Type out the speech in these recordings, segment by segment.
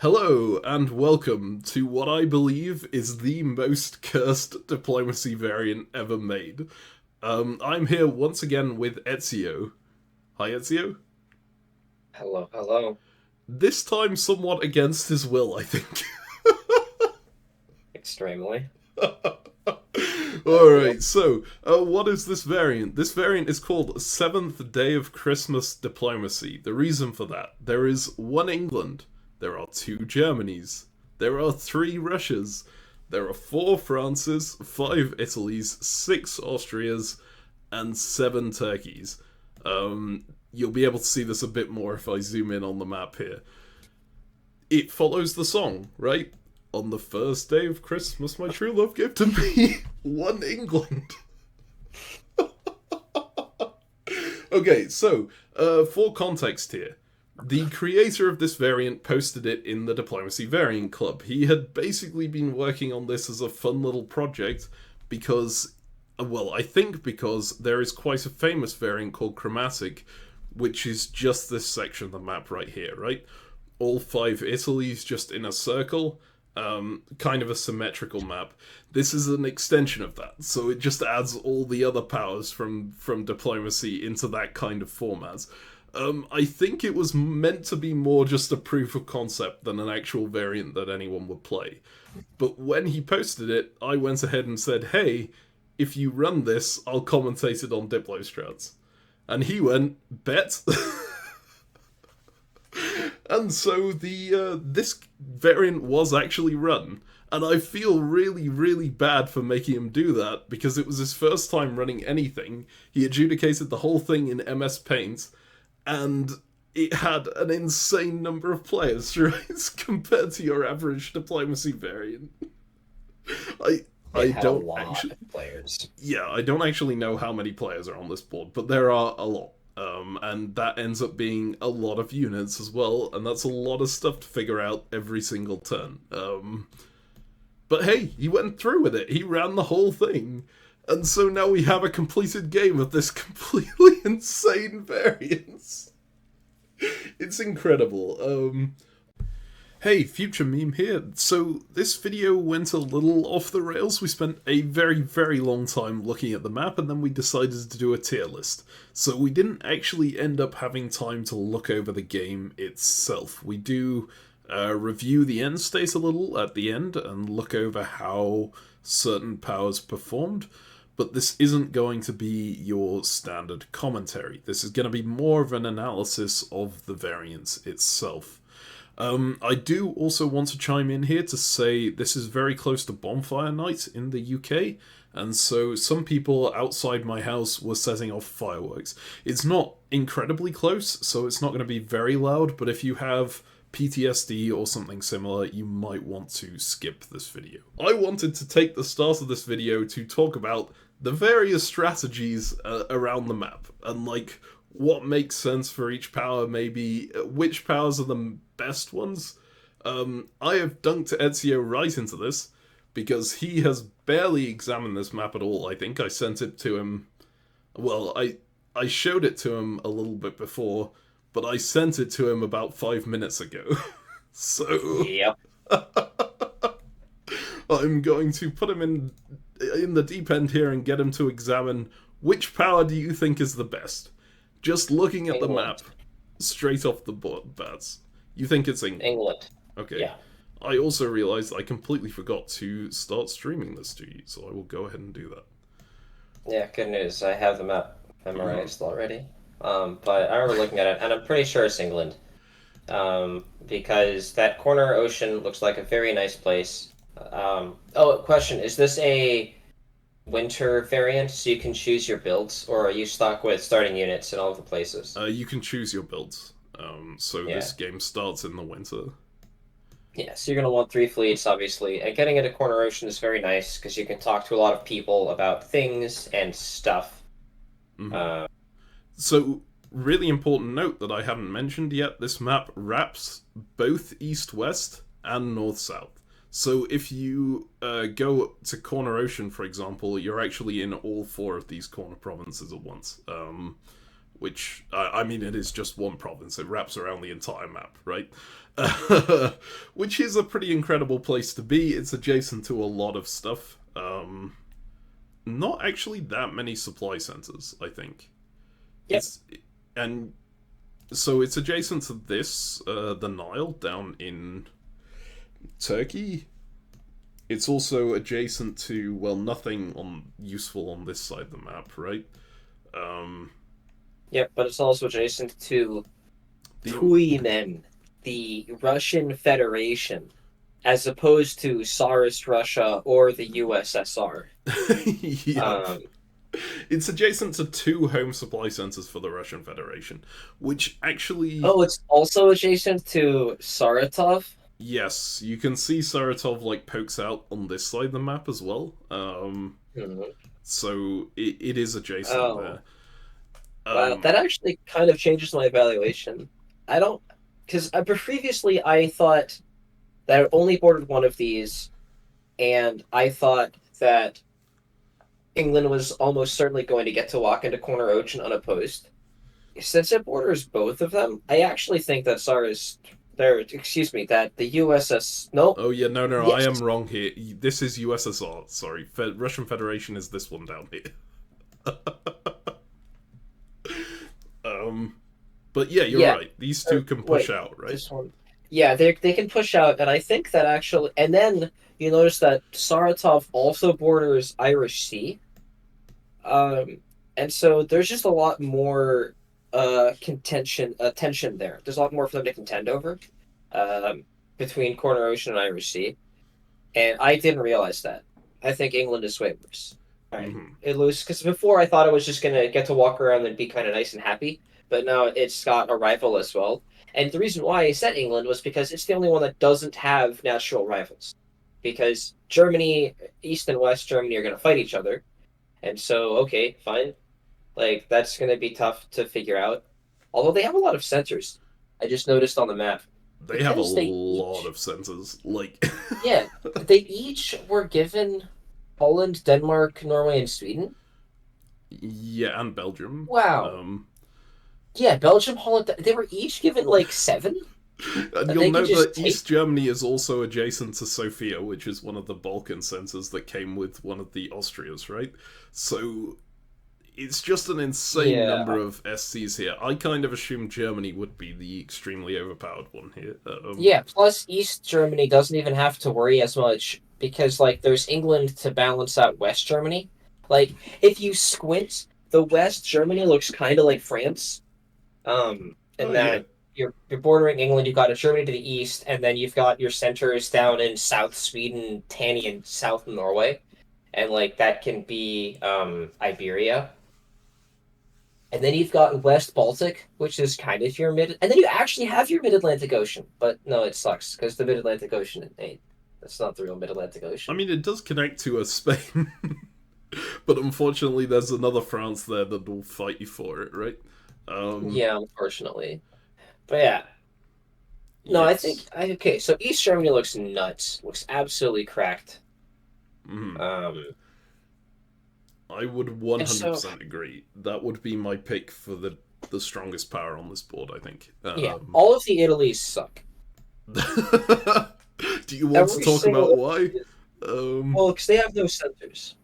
Hello, and welcome to what I believe is the most cursed diplomacy variant ever made. I'm here once again with Ezio. Hi, Ezio. Hello, hello. This time somewhat against his will, I think. Extremely. Alright, so, what is this variant? This variant is called Seventh Day of Christmas Diplomacy. The reason for that, there is one England, there are two Germanys, there are three Russias, there are four Frances, five Italys, six Austrias, and seven Turkeys. You'll be able to see this a bit more if I zoom in on the map here. It follows the song, right? On the first day of Christmas, my true love gave to me one England. Okay, so, for context here, the creator of this variant posted it in the Diplomacy Variant Club. He had basically been working on this as a fun little project because, well, I think because there is quite a famous variant called Chromatic, which is just this section of the map right here, right? All five Italys just in a circle, kind of a symmetrical map. This is an extension of that, so it just adds all the other powers from diplomacy into that kind of format. I think it was meant to be more just a proof of concept than an actual variant that anyone would play. But when he posted it, I went ahead and said, hey, if you run this, I'll commentate it on Diplostrats. And he went, bet. And so the this variant was actually run, and I feel really, really bad for making him do that because it was his first time running anything. He adjudicated the whole thing in MS Paint, and it had an insane number of players, right, compared to your average diplomacy variant. I It I had a don't lot actually, of players. yeah, I don't actually know how many players are on this board, but there are a lot. And that ends up being a lot of units as well, and that's a lot of stuff to figure out every single turn. But hey, he went through with it. He ran the whole thing. And so now we have a completed game of this completely insane variance. It's incredible. Hey, future meme here. So, this video went a little off the rails. We spent a very, very long time looking at the map, and then we decided to do a tier list. So, we didn't actually end up having time to look over the game itself. We do review the end state a little at the end and look over how certain powers performed, but this isn't going to be your standard commentary. This is going to be more of an analysis of the variance itself. I do also want to chime in here to say this is very close to Bonfire Night in the UK, and so some people outside my house were setting off fireworks. It's not incredibly close, so it's not going to be very loud, but if you have PTSD or something similar, you might want to skip this video. I wanted to take the start of this video to talk about the various strategies around the map, and like what makes sense for each power, maybe which powers are the best ones. I have dunked Ezio right into this because he has barely examined this map at all. I think I sent it to him. Well, I showed it to him a little bit before, but I sent it to him about 5 minutes ago. So Yep. I'm going to put him in the deep end here and get him to examine which power do you think is the best. Just looking at the England. map, straight off the board, bats. You think it's England? England. Okay. Yeah. I also realized I completely forgot to start streaming this to you, so I will go ahead and do that. Yeah, good news. I have the map memorized already. But I remember looking at it, and I'm pretty sure it's England. Because that corner ocean looks like a very nice place. Question. Is this a winter variant so you can choose your builds, or are you stuck with starting units in all of the places? You can choose your builds. So Yeah. this game starts in the winter. Yeah, so you're going to want three fleets, obviously. And getting into Corner Ocean is very nice because you can talk to a lot of people about things and stuff. Mm-hmm. Uh, So, really important note that I haven't mentioned yet, this map wraps both east-west and north-south. So if you go to Corner Ocean, for example, you're actually in all four of these corner provinces at once. which, I mean, it is just one province. It wraps around the entire map, right? Which is a pretty incredible place to be. It's adjacent to a lot of stuff. Not actually that many supply centers, I think. Yep. And so it's adjacent to this, the Nile, down in Turkey. It's also adjacent to, well, nothing useful on this side of the map, right? Yep, but it's also adjacent to Tuimen, the Russian Federation, as opposed to Tsarist Russia or the USSR. Yeah. It's adjacent to 2 home supply centers for the Russian Federation, which actually... Oh, it's also adjacent to Saratov? Yes, you can see Saratov, like, pokes out on this side of the map as well. So it is adjacent there. Wow, that actually kind of changes my evaluation. I don't... Because previously I thought that I only bordered one of these, and I thought that England was almost certainly going to get to walk into Corner Ocean unopposed. Since it borders both of them, I actually think that that the USS... No. Oh, yeah, no, Yes. I am wrong here. This is USSR, sorry. Russian Federation is this one down here. But yeah, you're right. These 2 can push out, right? This one. Yeah, they can push out, and I think that actually... And then you notice that Saratov also borders Irish Sea. And so there's just a lot more tension there. There's a lot more for them to contend over between Corner Ocean and Irish Sea. And I didn't realize that. I think England is way worse. Right. It loses, because before I thought it was just going to get to walk around and be kind of nice and happy, but now it's got a rival as well. And the reason why I said England was because it's the only one that doesn't have natural rivals. Because Germany, East and West Germany are going to fight each other. And so, okay, fine. Like, that's going to be tough to figure out. Although they have a lot of centers. I just noticed on the map. They have a lot of centers. Like... Yeah, they each were given Poland, Denmark, Norway, and Sweden. Yeah, and Belgium. Wow. Yeah, Belgium, Holland, they were each given, like, 7? And you'll note that East Germany is also adjacent to Sofia, which is one of the Balkan centers that came with one of the Austrias, right? So it's just an insane number of SCs here. I kind of assumed Germany would be the extremely overpowered one here. Yeah, plus East Germany doesn't even have to worry as much, because, like, there's England to balance out West Germany. Like, if you squint, the West Germany looks kind of like France. You're bordering England, you've got Germany to the east, and then you've got your centers down in South Sweden, Tanny, and South Norway. And, like, that can be Iberia. And then you've got West Baltic, which is kind of your mid... And then you actually have your Mid-Atlantic Ocean. But no, it sucks, because the Mid-Atlantic Ocean ain't... That's not the real Mid-Atlantic Ocean. I mean, it does connect to a Spain. But unfortunately, there's another France there that will fight you for it, right? Yeah, unfortunately. But yeah. No, yes. I think... Okay, so East Germany looks nuts. Looks absolutely cracked. I would 100% agree. That would be my pick for the strongest power on this board, I think. Yeah, all of the Italies suck. Do you want to talk about why? Well, because they have no centers.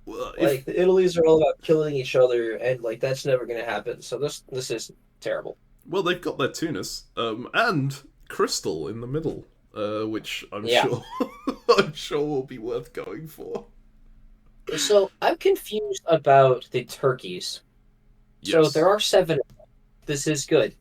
Well, like, the Italies are all about killing each other, and, like, that's never going to happen. So this is terrible. Well, they've got their Tunis, and Crystal in the middle, which I'm sure will be worth going for. So, I'm confused about the turkeys. Yes. So, there are 7. This is good.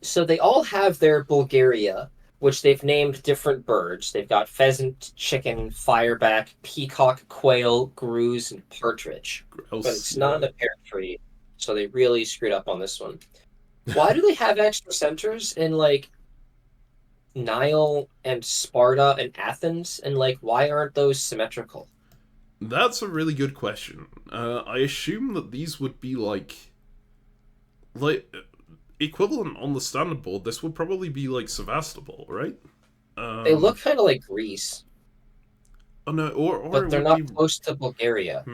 So, they all have their Bulgaria, which they've named different birds. They've got pheasant, chicken, fireback, peacock, quail, grouse, and partridge. Gross, but it's not in a pear tree, so they really screwed up on this one. Why do they have extra centers in, like, Nile and Sparta and Athens? And, like, why aren't those symmetrical? That's a really good question. I assume that these would be, like equivalent on the standard board. This would probably be, like, Sevastopol, right? They look kind of like Greece. Oh, no, or but they're not close to Bulgaria.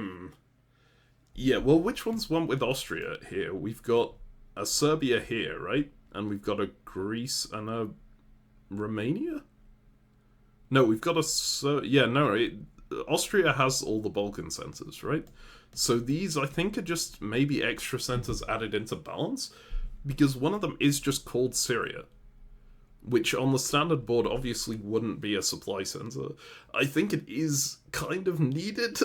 Yeah, well, which ones went with Austria here? We've got a Serbia here, right? And we've got a Greece and a Romania? No, we've got a... yeah, no, Austria has all the Balkan centers, right? So these, I think, are just maybe extra centers added into balance, because one of them is just called Syria, which on the standard board obviously wouldn't be a supply center. I think it is kind of needed,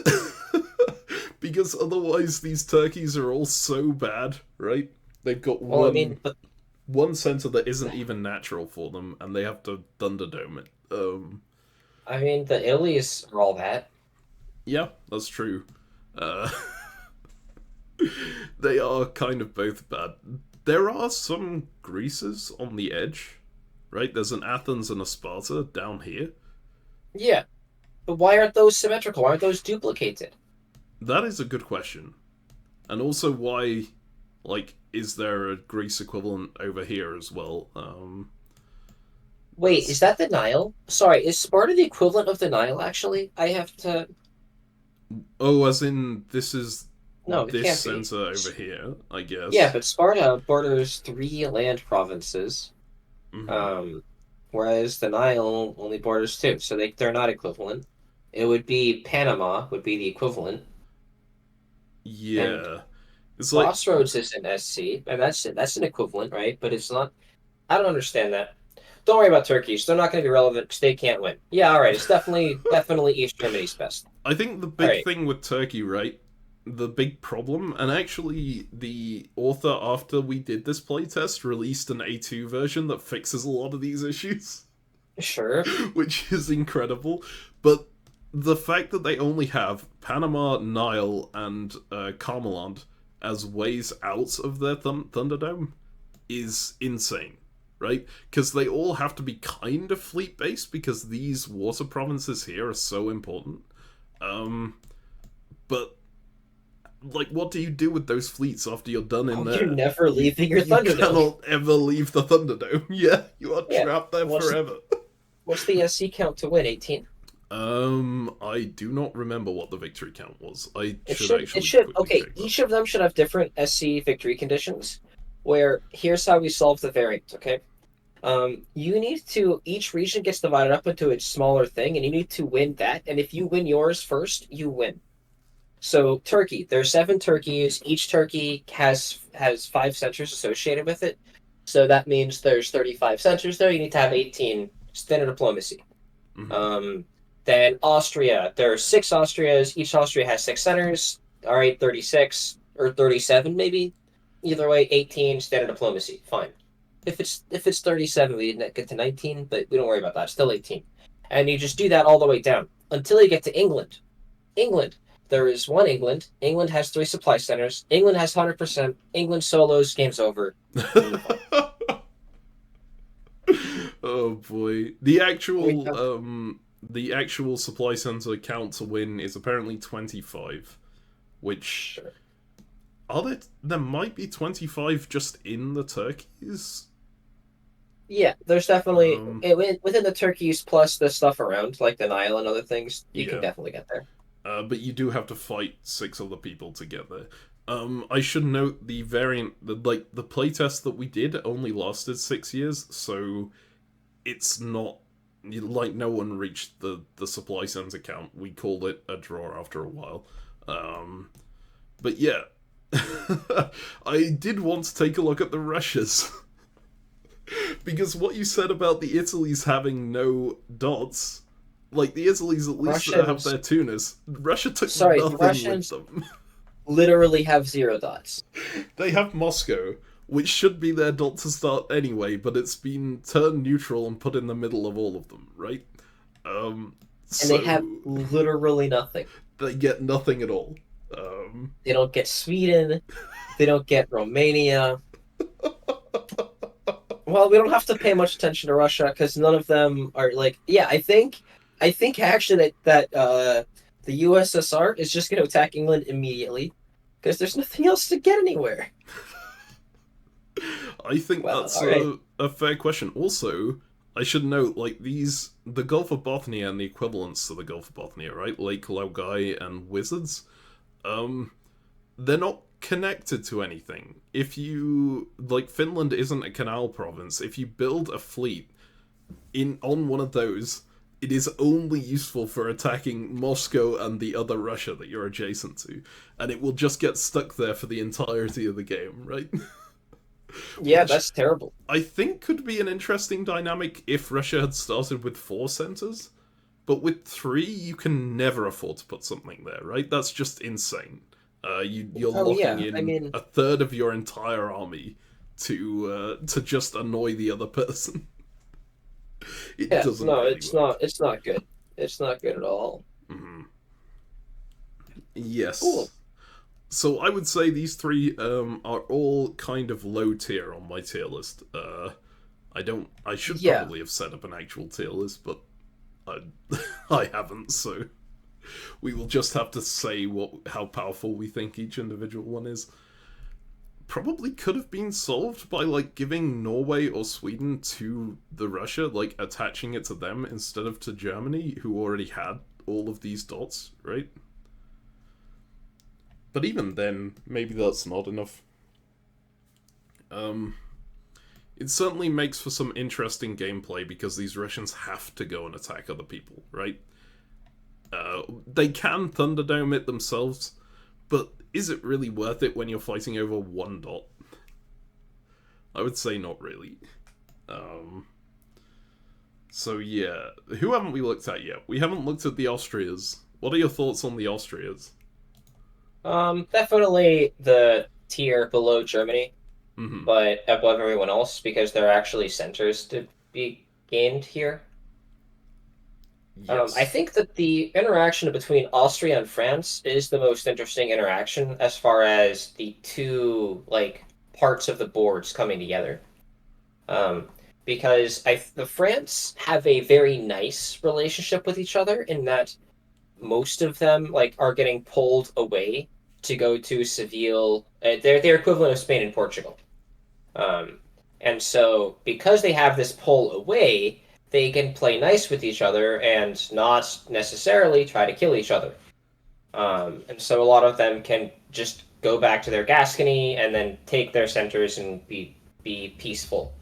because otherwise these turkeys are all so bad, right? They've got Well, I mean, but one center that isn't even natural for them, and they have to Thunderdome it. I mean, the Illies are all that. Yeah, that's true. Uh, they are kind of both bad. There are some Greases on the edge, right? There's an Athens and a Sparta down here. Yeah, but why aren't those symmetrical? Why aren't those duplicated? That is a good question. And also, why, like, is there a Greece equivalent over here as well? Wait, is that the Nile? Sorry, is Sparta the equivalent of the Nile, actually? I have to... Oh, as in, this is No, it this can't center be. over here, I guess. Yeah, but Sparta borders 3 land provinces, Mhm. um, whereas the Nile only borders 2, so they're not equivalent. It would be Panama would be the equivalent, and Yeah. It's like, Crossroads is an SC, and that's an equivalent, right? But it's not. I don't understand that. Don't worry about Turkish. They're not going to be relevant because they can't win. Yeah, all right. It's definitely East Germany's best. I think the All big right. thing with Turkey, right? The big problem, and actually the author, after we did this playtest, released an A2 version that fixes a lot of these issues, Sure. which is incredible. But the fact that they only have Panama, Nile, and Carmeland as ways out of their Thunderdome is insane, right? Because they all have to be kind of fleet based because these water provinces here are so important. Um, but like, what do you do with those fleets after you're done in Oh, you're there? never leaving your You Thunderdome. cannot ever leave the Thunderdome. Yeah, you are Yeah. trapped there What's forever. what's the SC count to win? 18. I do not remember what the victory count was. I It should should. It actually should. quickly Okay. check that. Each of them should have different SC victory conditions. Where here's how we solve the variant. Okay. You need to. Each region gets divided up into its smaller thing, and you need to win that. And if you win yours first, you win. So Turkey, there's 7 turkeys. Each turkey has 5 centers associated with it. So that means there's 35 centers there. You need to have 18 standard diplomacy. Mhm. Um, then Austria, there are 6 Austrias. Each Austria has 6 centers. All right, 36 or 37 maybe. Either way, 18 standard diplomacy. Fine. If it's 37, we didn't get to 19, but we don't worry about that. Still 18, and you just do that all the way down until you get to England. England. There is one England. England has 3 supply centers. England has 100%. England solos. Game's over. We move on. Oh boy. We have The actual supply center count to win is apparently 25, which sure. there might be 25 just in the turkeys. Yeah, there's definitely Um within the turkeys plus the stuff around like the Nile and other things. You can yeah. definitely get there. But you do have to fight 6 other people to get there. I should note the variant, the playtest that we did only lasted 6 years, so it's not like no one reached the supply center count. We called it a draw after a while. But yeah, I did want to take a look at the Russias. Because what you said about the Italies having no dots, like the Italies at least have Russians, their Tunis. Russia took sorry, the nothing with Russians them. literally have 0 dots. They have Moscow, which should be their dot to start anyway, but it's been turned neutral and put in the middle of all of them, right? And they So have literally nothing. they get nothing at all. They don't get Sweden. They don't get Romania. Well, we don't have to pay much attention to Russia because none of them are like. Yeah, I think actually that the USSR is just going to attack England immediately because there's nothing else to get anywhere. I think Well, that's all right. a fair question. Also, I should note, like, the Gulf of Bothnia and the equivalents to the Gulf of Bothnia, right? Lake Laogai and Wizards. Um, they're not connected to anything. If you like, Finland isn't a canal province. If you build a fleet in on one of those, it is only useful for attacking Moscow and the other Russia that you're adjacent to, and it will just get stuck there for the entirety of the game, right? Yeah, Which that's terrible. I think could be an interesting dynamic if Russia had started with 4 centers. But with 3, you can never afford to put something there, right? That's just insane. You're Oh locking yeah, I in mean, a third of your entire army to just annoy the other person. It yeah, doesn't no, really it's work. not. It's not good. It's not good at all. Mhm. Cool. Yes. So I would say these 3 are all kind of low tier on my tier list. I don't. I should Yeah. probably have set up an actual tier list, but I, I haven't. So we will just have to say how powerful we think each individual one is. Probably could have been solved by like giving Norway or Sweden to the Russia, like attaching it to them instead of to Germany, who already had all of these dots, right? But even then, maybe that's not enough. Um, it certainly makes for some interesting gameplay because these Russians have to go and attack other people, right? They can Thunderdome it themselves, but is it really worth it when you're fighting over 1 dot? I would say not really. Um, so yeah, who haven't we looked at yet? We haven't looked at the Austrias. What are your thoughts on the Austrias? Definitely the tier below Germany, Hmm. but above everyone else because they're actually centers to be gained here. I Yes. think that the interaction between Austria and France is the most interesting interaction as far as the two like parts of the boards coming together. Um, because the France have a very nice relationship with each other in that most of them like are getting pulled away to go to Seville. They're their equivalent of Spain and Portugal. Um, and so, because they have this pull away, they can play nice with each other and not necessarily try to kill each other. And so, a lot of them can just go back to their Gascony and then take their centers and be peaceful.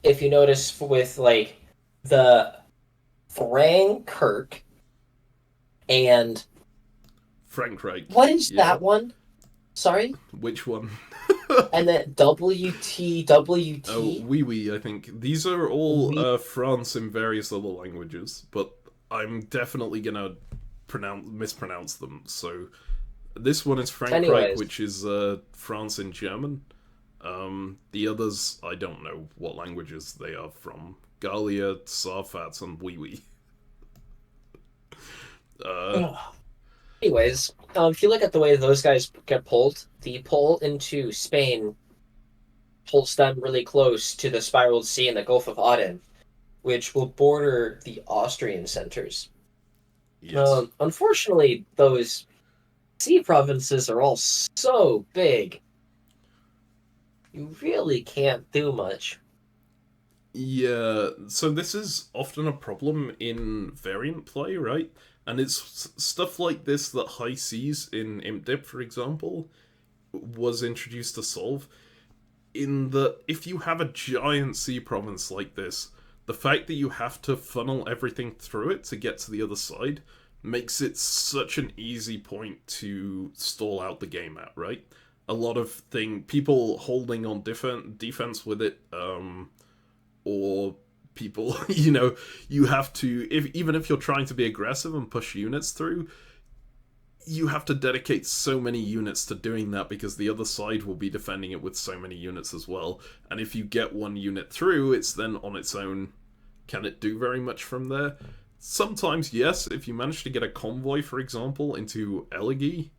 If you notice with like the Frankirk and Frankreich. what is Yeah. that one? Sorry? Which one? And then WTWT. Oh, oui, oui, I think. These are all We France in various other languages, but I'm definitely gonna mispronounce them. So this one is Frankreich, anyways, which is France in German. The others, I don't know what languages they are from. Gallia, Sarfat, and oui, oui. Uh, if you look at the way those guys get pulled, the pull into Spain pulls them really close to the Spiraled Sea and the Gulf of Aden, which will border the Austrian centers. yes. Unfortunately, those sea provinces are all so big, you really can't do much. Yeah, so this is often a problem in variant play, right? And it's stuff like this that High Seas in Imp Dip, for example, was introduced to solve. In that, if you have a giant sea province like this, the fact that you have to funnel everything through it to get to the other side makes it such an easy point to stall out the game at, right? A lot of people holding on defense with it, or people, you have to, even if you're trying to be aggressive and push units through, you have to dedicate so many units to doing that because the other side will be defending it with so many units as well. And if you get one unit through, it's then on its own. Can it do very much from there? Sometimes, yes. If you manage to get a convoy, for example, into Elegy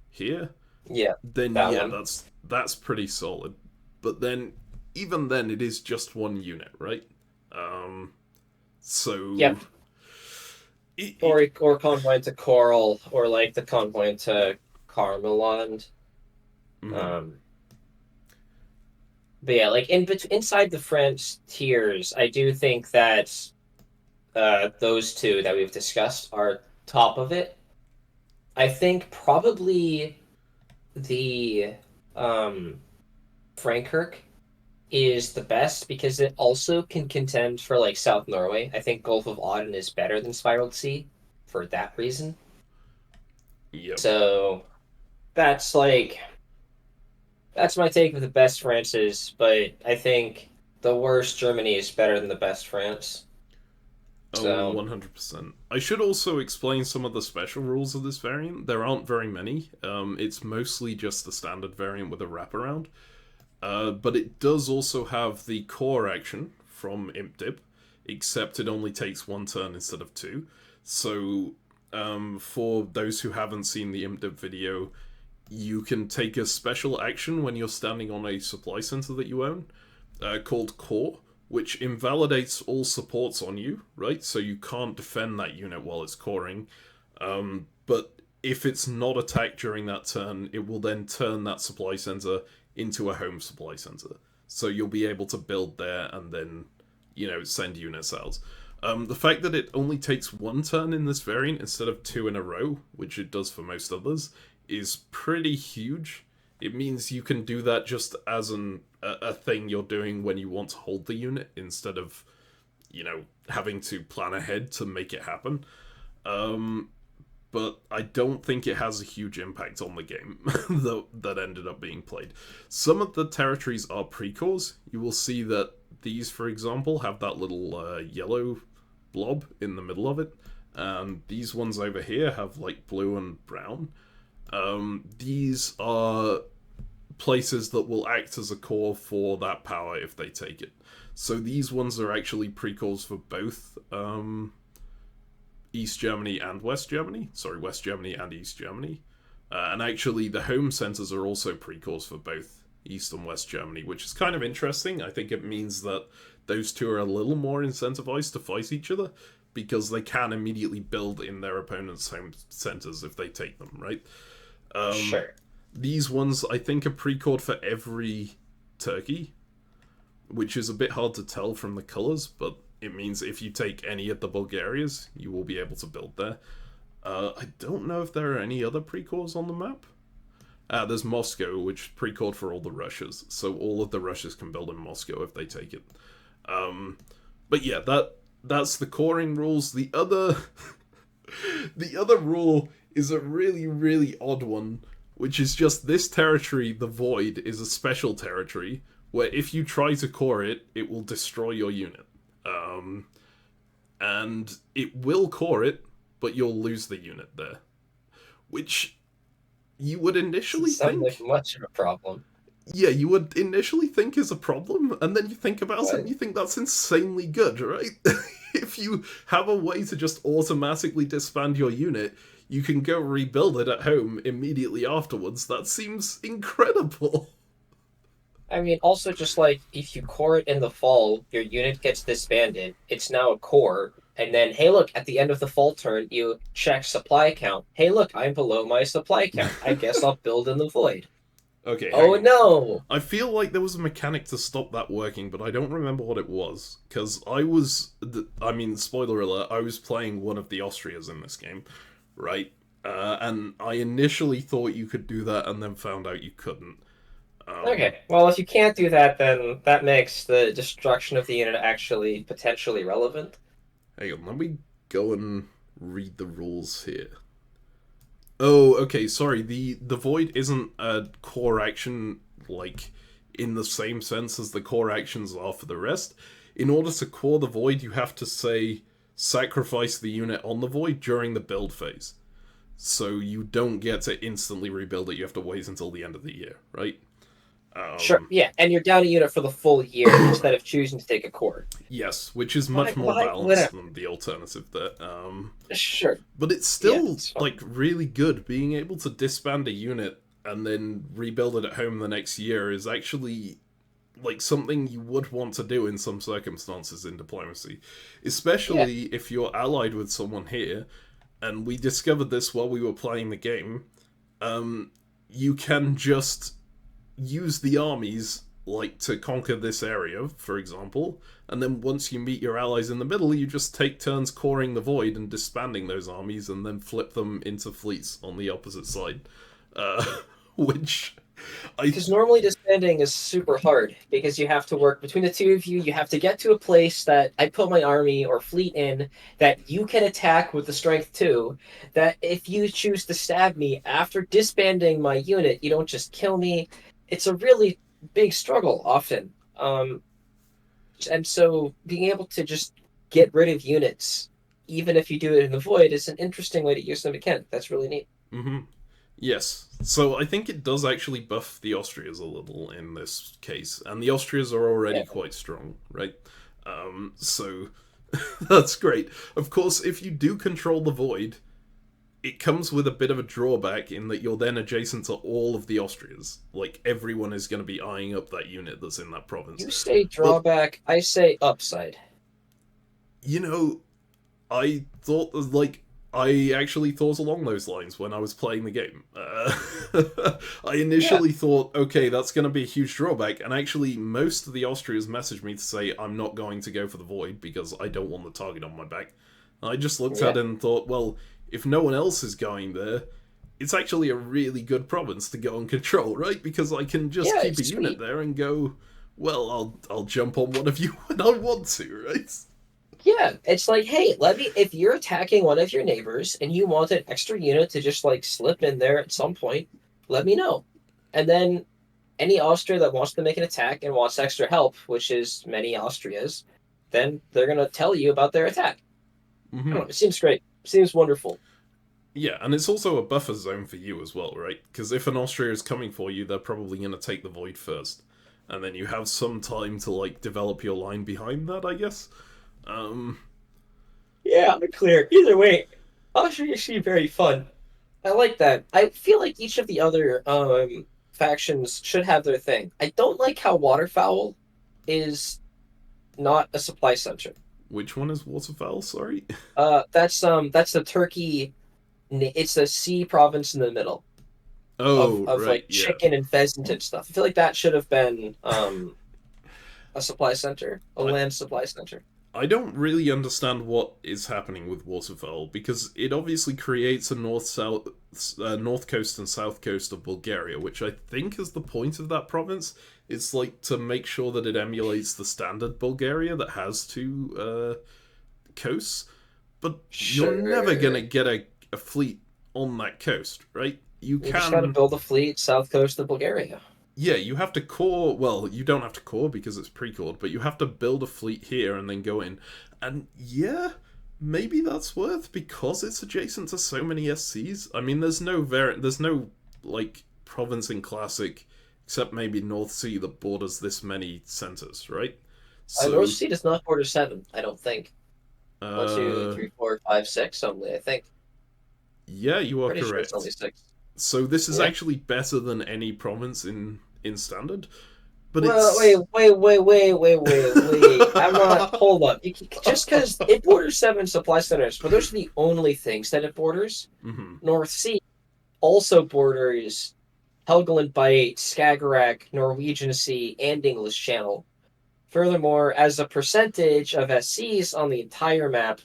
here, Yeah, then that yeah, one. that's pretty solid. But then, even then, it is just one unit, right? Um, so Yep. it, it, Or convoy to Coral, or like the convoy to Carmeland. mhm. Um, but yeah, like inside the French tiers, I do think that those two that we've discussed are top of it. I think probably the Frankirk is the best because it also can contend for like South Norway. I think Gulf of Aden is better than Spiraled Sea for that reason. Yep. So that's like that's my take of the best France's, but I think the worst Germany is better than the best France. Oh, So 100%. I should also explain some of the special rules of this variant. There aren't very many. It's mostly just the standard variant with a wraparound. But it does also have the core action from Imp Dip, except it only takes one turn instead of two. So, for those who haven't seen the Imp Dip video, you can take a special action when you're standing on a supply center that you own, called Core, which invalidates all supports on you, right? So you can't defend that unit while it's coring. But if it's not attacked during that turn, it will then turn that supply center into a home supply center. So you'll be able to build there and then, send units out. The fact that it only takes one turn in this variant instead of two in a row, which it does for most others, is pretty huge. It means you can do that just as a thing you're doing when you want to hold the unit instead of, having to plan ahead to make it happen. But I don't think it has a huge impact on the game that ended up being played. Some of the territories are precores. You will see that these, for example, have that little yellow blob in the middle of it. And these ones over here have like blue and brown. These are places that will act as a core for that power if they take it. So these ones are actually precores for both East Germany and West Germany. Sorry, West Germany and East Germany. And actually, the home centers are also precores for both East and West Germany, which is kind of interesting. I think it means that those two are a little more incentivized to fight each other because they can immediately build in their opponent's home centers if they take them, right? sure. These ones, I think, are precored for every Turkey, which is a bit hard to tell from the colors, but it means if you take any of the Bulgarias, you will be able to build there. I don't know if there are any other precores on the map. There's Moscow, which is precored for all the Russias, so all of the Russias can build in Moscow if they take it. But yeah, that's the coring rules. The other the other rule is a really, really odd one, which is just this territory, the Void, is a special territory where if you try to core it, it will destroy your unit. And it will core it, but you'll lose the unit there. Which you would initially Sounds like think... much of a problem. Yeah, you would initially think is a problem, and then you think about it and Right? you think that's insanely good, right? If you have a way to just automatically disband your unit, you can go rebuild it at home immediately afterwards. That seems incredible. I mean, also just like if you core it in the fall, your unit gets disbanded. It's now a core, and then hey, look, at the end of the fall turn, you check supply count. Hey, look, I'm below my supply count. I guess I'll build in the void. Okay, hang Oh on. no! I feel like there was a mechanic to stop that working, but I don't remember what it was. Because I was... I mean, spoiler alert, I was playing one of the Austrias in this game, right? And I initially thought you could do that and then found out you couldn't. Okay, well, if you can't do that, then that makes the destruction of the unit actually potentially relevant. Hang on, let me go and read the rules here. Oh, okay, sorry. The Void isn't a core action, like, in the same sense as the core actions are for the rest. In order to core the Void, you have to, say, sacrifice the unit on the Void during the build phase. So you don't get to instantly rebuild it, you have to wait until the end of the year, right? Sure, yeah, and you're down a unit for the full year instead of choosing to take a core. Yes, which is much Like, more why? balanced Whatever. than the alternative there. Sure. But it's Yeah, still, it's fine. like, really good. Being able to disband a unit and then rebuild it at home the next year is actually, like, something you would want to do in some circumstances in diplomacy. Yeah. Especially if you're allied with someone here, and we discovered this while we were playing the game, you can just use the armies like to conquer this area, for example, and then once you meet your allies in the middle, you just take turns coring the void and disbanding those armies, and then flip them into fleets on the opposite side, uh, which Because normally disbanding is super hard because you have to work between the two of you. You have to get to a place that I put my army or fleet in that you can attack with the strength too. That if you choose to stab me after disbanding my unit, you don't just kill me. It's a really big struggle often. And so being able to just get rid of units, even if you do it in the void, is an interesting way to use the mechanic. That's really neat. Mm-hmm. Yes. So I think it does actually buff the Austrias a little in this case, and the Austrias are already quite strong, right? So that's great. Of course, if you do control the void, it comes with a bit of a drawback in that you're then adjacent to all of the Austrias. Like, everyone is going to be eyeing up that unit that's in that province. You say drawback, I say upside. You know, I thought, like, I actually thought along those lines when I was playing the game. I initially thought, okay, that's going to be a huge drawback, and actually most of the Austrias messaged me to say I'm not going to go for the void because I don't want the target on my back. And I just looked at it and thought, well, if no one else is going there, it's actually a really good province to go and control, right? Because I can just keep a unit there and go, well, I'll jump on one of you when I want to, right? Yeah, it's like, hey, if you're attacking one of your neighbors and you want an extra unit to just like slip in there at some point, let me know. And then any Austria that wants to make an attack and wants extra help, which is many Austrias, then they're going to tell you about their attack. Mm-hmm. I don't know, it seems great. It seems wonderful. Yeah, and it's also a buffer zone for you as well, right? Because if an Austria is coming for you, they're probably going to take the void first. And then you have some time to, like, develop your line behind that, I guess. Yeah, I'm clear. Either way, Austria seem very fun. I like that. I feel like each of the other factions should have their thing. I don't like how Waterfowl is not a supply center. Which one is Waterfowl, sorry? That's the Turkey. It's a sea province in the middle. Oh, of right, like chicken and pheasant and stuff. I feel like that should have been a supply center, land supply center. I don't really understand what is happening with Waterfowl, because it obviously creates a north coast and south coast of Bulgaria, which I think is the point of that province. It's like to make sure that it emulates the standard Bulgaria that has two coasts, but you're never gonna get a fleet on that coast, right? You just gotta build a fleet south coast of Bulgaria. Yeah, you have to core... Well, you don't have to core because it's pre-cored, but you have to build a fleet here and then go in. And yeah, maybe that's worth because it's adjacent to so many SCs. I mean, there's no like, province in Classic, except maybe North Sea, that borders this many centers, right? So, North Sea does not border 7, I don't think. 1, 2, 3, 4, 5, 6 only, I think. Yeah, you are Pretty correct. Sure it's only 6. So this is actually better than any province in Standard. But wait. I'm not. Hold up. Just because it borders 7 supply centers, but those are the only things that it borders. Mm-hmm. North Sea also borders Helgoland Bight, Skagerrak, Norwegian Sea, and English Channel. Furthermore, as a percentage of SCs on the entire map,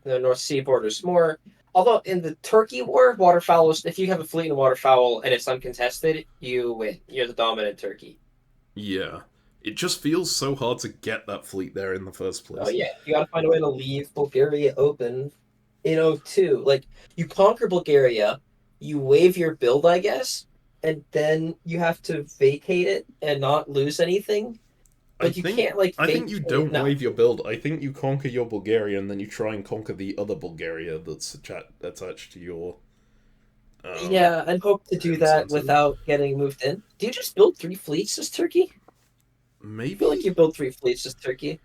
the North Sea borders more. Although in the Turkey war, Waterfowl, if you have a fleet in Waterfowl and it's uncontested, you win. You're the dominant Turkey. Yeah. It just feels so hard to get that fleet there in the first place. Oh yeah, you gotta find a way to leave Bulgaria open in 02. Like, you conquer Bulgaria, you waive your build, I guess, and then you have to vacate it and not lose anything. But you can't, like, I think you don't waive your build. I think you conquer your Bulgaria and then you try and conquer the other Bulgaria that's attached to your... yeah, and hope to do that without getting moved in. Do you just build 3 fleets as Turkey? Maybe. I feel like you build 3 fleets as Turkey.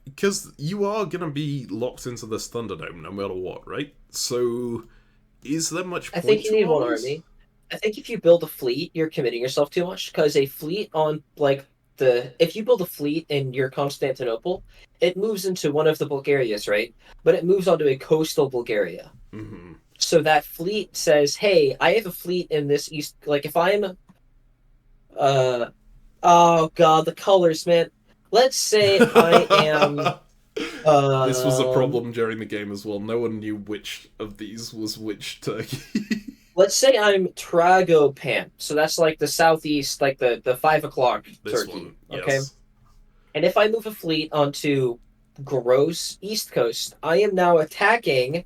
Because you are going to be locked into this Thunderdome no matter what, right? So, is there much point I think you need one army. I think if you build a fleet, you're committing yourself too much, because a fleet on, like, if you build a fleet in your Constantinople, it moves into one of the Bulgarias, right? But it moves onto a coastal Bulgaria. Mm-hmm. So that fleet says, hey, I have a fleet in this east... Like, if I'm Oh god, the colors, man. Let's say I am. This was a problem during the game as well. No one knew which of these was which turkey. Let's say I'm Tragopan. So that's like the southeast, like the 5 o'clock This turkey. one, Okay. yes. And if I move a fleet onto gross east coast, I am now attacking.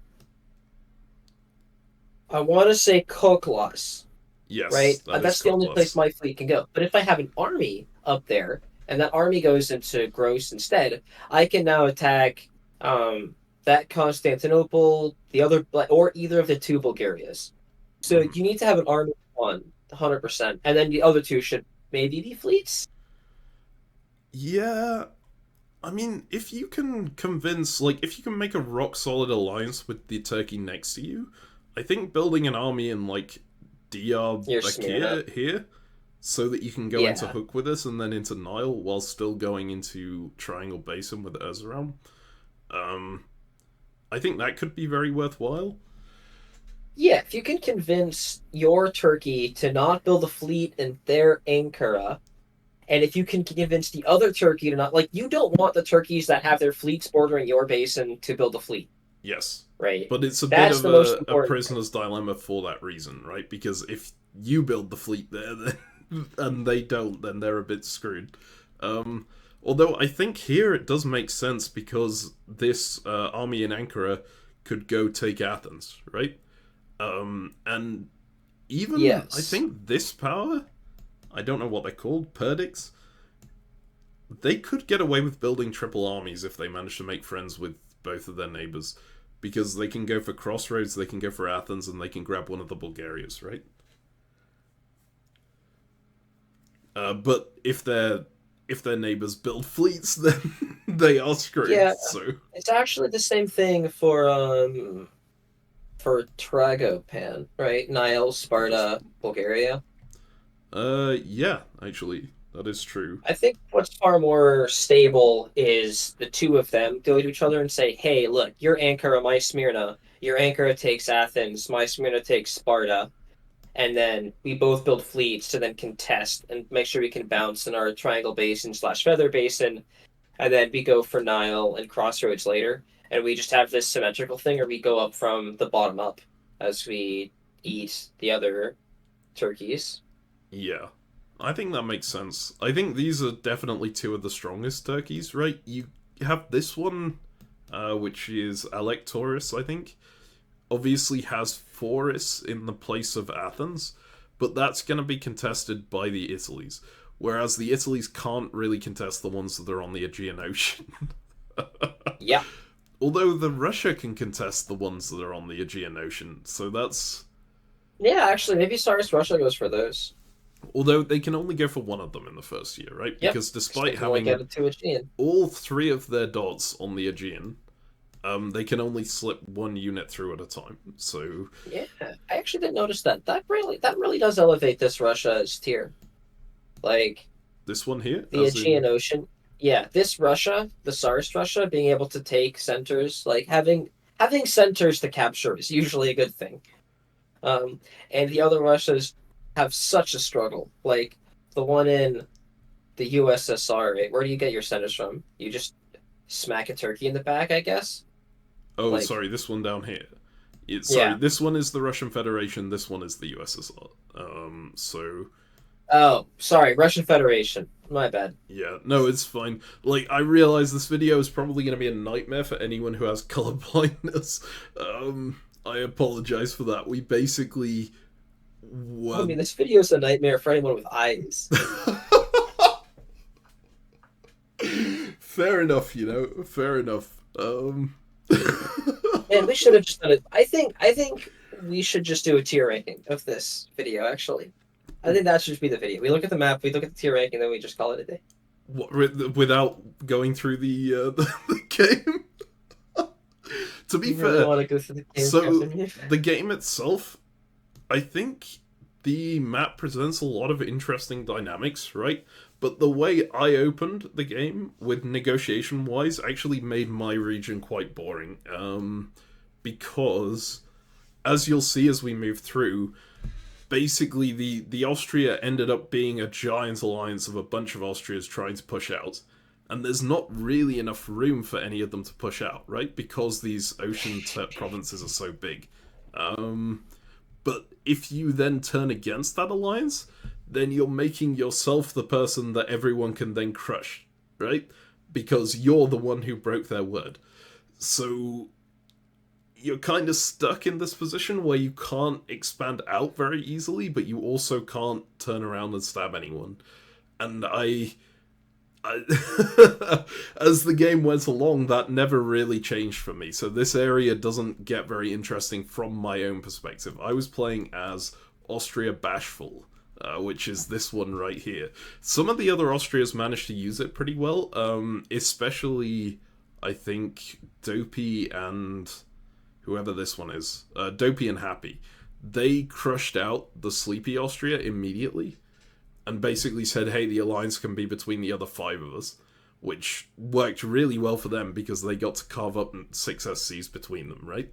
I want to say Koklas, Yes, right? that is That's the only place Koklas. my fleet can go. But if I have an army up there, and that army goes into gross instead, I can now attack that Constantinople, the other, or either of the two Bulgarias. So Mhm. you need to have an army of one, 100%, and then the other two should maybe be fleets. Yeah, I mean, if you can convince, like, if you can make a rock solid alliance with the Turkey next to you, I think building an army in, like, You're Smyrna. Diyarbakir here, so that you can go into Yeah. Hook with us and then into Nile while still going into Triangle Basin with Erzurum. Um, I think that could be very worthwhile. Yeah, if you can convince your Turkey to not build a fleet in their Ankara, and if you can convince the other Turkey to not, like, you don't want the Turkeys that have their fleets bordering your basin to build a fleet, Yes. right? But it's a bit That's of the most a important thing. prisoner's dilemma for that reason, right? Because if you build the fleet there, then, and they don't, then they're a bit screwed. Um, Although I think here it does make sense because this army in Ankara could go take Athens, right? And even I Yes. think this power, I don't know what they're called, Perdix, they could get away with building triple armies if they manage to make friends with both of their neighbors. Because they can go for Crossroads, they can go for Athens, and they can grab one of the Bulgarias, right? But if their neighbors build fleets, then they are screwed. Yeah, So, it's actually the same thing for Tragopan, right? Nile, Sparta, Bulgaria. yeah, actually, that is true. I think what's far more stable is the two of them go to each other and say, "Hey, look, your Ankara, my Smyrna. Your Ankara takes Athens, my Smyrna takes Sparta." And then we both build fleets to then contest and make sure we can bounce in our triangle basin slash feather basin, and then we go for Nile and crossroads later, and we just have this symmetrical thing, or we go up from the bottom up as we eat the other turkeys. Yeah. I think that makes sense. I think these are definitely two of the strongest turkeys, right? You have this one, which is Alectoris, I think. Obviously has Foris in the place of Athens, but that's going to be contested by the Italies. Whereas the Italies can't really contest the ones that are on the Aegean Ocean. Yeah, Although the Russia can contest the ones that are on the Aegean Ocean, so that's. yeah. Actually, maybe Cyrus Russia goes for those. Although they can only go for one of them in the first year, right? Yep, Because because they despite can only get having it to Aegean. all three of their dots on the Aegean, they can only slip one unit through at a time. So Yeah, I actually didn't notice that. That really does elevate this Russia's tier. Like this one here, the as Aegean in Ocean. Yeah, this Russia, the Tsarist Russia, being able to take centers, like having centers to capture is usually a good thing. Um, and the other Russias have such a struggle. Like the one in the USSR, right? Where do you get your centers from? You just smack a turkey in the back, I guess. oh, Like, sorry, this one down here. Sorry, yeah. this one is the Russian Federation. This one is the USSR. So Oh, sorry, Russian Federation. My bad. yeah, no, it's fine. Like, I realize this video is probably going to be a nightmare for anyone who has color blindness. I apologize for that. We basically I were. mean, this video is a nightmare for anyone with eyes. Fair enough, you know. Fair enough. Man, we should have just done it. I think we should just do a tier ranking of this video. Actually, I think that should just be the video. We look at the map, we look at the tier ranking, then we just call it a day. Without going through the the game. To be You really fair, want to go through the game, so Captain? the game itself, I think the map presents a lot of interesting dynamics, right? But the way I opened the game with negotiation wise actually made my region quite boring. Because as you'll see as we move through, basically the Austria ended up being a giant alliance of a bunch of Austrias trying to push out. And there's not really enough room for any of them to push out, right? Because these ocean provinces are so big. But if you then turn against that alliance, then you're making yourself the person that everyone can then crush, right? Because you're the one who broke their word. So you're kind of stuck in this position where you can't expand out very easily, but you also can't turn around and stab anyone. And as the game went along, that never really changed for me. So this area doesn't get very interesting from my own perspective. I was playing as Austria Bashful, which is this one right here. Some of the other Austrias managed to use it pretty well, especially, I think, Dopey and whoever this one is. Dopey and Happy. They crushed out the Sleepy Austria immediately, and basically said, hey, the alliance can be between the other 5 of us, which worked really well for them because they got to carve up 6 SCs between them, right?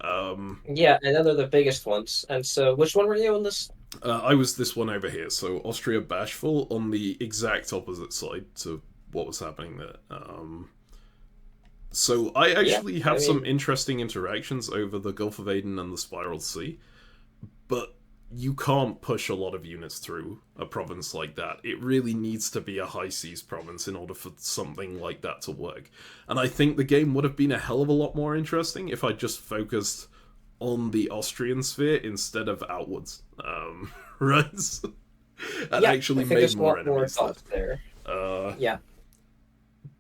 Yeah, and then they're the biggest ones. And so, which one were you on this? I was this one over here, so Austria Bashful on the exact opposite side to what was happening there. So I actually have some interesting interactions over the Gulf of Aden and the Spiral Sea, but you can't push a lot of units through a province like that. It really needs to be a high seas province in order for something like that to work. And I think the game would have been a hell of a lot more interesting if I just focused on the Austrian sphere instead of outwards. Right? And actually made more enemies there. Yeah.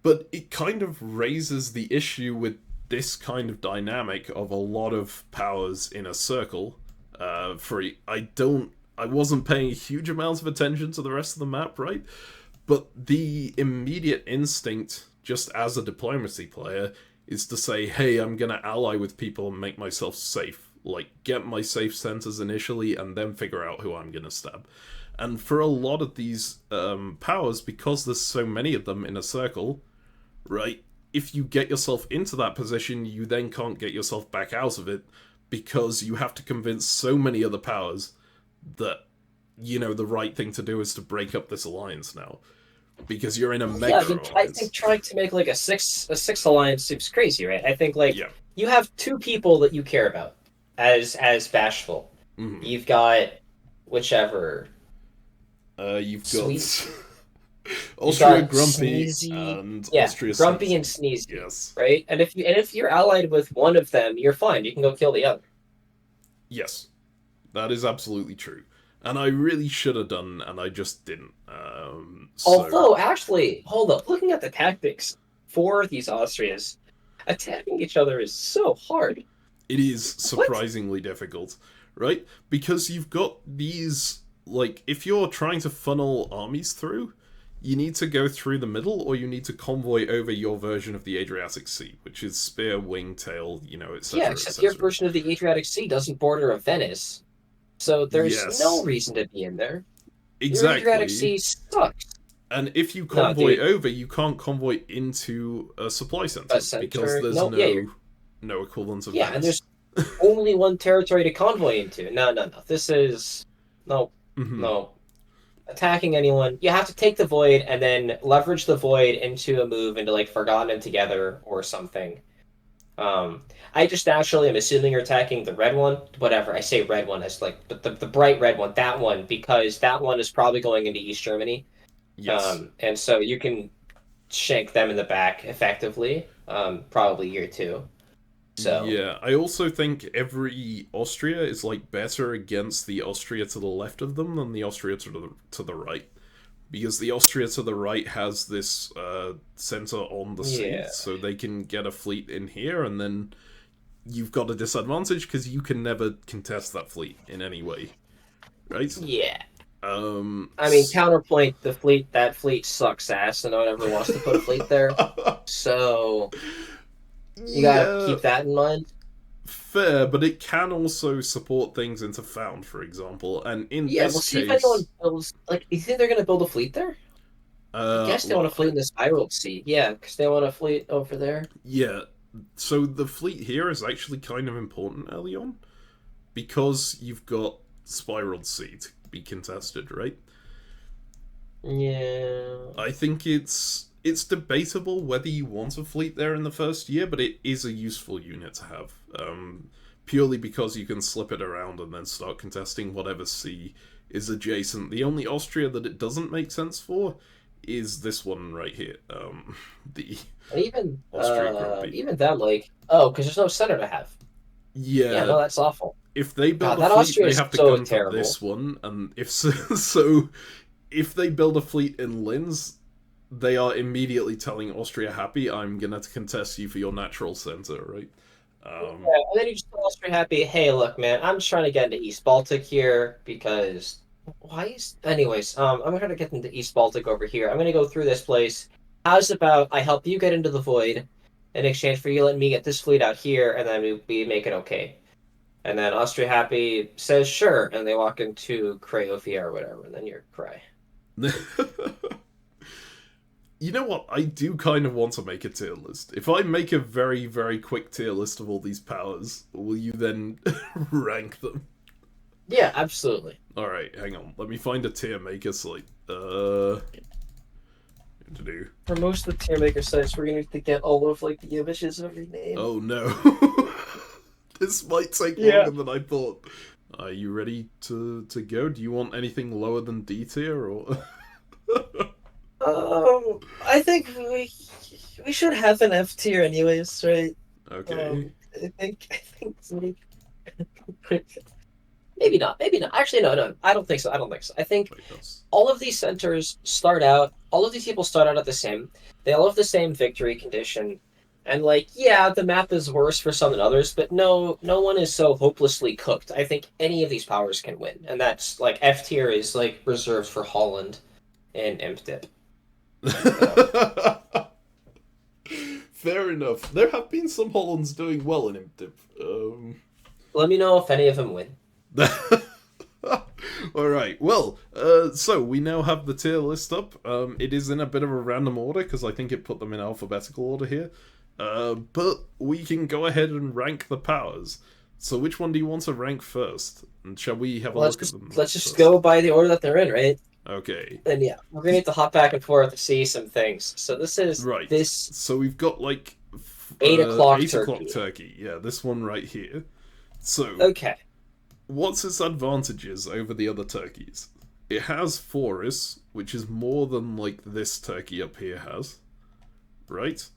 But it kind of raises the issue with this kind of dynamic of a lot of powers in a circle. I wasn't paying huge amounts of attention to the rest of the map, right? But the immediate instinct, just as a diplomacy player, is to say, hey, I'm gonna ally with people and make myself safe. Like, get my safe centers initially, and then figure out who I'm gonna stab. And for a lot of these powers, because there's so many of them in a circle, right? If you get yourself into that position, you then can't get yourself back out of it, because you have to convince so many other powers that, you know, the right thing to do is to break up this alliance now. Because you're in a mega alliance. I think trying to make like a six alliance seems crazy, right? I think you have 2 people that you care about as Bashful. Mm-hmm. You've got whichever. You've got Austria Grumpy Sneezy. and Yeah, Austria Grumpy Sneezy. and Sneezy. Yes. Right? And if you're allied with one of them, you're fine. You can go kill the other. Yes. That is absolutely true. And I really should have done, and I just didn't. Although, actually, hold up. Looking at the tactics for these Austrias, attacking each other is so hard. It is surprisingly difficult, right? Because you've got these, like, if you're trying to funnel armies through, you need to go through the middle, or you need to convoy over your version of the Adriatic Sea, which is spear, wing, tail, you know, etc. Yeah, except your version of the Adriatic Sea doesn't border a Venice, so there's no reason to be in there. Exactly. The Adriatic Sea sucks. And if you convoy over, you can't convoy into a supply center, because there's no equivalent of Venice. And there's only one territory to convoy into. No. This is no. Attacking anyone, you have to take the void and then leverage the void into a move into like Forgotten Together or something. I just naturally am assuming you're attacking the red one. Whatever, I say red one as like the bright red one, that one, because that one is probably going into East Germany. Yes. And so you can shank them in the back effectively, probably year 2. So yeah, I also think every Austria is like better against the Austria to the left of them than the Austria to the right, because the Austria to the right has this center on the sea, so they can get a fleet in here, and then you've got a disadvantage because you can never contest that fleet in any way, right? Yeah. I I mean, counterpoint, that fleet sucks ass, and no one ever wants to put a fleet there. So you gotta keep that in mind. Fair, but it can also support things into Found, for example, and in this we'll see case, if anyone builds. Like, you think they're gonna build a fleet there? I guess they want a fleet in the Spiral Sea. Yeah, because they want a fleet over there. Yeah, so the fleet here is actually kind of important early on, because you've got Spiraled Sea to be contested, right? Yeah. I think it's debatable whether you want a fleet there in the first year, but it is a useful unit to have. Purely because you can slip it around and then start contesting whatever sea is adjacent. The only Austria that it doesn't make sense for is this one right here. The Even Austria Grumpy. even them, like, oh, because there's no center to have. Yeah, no, that's awful. If they build God, that a fleet, Austria they is have to so gun for terrible. this one, and if so, if they build a fleet in Linz, they are immediately telling Austria, happy, I'm gonna contest you for your natural center, right? And then you just tell Austria happy, hey, look, man, I'm just trying to get into East Baltic here because why is anyways, I'm trying to get into East Baltic over here. I'm gonna go through this place. How's about I help you get into the void in exchange for you letting me get this fleet out here, and then we make it okay. And then Austria happy says sure, and they walk into Craiovia or whatever, and then you're cry. You know what? I do kind of want to make a tier list. If I make a very, very quick tier list of all these powers, will you then rank them? Yeah, absolutely. Alright, hang on. Let me find a tier maker site. To do. For most of the tier maker sites, we're gonna have to get all of like the images of every name. Oh no. This might take Yeah. longer than I thought. Are you ready to go? Do you want anything lower than D tier or? I think we should have an F tier anyways, right? Okay. I think maybe not. Actually, no. I don't think so. I think Wait, that's... all of these centers start out. All of these people start out at the same. They all have the same victory condition, and like, yeah, the map is worse for some than others, but no one is so hopelessly cooked. I think any of these powers can win, and that's like F tier is like reserved for Holland and Imp Dip. Fair enough. There have been some Hollands doing well in Imp. Let me know if any of them win. Alright, well, so we now have the tier list up. It is in a bit of a random order, because I think it put them in alphabetical order here. But we can go ahead and rank the powers. So which one do you want to rank first? And shall we have a look at them? Let's just go by the order that they're in, right? Okay. And yeah, we're gonna need to hop back and forth to see some things. So this is Right. this So we've got like 8 o'clock 8 turkey. o'clock turkey. Yeah, this one right here. So Okay. what's its advantages over the other turkeys? It has forests, which is more than like this turkey up here has, right?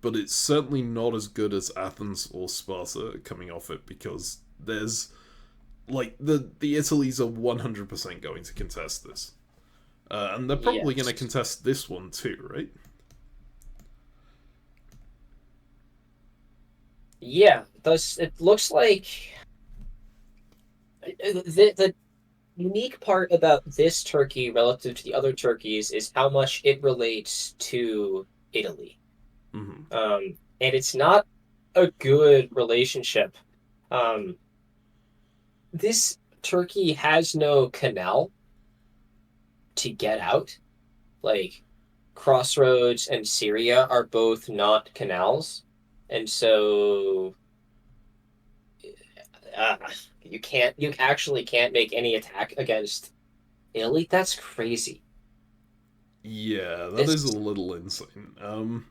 But it's certainly not as good as Athens or Sparta coming off it, because there's like the Italies are 100% going to contest this, and they're probably going to contest this one too, right? Yeah, it looks like the unique part about this turkey relative to the other turkeys is how much it relates to Italy. Mm-hmm. And it's not a good relationship. This turkey has no canal to get out. Like, Crossroads and Syria are both not canals. And so you actually can't make any attack against Italy. That's crazy. Yeah, that is a little insane.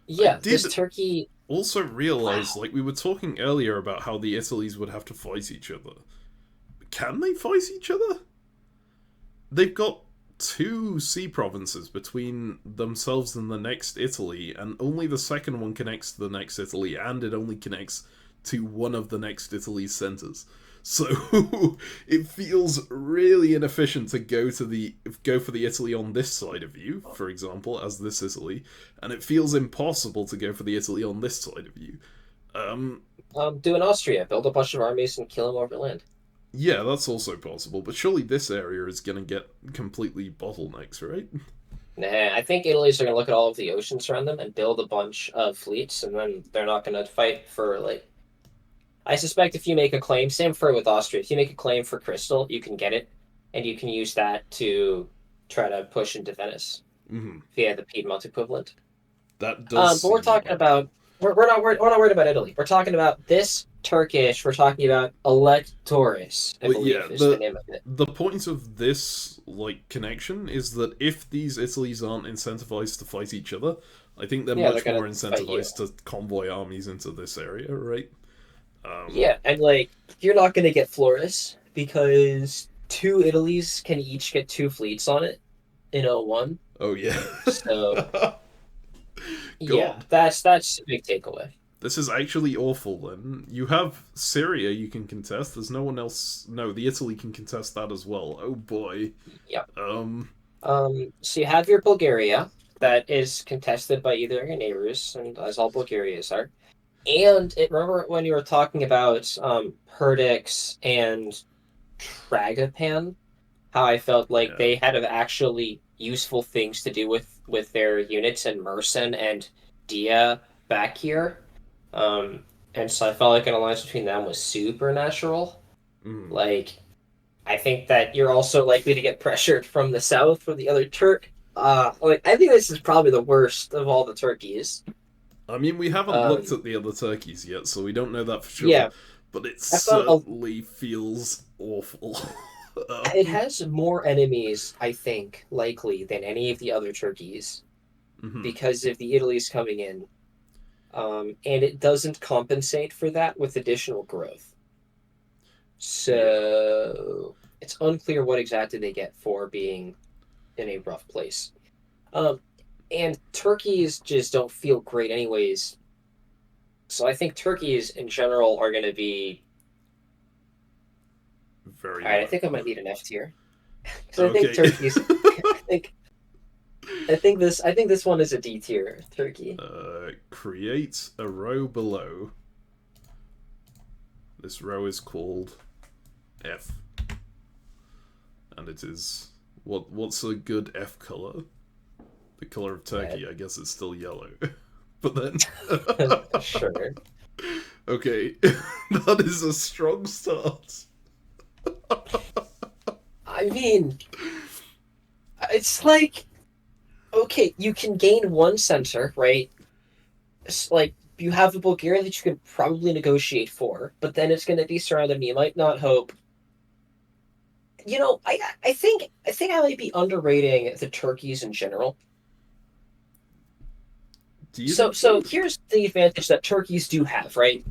Yeah, this turkey also realize, like we were talking earlier about how the Italies would have to fight each other. Can they fight each other? They've got 2 sea provinces between themselves and the next Italy, and only the second one connects to the next Italy, and it only connects to one of the next Italy's centers. So it feels really inefficient to go for the Italy on this side of you, for example, as this Italy, and it feels impossible to go for the Italy on this side of you. Do an Austria, build a bunch of armies and kill them over land. Yeah, that's also possible, but surely this area is going to get completely bottlenecks, right? Nah, I think Italy's are going to look at all of the oceans around them and build a bunch of fleets, and then they're not going to fight for, like... I suspect if you make a claim, same for with Austria, if you make a claim for Crystal, you can get it, and you can use that to try to push into Venice via the Piedmont equivalent. That does. But we're talking about we're not worried about Italy. We're talking about this Turkish, we're talking about electores, I But believe yeah, is the name of it. the point of this like connection is that if these Italies aren't incentivized to fight each other, I think they're Yeah, they're much more gonna fight you. incentivized to convoy armies into this area, right? Yeah, and like you're not gonna get Flores because two Italies can each get two fleets on it in '01. Oh yeah. So yeah, God, that's a big takeaway. this is actually awful. Then you have Syria you can contest. There's no one else. No, the Italy can contest that as well. Oh boy. Yep. Um. So you have your Bulgaria that is contested by either of your neighbors, and as all Bulgarias are. And remember when you were talking about Perdix and Tragopan, how I felt like Yeah. they had actually useful things to do with their units and Mercen and Dia back here. And so I felt like an alliance between them was supernatural. Mm. Like, I think that you're also likely to get pressured from the south for the other Turk. Like I think this is probably the worst of all the Turkeys. I mean, we haven't Um, looked at the other turkeys yet, so we don't know that for sure. yeah, But it I found a certainly feels awful. It has more enemies, I think, likely than any of the other turkeys Mhm. because of the Italy's coming in. And it doesn't compensate for that with additional growth. So it's unclear what exactly they get for being in a rough place. And turkeys just don't feel great anyways. So I think turkeys in general are going to be... Very All right, I low. think I might need an F tier. Because I think Okay. turkeys... I think this one is a D tier turkey. Create a row below. This row is called F, and it is what's a good F color? The color of Turkey. I guess it's still yellow, but then Sure. Okay, that is a strong start. I mean, it's like, okay, you can gain one center, right? It's like you have a Bulgaria that you can probably negotiate for, but then it's going to be surrounded, and you might not hope. You know, I think I might be underrating the turkeys in general. Do you So think so? here's the advantage that turkeys do have, right?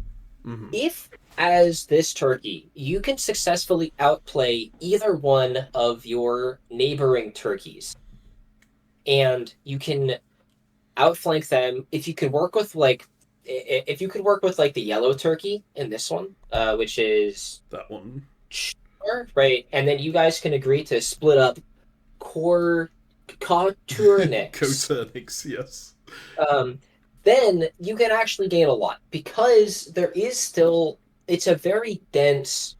Mm-hmm. If as this turkey, you can successfully outplay either one of your neighboring turkeys, and you can outflank them. If you can work with if you could work with like the yellow turkey in this one, which is That one. sure, right, and then you guys can agree to split up core Coturnix. Coturnix, yes. Then you can actually gain a lot because there is still it's a very dense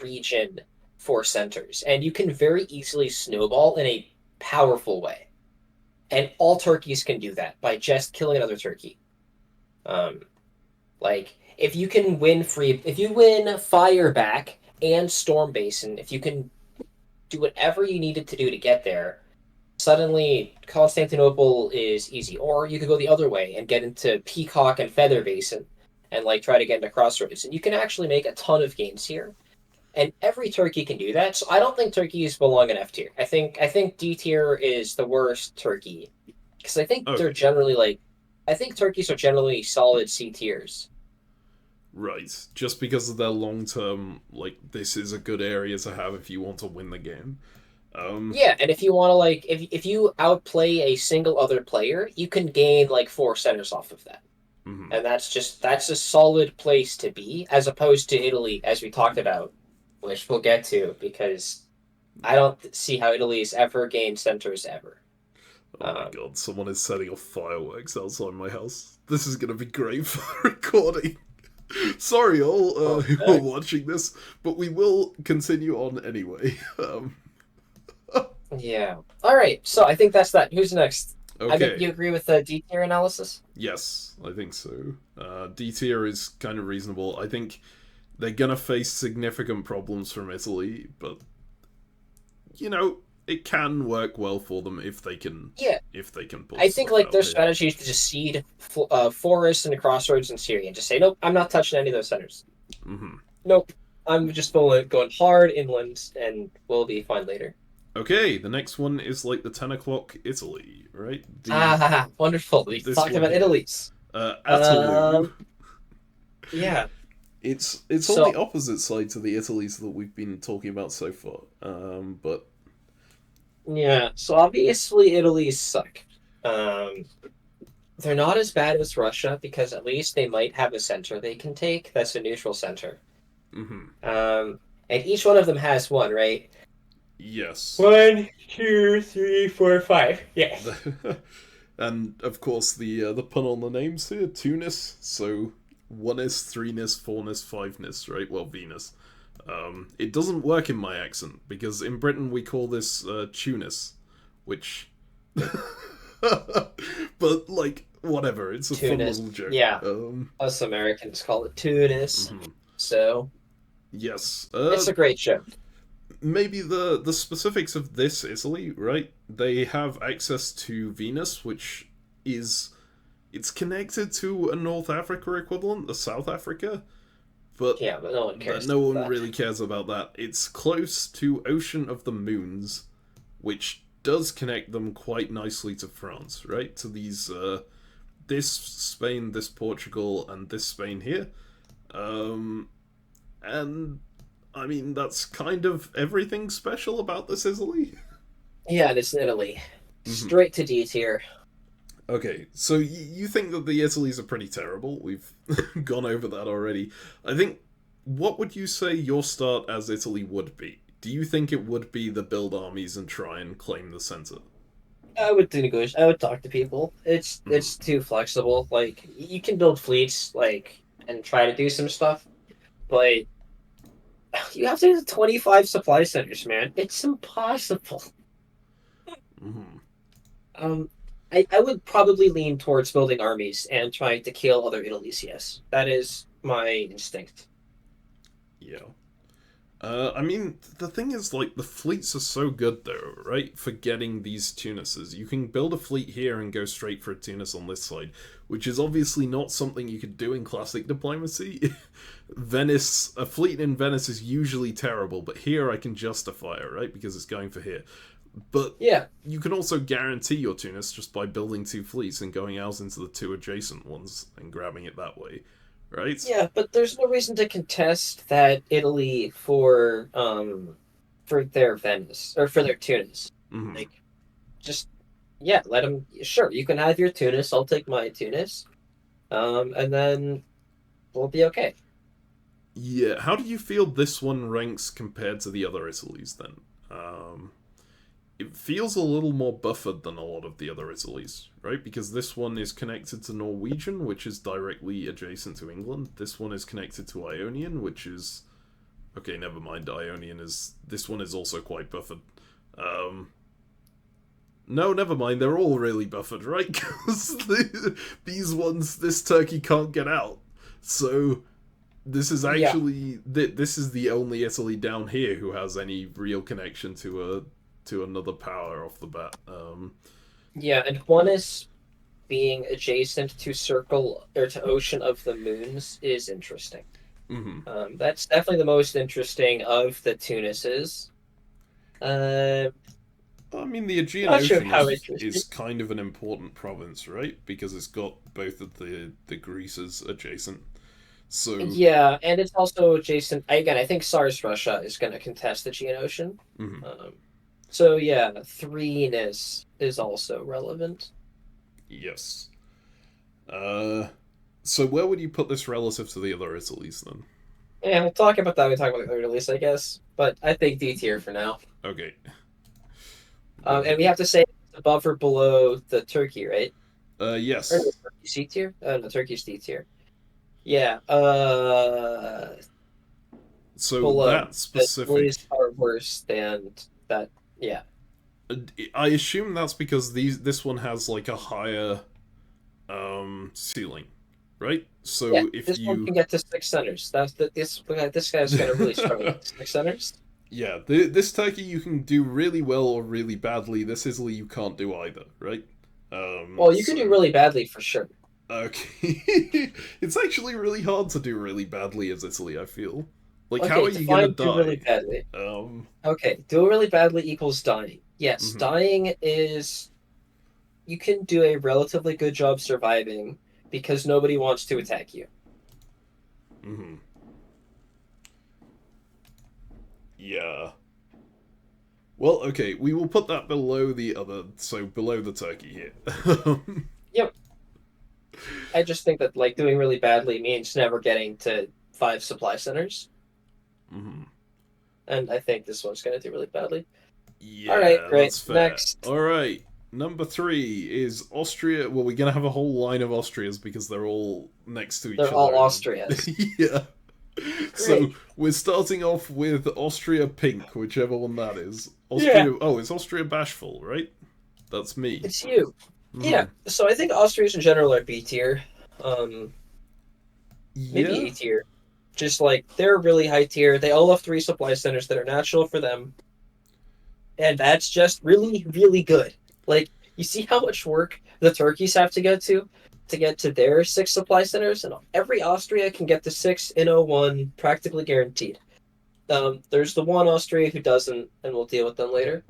region for centers, and you can very easily snowball in a powerful way. And all turkeys can do that by just killing another turkey. Like if you can if you win Fire back and Storm Basin, if you can do whatever you needed to do to get there, suddenly Constantinople is easy. Or you could go the other way and get into Peacock and Feather Basin and like try to get into Crossroads. And you can actually make a ton of gains here. And every turkey can do that. So I don't think turkeys belong in F tier. I think D tier is the worst turkey. Because I think they're generally I think turkeys are generally solid C tiers. Right. Just because of their long term, this is a good area to have if you want to win the game. Yeah, and if you want to if you outplay a single other player, you can gain 4 centers off of that. Mm-hmm. And that's a solid place to be, as opposed to Italy, as we talked about, which we'll get to, because I don't see how Italy's ever gained centers ever. Oh my god, someone is setting off fireworks outside my house. This is gonna be great for recording. Sorry all who are watching this, but we will continue on anyway. Yeah. Alright, so I think that's that. Who's next? Okay. I think you agree with the D tier analysis? Yes, I think so. D tier is kind of reasonable. I think they're gonna face significant problems from Italy, but it can work well for them if they can. Yeah. If they can pull. I think their strategy is to just seed forests and crossroads in Syria and just say, nope, I'm not touching any of those centers. Mm-hmm. Nope. I'm just going hard inland, and we'll be fine later. Okay, the next one is like the 10 o'clock Italy, right? Wonderful. We This talked one about here. Italy's. Atalu. Yeah. It's on So the opposite side to the Italies that we've been talking about so far. But yeah. So obviously Italy's suck. Um, they're not as bad as Russia because at least they might have a center they can take. That's a neutral center. mhm. And each one of them has one, right? Yes. 1, 2, 3, 4, 5. Yes. And of course the pun on the names here, Tunis. So 1ness, 3ness, 4ness, 5ness, right? Well, Venus. It doesn't work in my accent because in Britain we call this Tunis, which. But like whatever, it's a fun Tunis. little joke. Yeah. Us Americans call it Tunis. Mhm. So Yes. it's a great show. Maybe the specifics of this Italy, right? They have access to Venus, which is it's connected to a North Africa equivalent, the South Africa, but Yeah, but no one cares. no one about that. really cares about that. It's close to Ocean of the Moons, which does connect them quite nicely to France, right? To these this Spain, this Portugal, and this Spain here. And I mean, that's kind of everything special about this Italy. Yeah, and it's Italy. Mhm. Straight to D tier. Okay, so you think that the Italies are pretty terrible. We've gone over that already. I think, what would you say your start as Italy would be? Do you think it would be the build armies and try and claim the center? I would negotiate. I would talk to people. It's too flexible. Like you can build fleets, like and try to do some stuff, but you have to do 25 supply centers, man. It's impossible. Mm-hmm. I would probably lean towards building armies and trying to kill other Italies. Yes, that is my instinct. Yeah. I mean, the thing is, like, the fleets are so good, though, right? For getting these Tunises. You can build a fleet here and go straight for a Tunis on this side, which is obviously not something you could do in classic diplomacy. Venice, a fleet in Venice is usually terrible, but here I can justify it, right? Because it's going for here. But yeah, you can also guarantee your Tunis just by building two fleets and going out into the two adjacent ones and grabbing it that way, right? yeah, but there's no reason to contest that Italy for their Venice or for their Tunis. Mm-hmm. Like, just yeah, let them. Sure, you can have your Tunis. I'll take my Tunis, and then we'll be okay. Yeah, how do you feel this one ranks compared to the other Italies then? It feels a little more buffered than a lot of the other Italies, right? Because this one is connected to Norwegian, which is directly adjacent to England. This one is connected to Ionian, which is... Okay, never mind, Ionian is... This one is also quite buffered. No, never mind, they're all really buffered, right? Because these ones, this Turkey can't get out. So... This is actually... This is the only Italy down here who has any real connection to another power off the bat. Yeah, and one is being adjacent to Circle or to Ocean of the Moons is interesting. Mm-hmm. That's definitely the most interesting of the Tunises. I mean, the Aegean Not sure Ocean how is interesting. kind of an important province, right? Because it's got both of the Greases adjacent. So Yeah, and it's also adjacent. Again, I think SARS Russia is going to contest the Aegean Ocean. mhm. So yeah, threeness is also relevant. Yes. So where would you put this relative to the other Italies then? Yeah, we'll talk about that when we talk about the release, I guess. But I think D tier for now. Okay. And we have to say it's above or below the Turkey, right? Yes. Or is Turkey C tier? No, Turkey's D tier. Yeah. So below. that specific. The Italy's are worse than that. Yeah. I assume that's because this one has like a higher ceiling, right? So Yeah, if this one you can get to 6 centers. This guy's gonna really struggle with 6 centers. yeah, this Turkey you can do really well or really badly. This Italy you can't do either, right? Well, you can do really badly for sure. Okay. It's actually really hard to do really badly as Italy, I feel. Like, how Okay, are you gonna define do really die? badly. Um, Okay, do really badly equals dying. Yes, mhm, dying is you can do a relatively good job surviving because nobody wants to attack you. mhm. Yeah. Well, okay, we will put that below the other, so below the turkey here. Yep. I just think that like doing really badly means never getting to 5 supply centers, Mhm. and I think this one's gonna do really badly. All right, Yeah, great. that's fair. Next, Alright, number 3 is Austria. Well, we're gonna have a whole line of Austrias because they're all next to each they're all other. Austrias. Yeah. So, Great. we're starting off with Austria Pink, whichever one that is. Yeah, Austria. Oh, it's Austria Bashful, right? That's me. it's you. Hmm. Yeah. So I think Austrias in general are B tier. Um, maybe Yeah. A tier. Just like they're really high tier. They all have 3 supply centers that are natural for them, and that's just really, really good. Like you see how much work the turkeys have to get to their 6 supply centers, and every Austria can get to 6 in 01 practically guaranteed. There's the one Austria who doesn't, and we'll deal with them later.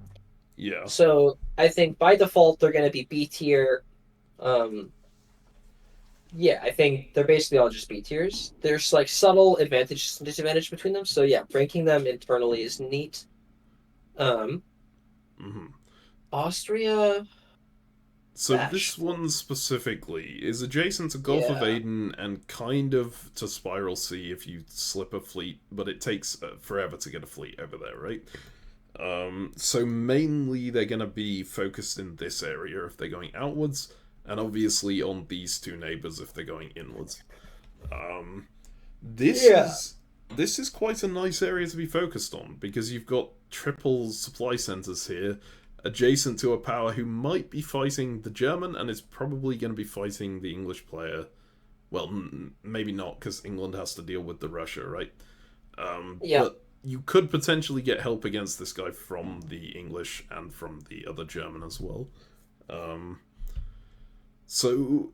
Yeah. So I think by default they're going to be B tier. Um, yeah, I think they're basically all just B tiers. There's like subtle advantage and disadvantage between them. So yeah, ranking them internally is neat. Um, Hmm. Austria, So this bashful. one specifically is adjacent to Gulf of Yeah, Aden and kind of to Spiral Sea if you slip a fleet, but it takes forever to get a fleet over there, right? So mainly they're going to be focused in this area if they're going outwards, and obviously on these two neighbors if they're going inwards. Um, this yeah, is this is quite a nice area to be focused on because you've got triple supply centers here adjacent to a power who might be fighting the German and is probably going to be fighting the English player. Well, maybe not because England has to deal with the Russia, right? yeah, But you could potentially get help against this guy from the English and from the other German as well. Um, so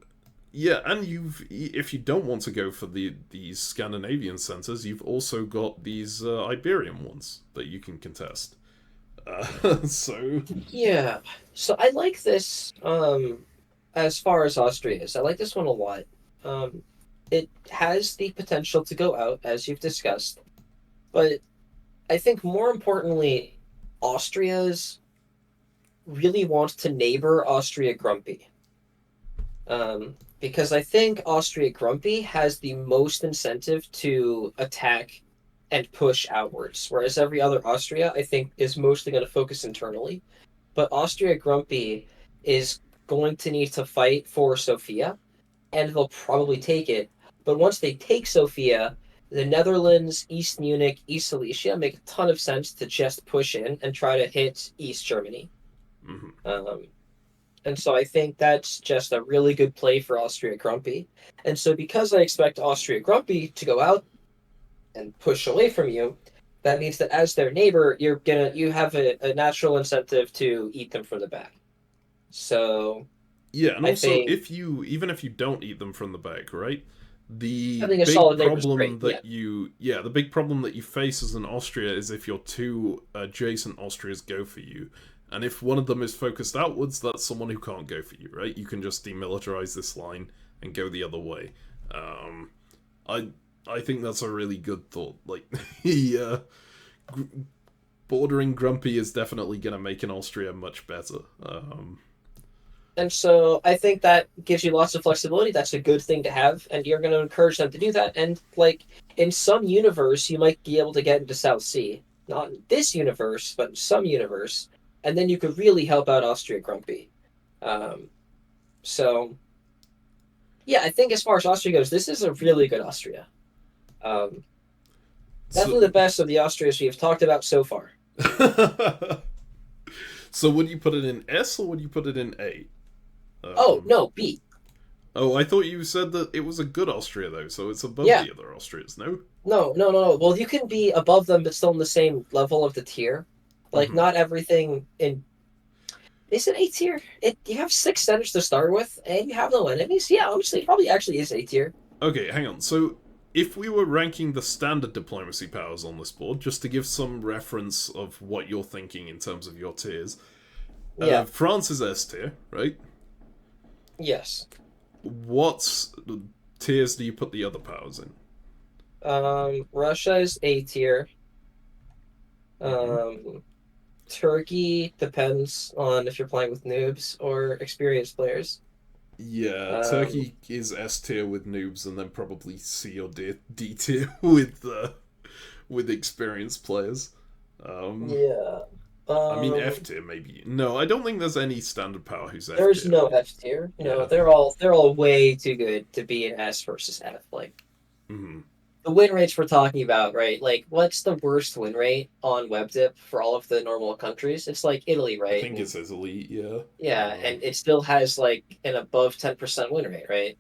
yeah, and you've if you don't want to go for these Scandinavian centers, you've also got these Iberian ones that you can contest. So yeah. So I like this. As far as Austria is, I like this one a lot. Um, it has the potential to go out, as you've discussed, but I think more importantly, Austria's really wants to neighbor Austria Grumpy. Because I think Austria Grumpy has the most incentive to attack and push outwards, whereas every other Austria, I think, is mostly going to focus internally. But Austria Grumpy is going to need to fight for Sofia, and they'll probably take it. But once they take Sofia, the Netherlands, East Munich, East Silesia make a ton of sense to just push in and try to hit East Germany. mhm. Um, and so I think that's just a really good play for Austria Grumpy. And so because I expect Austria Grumpy to go out and push away from you, that means that as their neighbor, you have a natural incentive to eat them from the back. So Yeah, and I also think if you even if you don't eat them from the back, right? The having a big solid neighbor is problem great. Yeah. that the big problem that you face as an Austria is if your two adjacent Austrias go for you, and if one of them is focused outwards, that's someone who can't go for you, right? You can just demilitarize this line and go the other way. Um, I I think that's a really good thought. Like, yeah, gr- bordering grumpy is definitely gonna make an Austria much better. And so I think that gives you lots of flexibility. That's a good thing to have, and you're going to encourage them to do that. And like in some universe, you might be able to get into South Sea. Not in this universe, but in some universe, and then you could really help out Austria Grumpy. Um, so yeah, I think as far as Austria goes, this is a really good Austria. Um, So, Definitely the best of the Austrias we've talked about so far. so would you put it in S or would you put it in A? Oh Um, no, B. oh, I thought you said that it was a good Austria though, so it's above Yeah, the other Austrias. No. no. Well, you can be above them, but still in the same level of the tier. Like Hmm. not everything in Is it A tier? You have 6 centers to start with, and you have no enemies. Yeah, obviously, it probably actually is A tier. Okay, hang on. So, if we were ranking the standard diplomacy powers on this board, just to give some reference of what you're thinking in terms of your tiers, Yeah. France is S tier, right? Yes. What tiers do you put the other powers in? Russia is A tier. Turkey depends on if you're playing with noobs or experienced players. Yeah, Turkey is S tier with noobs, and then probably C or D tier with experienced players. Yeah. I mean F tier maybe. No, I don't think there's any standard power who's F tier. There's no F tier. You know, Yeah. they're all way too good to be an S versus F. Like the win rates we're talking about, right? Like, what's the worst win rate on WebDip for all of the normal countries? It's like Italy, right? I think it says elite, yeah. Yeah, and it still has like an above 10% win rate, right?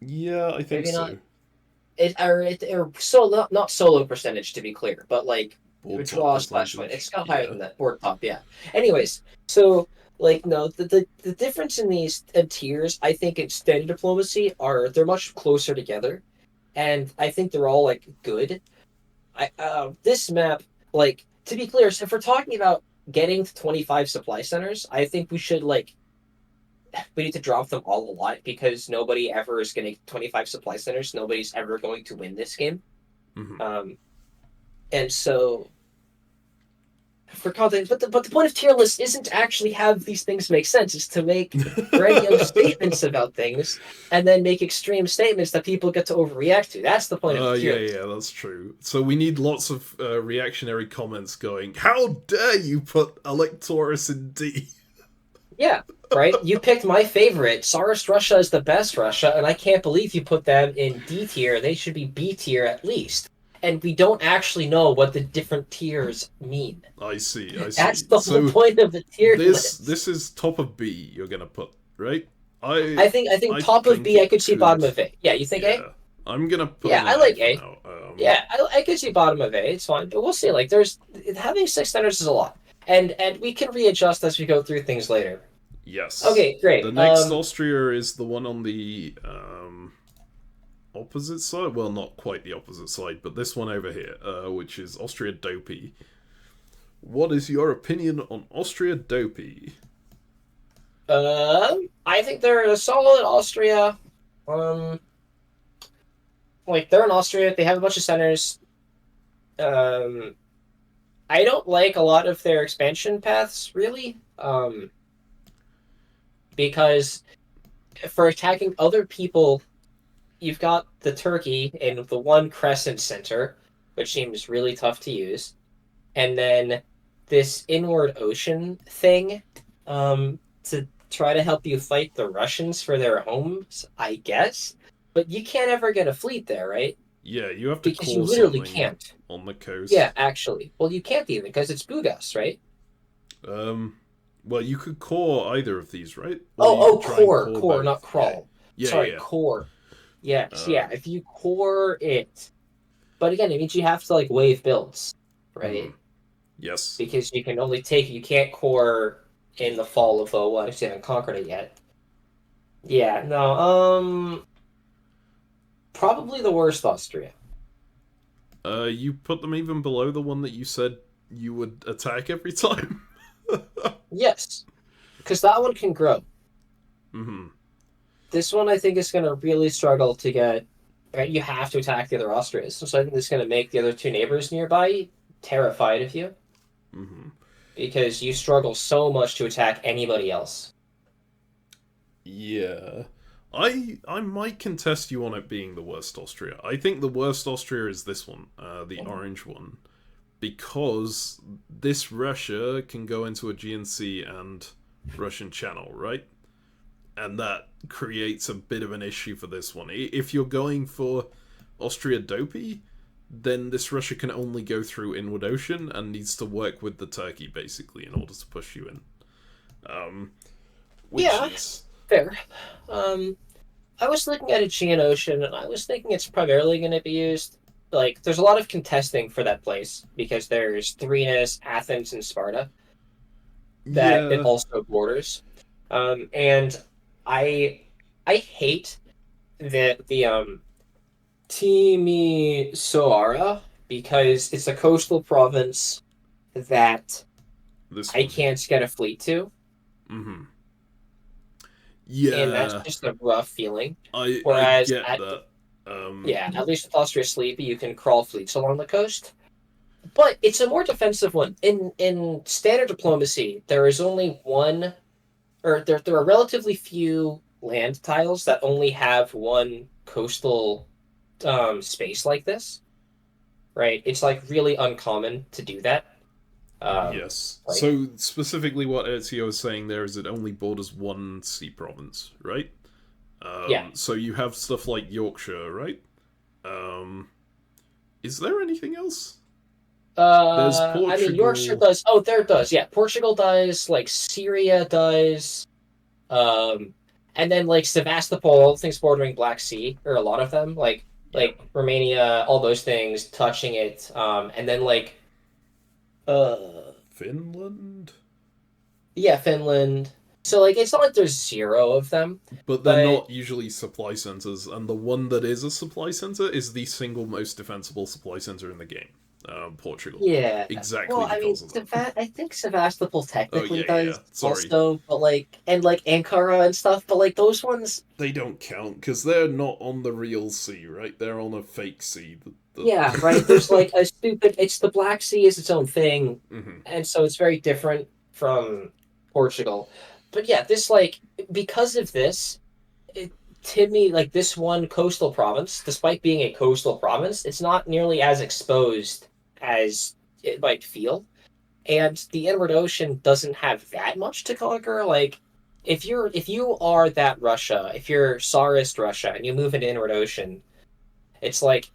Yeah, I think Maybe so. not. Or so not solo percentage to be clear, but like Board draw top / win. percentage, It's got higher yeah. than that. Board top, yeah. Anyways, so like no, the difference in these tiers, I think in standard diplomacy they're much closer together, and I think they're all like good. This map, like to be clear, so if we're talking about getting to 25 supply centers, I think we need to drop them all a lot because nobody ever is going to 25 supply centers. Nobody's ever going to win this game. And so for context, but the point of tier lists isn't to actually have these things make sense. It's to make grandiose statements about things and then make extreme statements that people get to overreact to. That's the point of the tier list. Yeah, that's true. So we need lots of reactionary comments going, how dare you put Electoris in D? Yeah, right? You picked my favorite. Tsarist Russia is the best Russia, and I can't believe you put them in D tier. They should be B tier at least. And we don't actually know what the different tiers mean. I see. That's the whole point of the tier list. This is top of B you're going to put, right? I think top of B, I could see bottom of A. Yeah, you think A? I'm going to put I like A. now. I could see bottom of A. It's fine. But we'll see. Like, having 6 centers is a lot. And we can readjust as we go through things later. Yes. Okay, great. The next Austria is the one on the opposite side. Well, not quite the opposite side, but this one over here, which is Austria Dopey. What is your opinion on Austria Dopey? I think they're a solid Austria. Like they're in Austria. They have a bunch of centers. I don't like a lot of their expansion paths, really. Because for attacking other people, you've got the Turkey in the one crescent center, which seems really tough to use, and then this inward ocean thing to try to help you fight the Russians for their homes, I guess. But you can't ever get a fleet there, right? Yeah, you have to because call you literally something can't on the coast. Yeah, actually. Well, you can't even because it's Bugas, right? Well, you could core either of these, right? Core, not crawl. Yeah. Sorry, yeah. core. Yes, if you core it, but again, it means you have to like wave builds, right? Yes. Because you can't core in the fall of 01 if you haven't conquered it yet. Yeah, no, probably the worst Austria. You put them even below the one that you said you would attack every time? Yes, because that one can grow. Mm-hmm. This one, I think, is going to really struggle to get... Right? You have to attack the other Austrias. So I think this is going to make the other two neighbors nearby terrified of you. Mm-hmm. Because you struggle so much to attack anybody else. Yeah. I might contest you on it being the worst Austria. I think the worst Austria is this one, the orange one. Because this Russia can go into Aegean Sea and Russian Channel, right? And that creates a bit of an issue for this one. If you're going for Austria Dopey, then this Russia can only go through Inward Ocean and needs to work with the Turkey, basically, in order to push you in. Fair. I was looking at Aegean Ocean, and I was thinking it's primarily going to be used... Like, there's a lot of contesting for that place, because there's Threnus, Athens, and Sparta. that it Yeah. also borders. And I I hate that the Timisoara because it's a coastal province that This I one here. can't get a fleet to, Mm-hmm. and that's Yeah. just a rough feeling. I Whereas get that. at least with Austria Sleepy, you can crawl fleets along the coast. But it's a more defensive one. In standard diplomacy, there is only one, or there are relatively few land tiles that only have one coastal space like this. Right? It's like really uncommon to do that. Um, Yes. like So specifically, what Ezio is saying there is it only borders one sea province, right? yeah. So you have stuff like Yorkshire, right? Um, is there anything else? There's I mean, Yorkshire Portugal. does. Oh, there does. Yeah, Portugal does. Like Syria does. Um, and then like Sevastopol, things bordering Black Sea, or a lot of them, Yep. like Romania, all those things touching it. And then like uh, Finland. yeah, Finland. So like it's not like there's zero of them, But they're but not usually supply centers, and the one that is a supply center is the single most defensible supply center in the game. Portugal. yeah. Exactly Well, I mean, because of that. I think Sevastopol Oh, technically yeah, yeah. does Sorry. also, but like and like Ankara and stuff, but like those ones. They don't count, because they're not on the real sea, right? They're on a fake sea. Yeah, right. There's like a stupid. It's the Black Sea is its own thing, Mhm. and so it's very different from Portugal. But yeah, this like because of this, it, to me, like this one coastal province, despite being a coastal province, it's not nearly as exposed as it might feel. And the Inward Ocean doesn't have that much to conquer. Like if you are that Russia, if you're Tsarist Russia and you move into Inward Ocean, it's like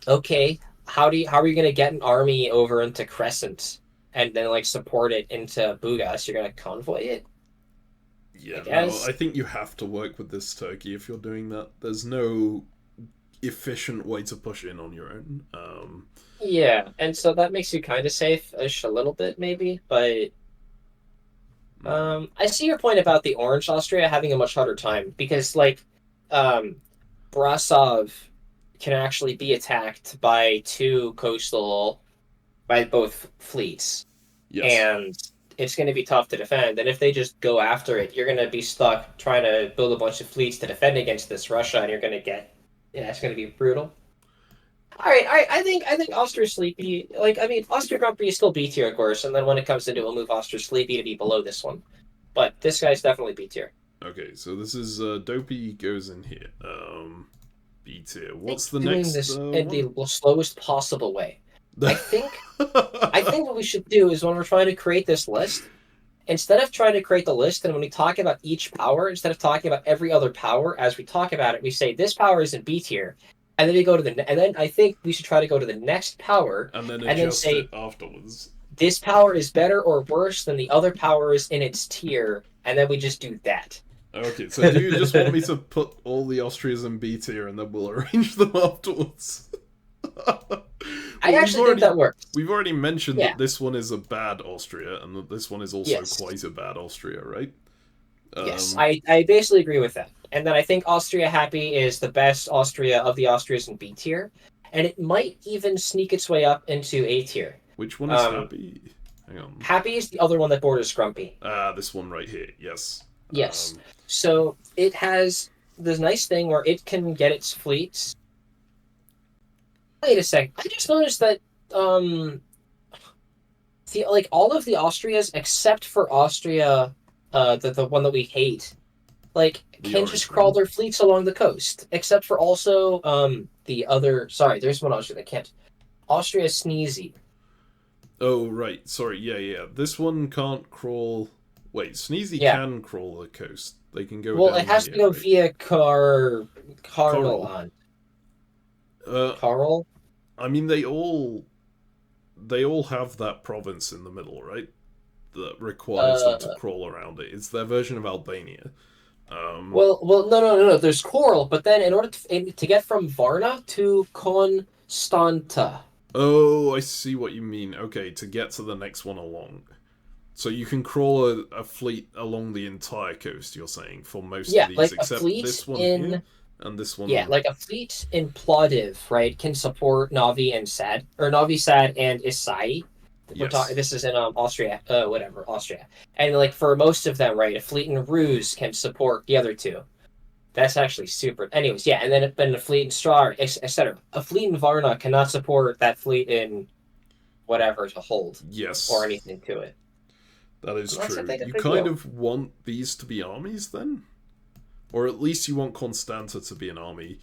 okay, how are you gonna get an army over into Crescent and then like support it into Bugas? You're gonna convoy it, I Yeah, no, guess. I think you have to work with this turkey if you're doing that. There's no efficient way to push in on your own. Yeah, and so that makes you kind of safe-ish a little bit, maybe. But Mhm. I see your point about the Orange Austria having a much harder time because like um, Brasov can actually be attacked by two coastal by both fleets, Yes. and it's going to be tough to defend. And if they just go after it, you're going to be stuck trying to build a bunch of fleets to defend against this Russia, and you're going to get yeah, it's going to be brutal. All right. I think Austria Sleepy. Like I mean, Austria Grand Prix is still B tier, of course, and then when it comes to it, we'll move Austria Sleepy to be below this one. But this guy's definitely B tier. Okay, so this is Dopey goes in here. B tier. I think What's the doing next this in one? the slowest possible way. I think I think what we should do is when we're trying to create this list, instead of trying to create the list, and when we talk about each power, instead of talking about every other power as we talk about it, we say this power is in B tier, and then we go to and then I think we should try to go to the next power, And then and then adjust it say afterwards. this power is better or worse than the other powers in its tier, and then we just do that. Okay, so do you just want me to put all the Austrias in B tier and then we'll arrange them afterwards? Well, I actually think that works. we've already mentioned Yeah. that this one is a bad Austria and that this one is also Yes. quite a bad Austria, right? Yes. Um, I basically agree with that. And then I think Austria Happy is the best Austria of the Austrias in B tier, and it might even sneak its way up into A tier. which one is Um, happy? Hang on. Happy is the other one that borders Grumpy. This one right here. Yes. Yes. So it has this nice thing where it can get its fleets. Wait a sec. I just noticed that the like all of the Austrias except for Austria, the one that we hate, like The can orange just crawl one. their fleets along the coast. Except for also the other. Sorry, there's one Austria that can't. Austria Sneezy. Oh, right. Sorry. Yeah, yeah. This one can't crawl. Wait, Sneezy Yeah. can crawl the coast. They can go Well, down it has to here, go right? via Coral. Carl. Uh, Carl. I mean, they all have that province in the middle, right? That requires them to crawl around it. It's their version of Albania. No. There's Coral, but then in order to get from Varna to Constanta. Oh, I see what you mean. Okay, to get to the next one along. So you can crawl a fleet along the entire coast, you're saying, for most Yeah, of these, like a except fleet this one in here, and this one... yeah, like a fleet in Plovdiv, right, can support Navi and Sad, or Navi, Sad, and Isai. We're talking. Yes. This is in Austria, whatever, Austria, and like for most of them, right, a fleet in Ruse can support the other two. That's actually super. Anyways, yeah, and then a fleet in Star, etc. A fleet in Varna cannot support that fleet in whatever to hold or Yes. anything to it. That is That's a true. You big kind deal. of want these to be armies, then? Or at least you want Constanta to be an army,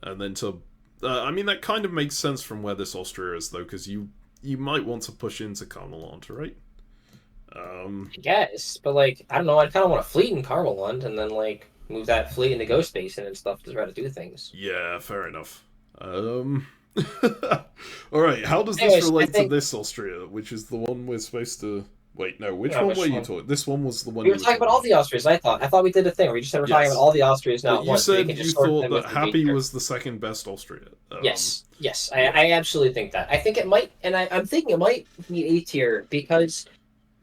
and then to... I mean, that kind of makes sense from where this Austria is, though, because you might want to push into Camelot, right? Yes, but like I don't know. I kind of want a fleet in Carmelund, and then like move that fleet into Ghost Basin and stuff to try to do things. Yeah, fair enough. Alright, how does this Anyways, I relate to think this Austria, which is the one we're supposed to... Wait, no, which yeah, one which were you one? talking? This one was the one We you were were talking about all the Austrias. I thought we did a thing where we just said we're talking about Yes. all the Austrias now But at you once. So you said can you just sort thought them that with Happy the was the second best Austria. Yes, yes, yeah. I absolutely think that. I think it might, and I'm thinking it might be A tier because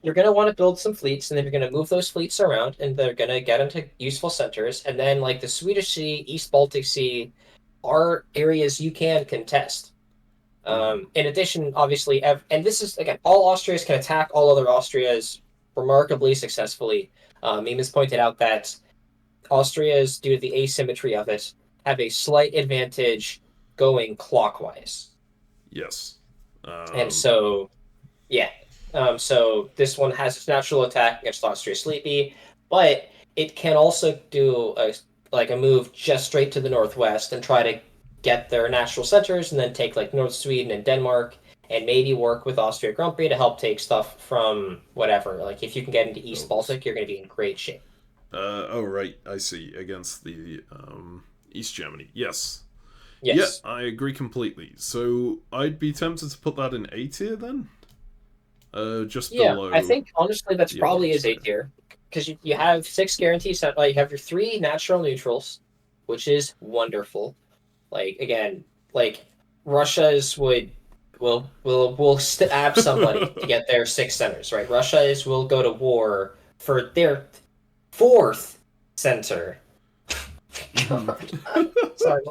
you're going to want to build some fleets, and then you're going to move those fleets around, and they're going to get into useful centers, and then like the Swedish Sea, East Baltic Sea, are areas you can contest. In addition, obviously, and this is again, all Austrias can attack all other Austrias remarkably successfully. Meme has pointed out that Austrias, due to the asymmetry of it, have a slight advantage going clockwise. Yes. And so, yeah. So this one has its natural attack against Austria Sleepy, but it can also do a move just straight to the northwest and try to get their natural centers and then take like North Sweden and Denmark and maybe work with Austria Grumpy to help take stuff from whatever. Like if you can get into East Baltic, you're going to be in great shape. Oh, right, I see. Against the East Germany. Yes. Yes. Yeah, I agree completely. So I'd be tempted to put that in A tier then? Just below. I think honestly that's the probably other is A tier because you have 6 guarantees. You have your 3 natural neutrals, which is wonderful. Like again, like Russia's will stab somebody to get their 6 centers, right? Russia's will go to war for their 4th center. Sorry,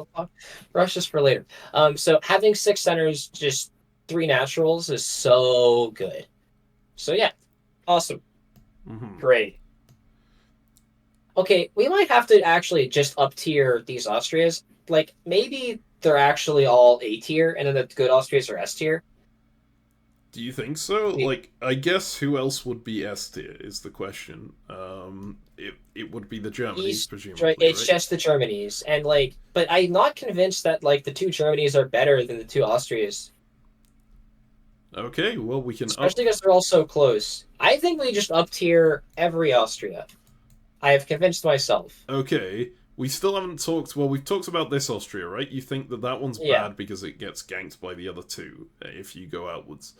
Russia's for later. So having 6 centers, just 3 naturals is so good. So yeah, awesome. Great. Okay, we might have to actually just up tier these Austrias. Like maybe they're actually all A tier, and then the good Austrias are S tier. Do you think so? Like, I guess who else would be S tier is the question. It would be the Germans, presumably. It's right? just the Germanys, and like, but I'm not convinced that like the 2 Germanys are better than the 2 Austrias. Okay, well we can Especially because they're all so close. I think we just up tier every Austria. I have convinced myself. Okay, we still haven't talked... Well, we've talked about this Austria, right? You think that one's bad because it gets ganked by the other 2 if you go outwards.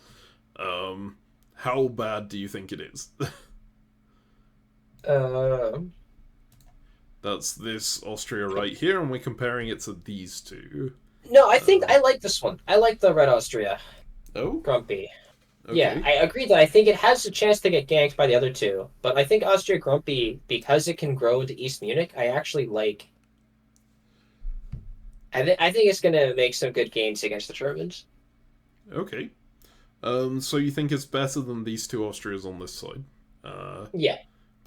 How bad do you think it is? That's this Austria right here, and we're comparing it to these 2. No, I think I like this one. I like the Red Austria. Oh? Grumpy. Okay. Yeah, I agree that I think it has a chance to get ganked by the other 2, but I think Austria Grumpy, because it can grow into East Munich, I actually like. I think it's going to make some good gains against the Germans. Okay. So you think it's better than these 2 Austrias on this side? Yeah.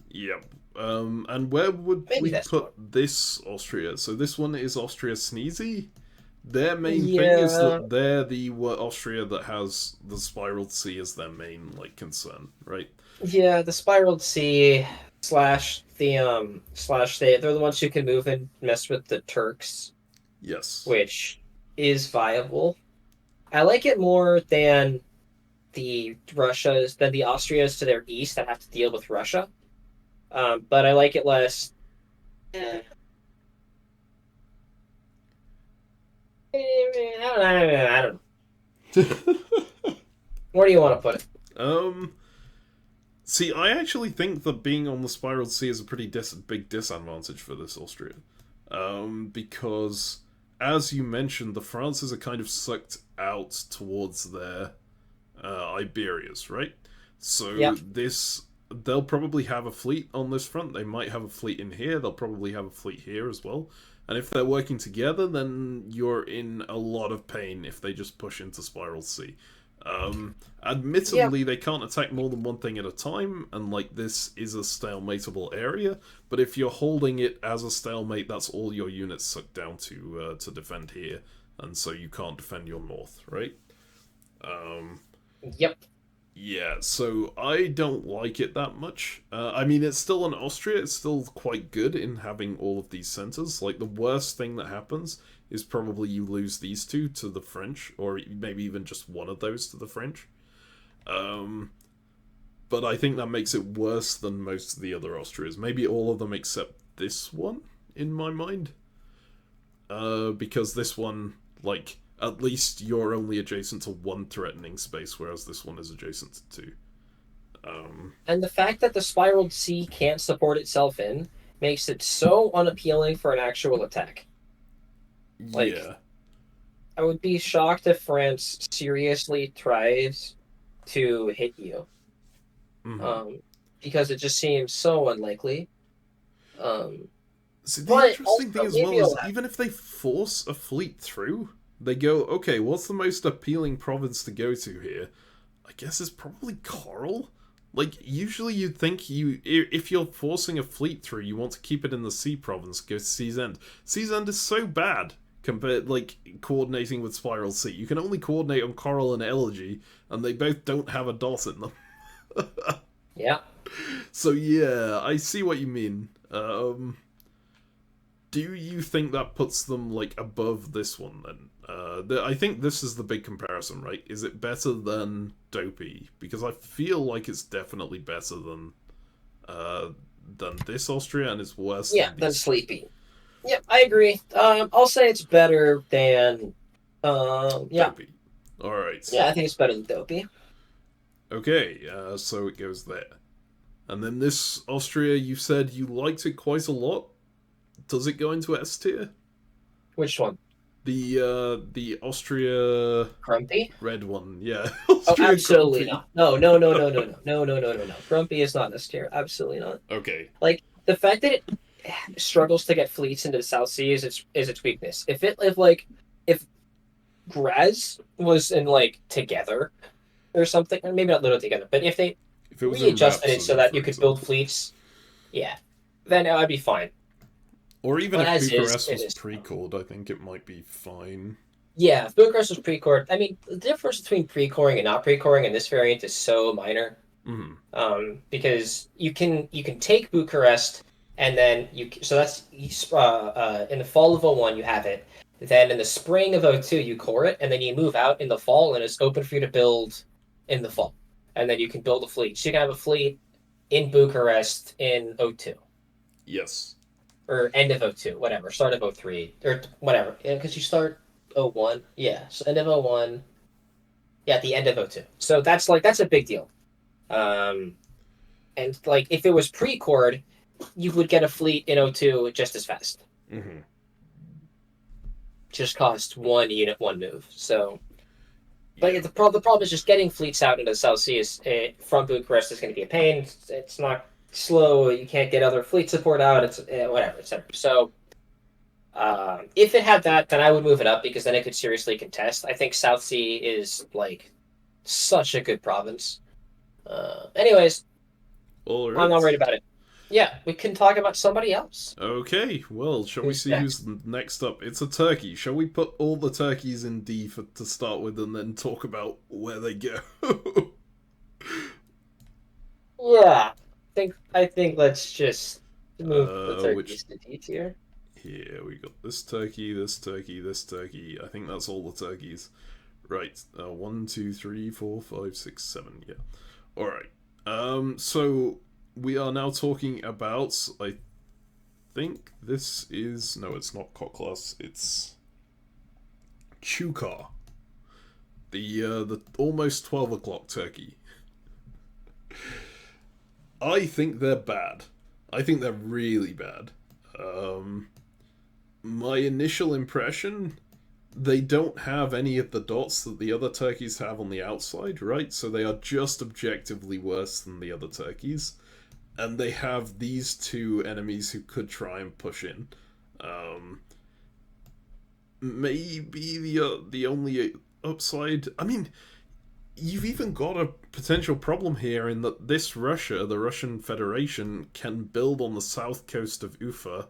Yep. And where would we put this Austria? So this one is Austria Sneezy? Their main thing is that they're the Austria that has the Spiraled Sea as their main concern, right? Yeah, the Spiraled Sea / the they're the ones who can move and mess with the Turks. Yes. Which is viable. I like it more than the Austrias to their east that have to deal with Russia. But I like it less. I don't know. Where do you want to put it? See, I actually think that being on the Spiraled Sea is a pretty big disadvantage for this Austria. Because, as you mentioned, the Frances are kind of sucked out towards their Iberias, right? So Yeah. they'll probably have a fleet on this front. They might have a fleet in here. They'll probably have a fleet here as well. And if they're working together, then you're in a lot of pain if they just push into Spiral C. Admittedly, they can't attack more than one thing at a time, and like this is a stalemateable area. But if you're holding it as a stalemate, that's all your units suck down to defend here, and so you can't defend your north, right? Yep. Yeah, so I don't like it that much. I mean, it's still in Austria. It's still quite good in having all of these centers. Like, the worst thing that happens is probably you lose these two to the French, or maybe even just one of those to the French. But I think that makes it worse than most of the other Austrias. Maybe all of them except this one, in my mind. Because this one, like, at least you're only adjacent to one threatening space, whereas this one is adjacent to two. And the fact that the spiraled sea can't support itself in makes it so unappealing for an actual attack. Like, yeah. I would be shocked if France seriously tries to hit you. Because it just seems so unlikely. See, the but interesting thing also, as well maybe is I'll- even if they force a fleet through, they go, okay, what's the most appealing province to go to here? I guess it's probably Coral. Like, usually you'd think if you're forcing a fleet through, you want to keep it in the Sea province, go to Sea's End. Sea's End is so bad compared, like, coordinating with Spiral Sea. You can only coordinate on Coral and Elegy, and they both don't have a dot in them. Yeah. So yeah, I see what you mean. Do you think that puts them like above this one then? I think this is the big comparison, right? Is it better than Dopey? Because I feel like it's definitely better than this Austria, and it's worse. Yeah, than than these. Sleepy. Yep, I agree. I'll say it's better than. Yeah. Dopey. All right. Yeah, I think it's better than Dopey. Okay. So it goes there, and then this Austria, you said you liked it quite a lot. Does it go into S tier? Which one? The Austria Grumpy? red one, yeah. Oh, Austria absolutely Grumpy. not. No. Grumpy is not S tier. Absolutely not. Okay. Like the fact that it struggles to get fleets into the South Sea is its weakness. If Graz was in like together or something, or maybe not literally together, but if they If it was readjusted it so that you for could build example. fleets, yeah, then I'd be fine. Or even But if as is, Bucharest it was is. pre-called, I think it might be fine. Yeah, if Bucharest was pre-cored, I mean, the difference between pre-coring and not pre-coring in this variant is so minor. Because you can take Bucharest and then so that's in the fall of 01 you have it. Then in the spring of 02 you core it, and then you move out in the fall, and it's open for you to build in the fall, and then you can build a fleet. So you can have a fleet in Bucharest in 02. Yes. Or end of 02, whatever, start of 03, or whatever. Because you start 01, yeah, so end of 01, yeah, at the end of 02. So that's a big deal. And like if it was pre-cored, you would get a fleet in 02 just as fast. Just cost one unit, one move. So, but Yeah. the problem is just getting fleets out into the South Sea from Bucharest is going to be a pain. It's not slow. You can't get other fleet support out. It's whatever, etc. So, if it had that, then I would move it up because then it could seriously contest. I think South Sea is like such a good province. Anyways, All right. I'm not worried about it. Yeah, we can talk about somebody else. Okay, well, shall we Who's see who's next up? It's a turkey. Shall we put all the turkeys in D to start with and then talk about where they go? Yeah, I think let's just move the turkeys to D tier. Here, we got this turkey, this turkey, this turkey. I think that's all the turkeys. Right, 1, 2, 3, 4, 5, 6, 7, yeah. Alright, so we are now talking about, I think this is, no, it's not Cocklas, it's Chukar. The almost 12 o'clock turkey. I think they're bad. I think they're really bad. My initial impression, they don't have any of the dots that the other turkeys have on the outside, right? So they are just objectively worse than the other turkeys. And they have these two enemies who could try and push in. Maybe the only upside... I mean, you've even got a potential problem here in that this Russia, the Russian Federation, can build on the south coast of Ufa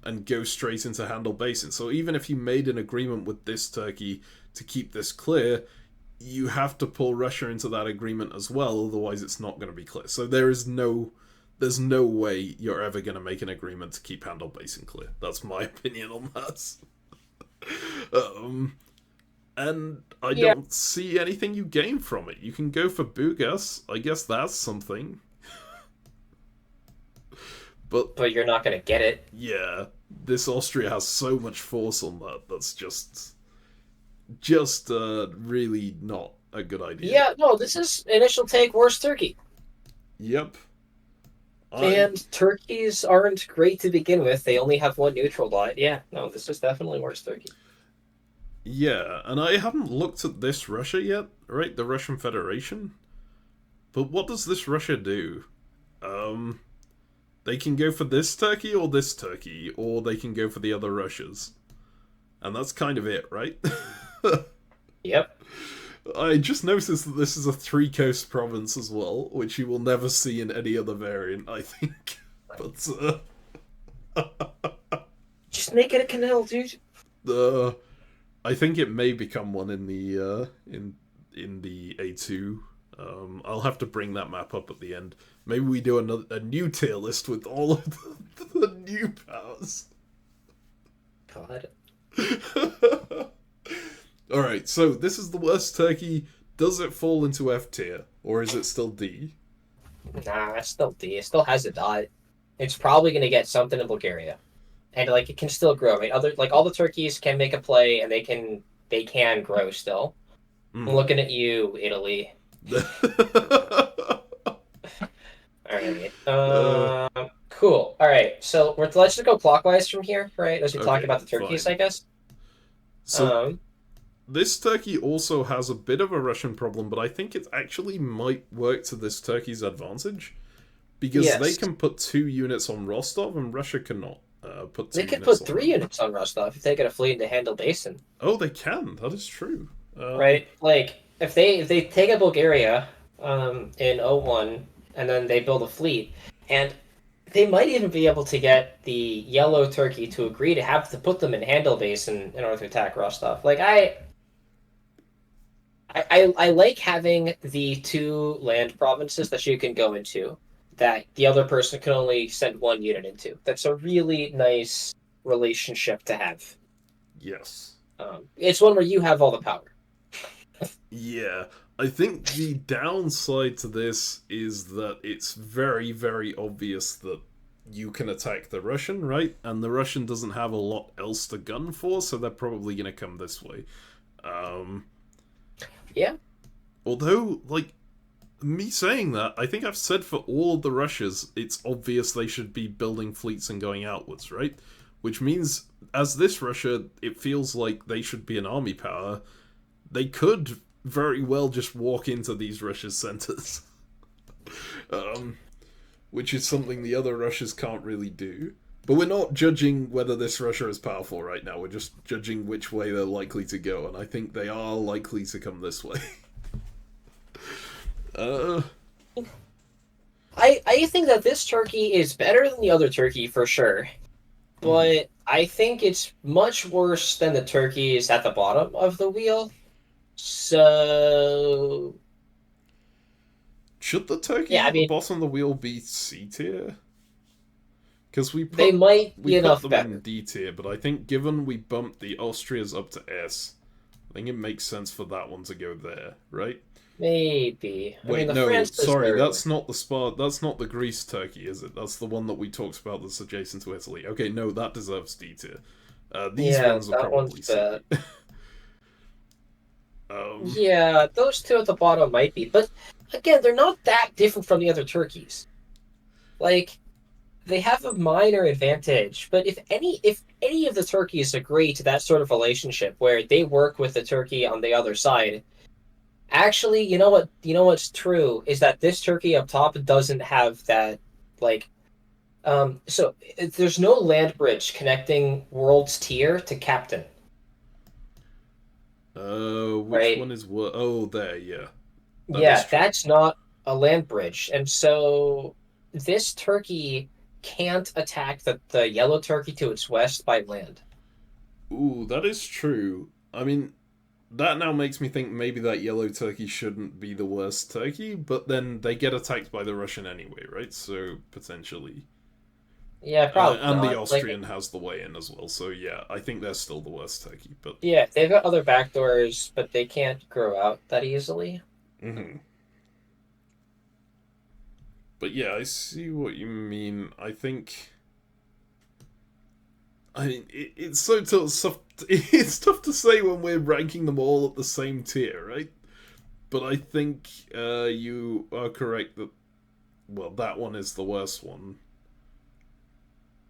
and go straight into Handel Basin. So even if you made an agreement with this Turkey to keep this clear, you have to pull Russia into that agreement as well, otherwise it's not going to be clear. So there's no way you're ever going to make an agreement to keep Handel Basin clear. That's my opinion on that. And I don't see anything you gain from it. You can go for Bugas. I guess that's something. But you're not going to get it. Yeah, this Austria has so much force on that. That's just really not a good idea. Yeah, no, this is initial take worst Turkey. Yep. And turkeys aren't great to begin with. They only have one neutral dot. Yeah, no, this is definitely worst Turkey. Yeah, and I haven't looked at this Russia yet, right? The Russian Federation. But what does this Russia do? They can go for this Turkey, or they can go for the other Russias. And that's kind of it, right? Yep. I just noticed that this is a three-coast province as well, which you will never see in any other variant, I think. But, Just make it a canal, dude. I think it may become one in the in the A2. I'll have to bring that map up at the end. Maybe we do a new tier list with all of the new powers. God. Alright, so this is the worst Turkey. Does it fall into F tier? Or is it still D? Nah, it's still D. It still has a dot. It's probably going to get something in Bulgaria. And, like, it can still grow, right? All the turkeys can make a play, and they can grow still. I'm looking at you, Italy. Alright. Cool. Alright, so let's just go clockwise from here, right? As we talk about the turkeys, fine. I guess. So, this Turkey also has a bit of a Russian problem, but I think it actually might work to this Turkey's advantage. Because they can put 2 units on Rostov, and Russia cannot. They could put 3 units on Rostov if they get a fleet into Handel Basin. Oh, they can. That is true. Right? Like, if they take a Bulgaria in 01, and then they build a fleet, and they might even be able to get the yellow Turkey to agree to have to put them in Handel Basin in order to attack Rostov. Like, I like having the 2 land provinces that you can go into that the other person can only send 1 unit into. That's a really nice relationship to have. Yes. It's one where you have all the power. Yeah. I think the downside to this is that it's very, very obvious that you can attack the Russian, right? And the Russian doesn't have a lot else to gun for, so they're probably going to come this way. Yeah. Although, like, me saying that, I think I've said for all of the Russias, it's obvious they should be building fleets and going outwards, right? Which means, as this Russia, it feels like they should be an army power. They could very well just walk into these Russia's centers. Which is something the other Russias can't really do. But we're not judging whether this Russia is powerful right now, we're just judging which way they're likely to go, and I think they are likely to come this way. I think that this Turkey is better than the other Turkey for sure, but I think it's much worse than the turkeys at the bottom of the wheel. So, should the turkey at the bottom of the wheel be C tier? Because they might be enough put them better in D tier, but I think given we bumped the Austrias up to S, I think it makes sense for that one to go there, right? Maybe. Wait, no, sorry, that's not that's not the Greece Turkey, is it? That's the one that we talked about that's adjacent to Italy. Okay, no, that deserves D tier. These ones are probably C. Yeah, those 2 at the bottom might be, but again, they're not that different from the other turkeys. Like, they have a minor advantage, but if any of the turkeys agree to that sort of relationship where they work with the turkey on the other side, actually, what's true is that this turkey up top doesn't have that, like, there's no land bridge connecting World's Tier to Captain, Which right? one is what? Oh, there, yeah. That is Yeah, true. that's not a land bridge, and so this turkey can't attack the yellow turkey to its west by land. Ooh, that is true. I mean, that now makes me think maybe that yellow turkey shouldn't be the worst turkey, but then they get attacked by the Russian anyway, right? So potentially. Yeah, probably And the not. Like, Austrian has the way in as well, so yeah, I think they're still the worst turkey, but. yeah, they've got other backdoors, but they can't grow out that easily. Hmm. But yeah, I see what you mean. I think. I mean, it's so tough. It's tough to say when we're ranking them all at the same tier, right? But I think you are correct that, well, that one is the worst one.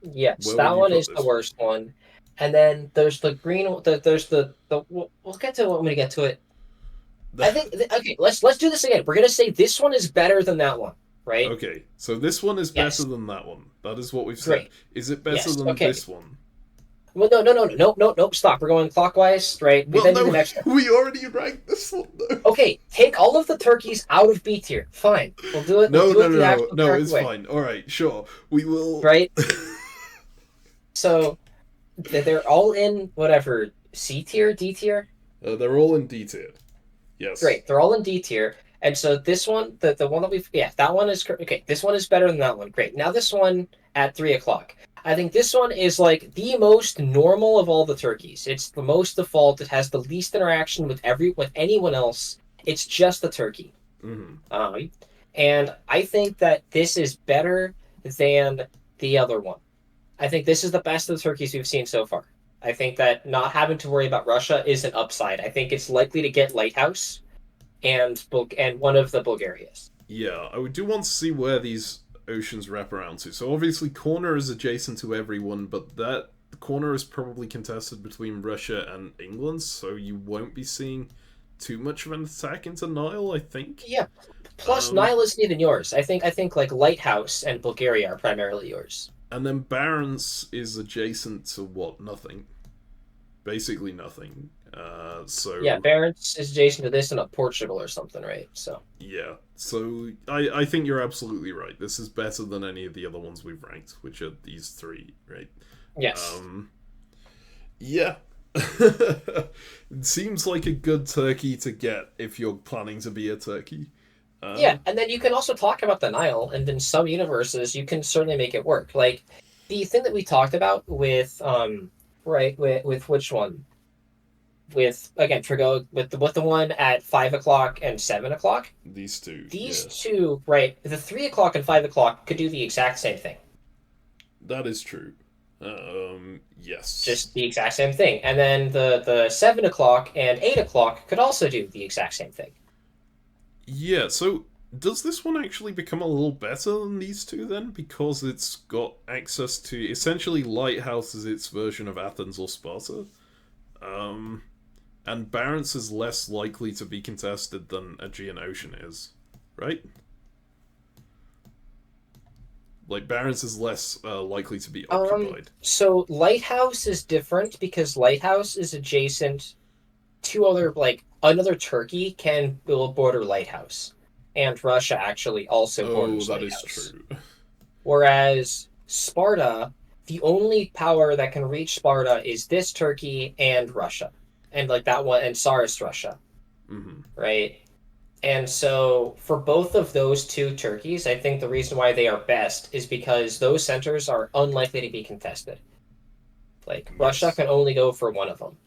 Yes, Where would that you one put is the this one? worst one. And then there's the green. There's the. We'll get to it when we get to it. I think. Okay, let's do this again. We're gonna say this one is better than that one, right? Okay, so this one is better Yes. than that one. That is what we've said. Great. Is it better Yes. than Okay. this one? Well, no, no, no, no, no, no, no. Stop. We're going clockwise, right? We Well, then do the no, next one. we already ranked this one, though. Okay, take all of the turkeys out of B tier. Fine. We'll do it. We'll No, do no, it no, the no, actual no, correct it's way, fine. Alright, sure. We will. right? So they're all in whatever C tier, D tier. They're all in D tier. Yes. Great, they're all in D tier. And so this one, the one that we've, yeah, that one is okay. This one is better than that one. Great. Now this one at 3 o'clock. I think this one is like the most normal of all the turkeys. It's the most default. It has the least interaction with anyone else. It's just the turkey. Mm-hmm. Um, and I think that this is better than the other one. I think this is the best of the turkeys we've seen so far. I think that not having to worry about Russia is an upside. I think it's likely to get Lighthouse and one of the Bulgarias. Yeah, I do want to see where these oceans wrap around to. So obviously, corner is adjacent to everyone, but that corner is probably contested between Russia and England, so you won't be seeing too much of an attack into Nile, I think. Yeah. Plus, Um, Nile isn't even yours. I think like Lighthouse and Bulgaria are primarily yours. and then Barents is adjacent to what? Nothing. Basically nothing. Yeah, So Barents is adjacent to this and a Portugal or something, right? So yeah. So I think you're absolutely right. This is better than any of the other ones we've ranked, which are these three, right? yes. Um, yeah. It seems like a good turkey to get if you're planning to be a turkey. Yeah, Um, and then you can also talk about the Nile, and in some universes, you can certainly make it work. Like the thing that we talked about with right with which one? With again Trigo with the one at 5 o'clock and 7 o'clock. these two, These yeah. two, right? The 3 o'clock and 5 o'clock could do the exact same thing, That is true. just Yes. the exact same thing. And then the 7 o'clock and 8 o'clock could also do the exact same thing. Yeah, so does this one actually become a little better than these two then? Because it's got access to essentially Lighthouse is its version of Athens or Sparta. Um, and Barents is less likely to be contested than Aegean Ocean is, right? Like Barents is less likely to be occupied. So Lighthouse is different because Lighthouse is adjacent to other like another Turkey can build border Lighthouse, and Russia actually also Oh, borders that is Lighthouse. true. Whereas Sparta, the only power that can reach Sparta is this Turkey and Russia, and like that one and Tsarist Russia, Hmm. right? And so for both of those two Turkeys, I think the reason why they are best is because those centers are unlikely to be contested. Like Russia Yes. can only go for one of them.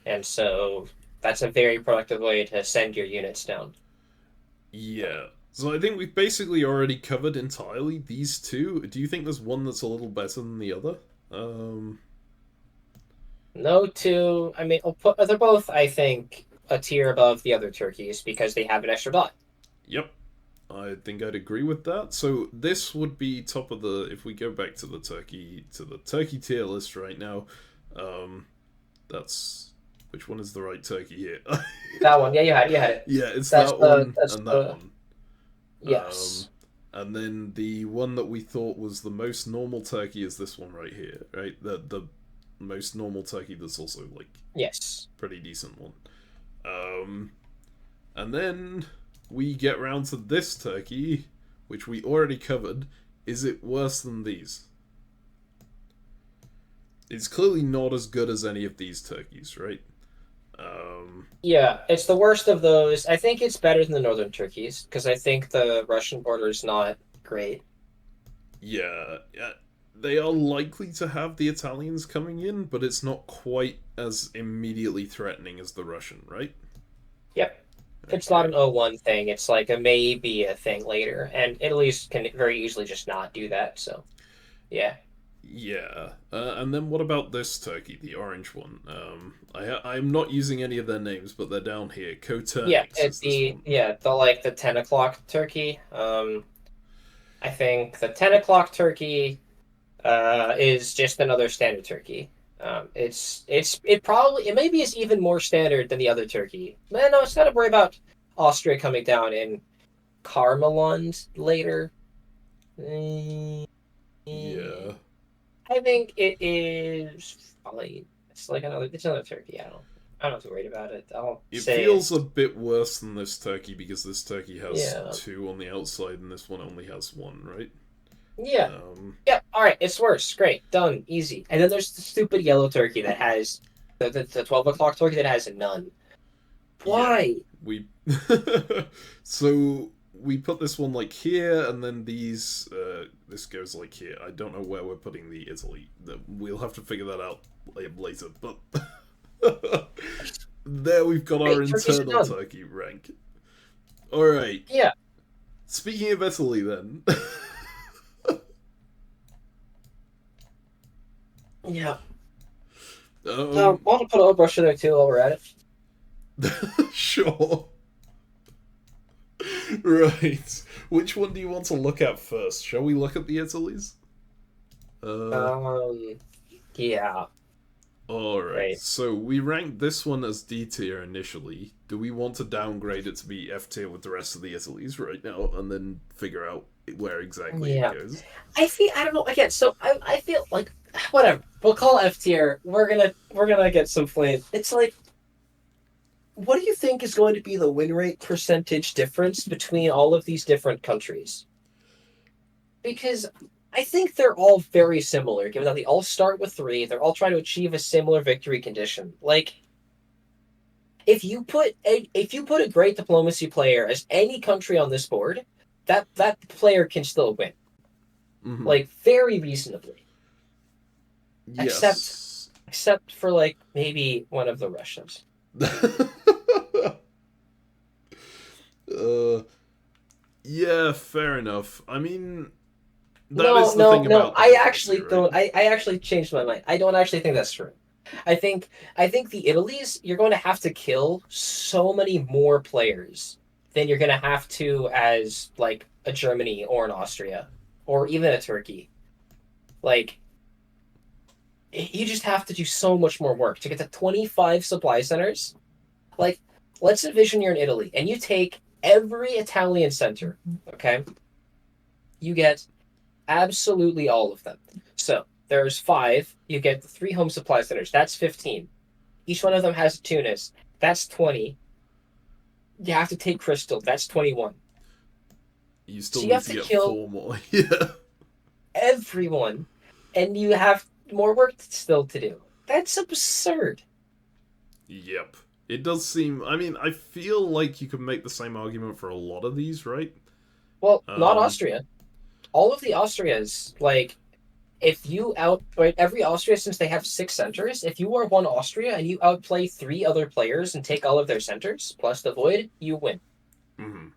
And so that's a very productive way to send your units down. Yeah. So I think we've basically already covered entirely these two. Do you think there's one that's a little better than the other? Um, No two, I mean, they're both, I think, a tier above the other turkeys because they have an extra dot. yep. I think I'd agree with that. So this would be top of the, if we go back to the turkey tier list right now. That's, which one is the right turkey here? That one, yeah, you had it. Yeah, it's That's that the one that's and the that one. yes. And then the one that we thought was the most normal turkey is this one right here, right? The most normal turkey that's also like Yes. pretty decent one. And then we get round to this turkey, which we already covered. Is it worse than these? It's clearly not as good as any of these turkeys, right? Yeah, it's the worst of those. I think it's better than the northern turkeys because I think the Russian border is not great. Yeah, they are likely to have the Italians coming in, but it's not quite as immediately threatening as the Russian, right? Yep. It's not an 0-1 thing. It's like a maybe a thing later, and Italy's can very easily just not do that. So, yeah. Yeah, and then what about this turkey, the orange one? I'm not using any of their names, but they're down here. Yeah, Coturnix it's is this one. the 10 o'clock turkey. I think the 10 o'clock turkey is just another standard turkey. It maybe is even more standard than the other turkey. Man, no, it's got to worry about Austria coming down in Carmelund later. Yeah. I think it is probably it's another turkey. I'm not too worried about it. I'll It say feels it's a bit worse than this turkey because this turkey has yeah. 2 on the outside and this one only has 1, right? Yeah. Yeah. All right. It's worse. Great. Done. Easy. And then there's the stupid yellow turkey that has the 12 o'clock turkey that has none. Why? Yeah, we so we put this one like here, and then these this goes like here. I don't know where we're putting the Italy. We'll have to figure that out later. But there we've got our internal turkey rank. All right. Yeah. Speaking of Italy, then. Yeah. I want to put a brush in there too while we're at it. Sure. Right. Which one do you want to look at first? Shall we look at the Italies? Yeah. Alright. Right. So we ranked this one as D tier initially. Do we want to downgrade it to be F tier with the rest of the Italies right now and then figure out where exactly it goes? I don't know. Again, so I feel like whatever. We'll call F tier. We're gonna get some flame. It's like, what do you think is going to be the win rate percentage difference between all of these different countries? Because I think they're all very similar, given that they all start with 3. They're all trying to achieve a similar victory condition. Like, if you put a great diplomacy player as any country on this board, that player can still win. Mm-hmm. Like, very reasonably. Yes. Except for, like, maybe one of the Russians. Yeah, fair enough. I mean, I actually don't. I actually changed my mind. I don't actually think that's true. I think the Italies, you're going to have to kill so many more players than you're going to have to as like a Germany or an Austria or even a Turkey. Like, you just have to do so much more work to get to 25 supply centers. Like, let's envision you're in Italy and you take every Italian center, okay? You get absolutely all of them. So there's 5. You get the 3 home supply centers. That's 15. Each one of them has a Tunis. That's 20. You have to take Crystal. That's 21. You still need to get 4 more. Yeah. Everyone. And you have more work still to do. That's absurd. Yep. It does seem... I mean, I feel like you could make the same argument for a lot of these, right? Well, not Austria. All of the Austrias, like, if you every Austria, since they have 6 centers, if you are one Austria and you outplay 3 other players and take all of their centers, plus the void, you win. Mm-hmm.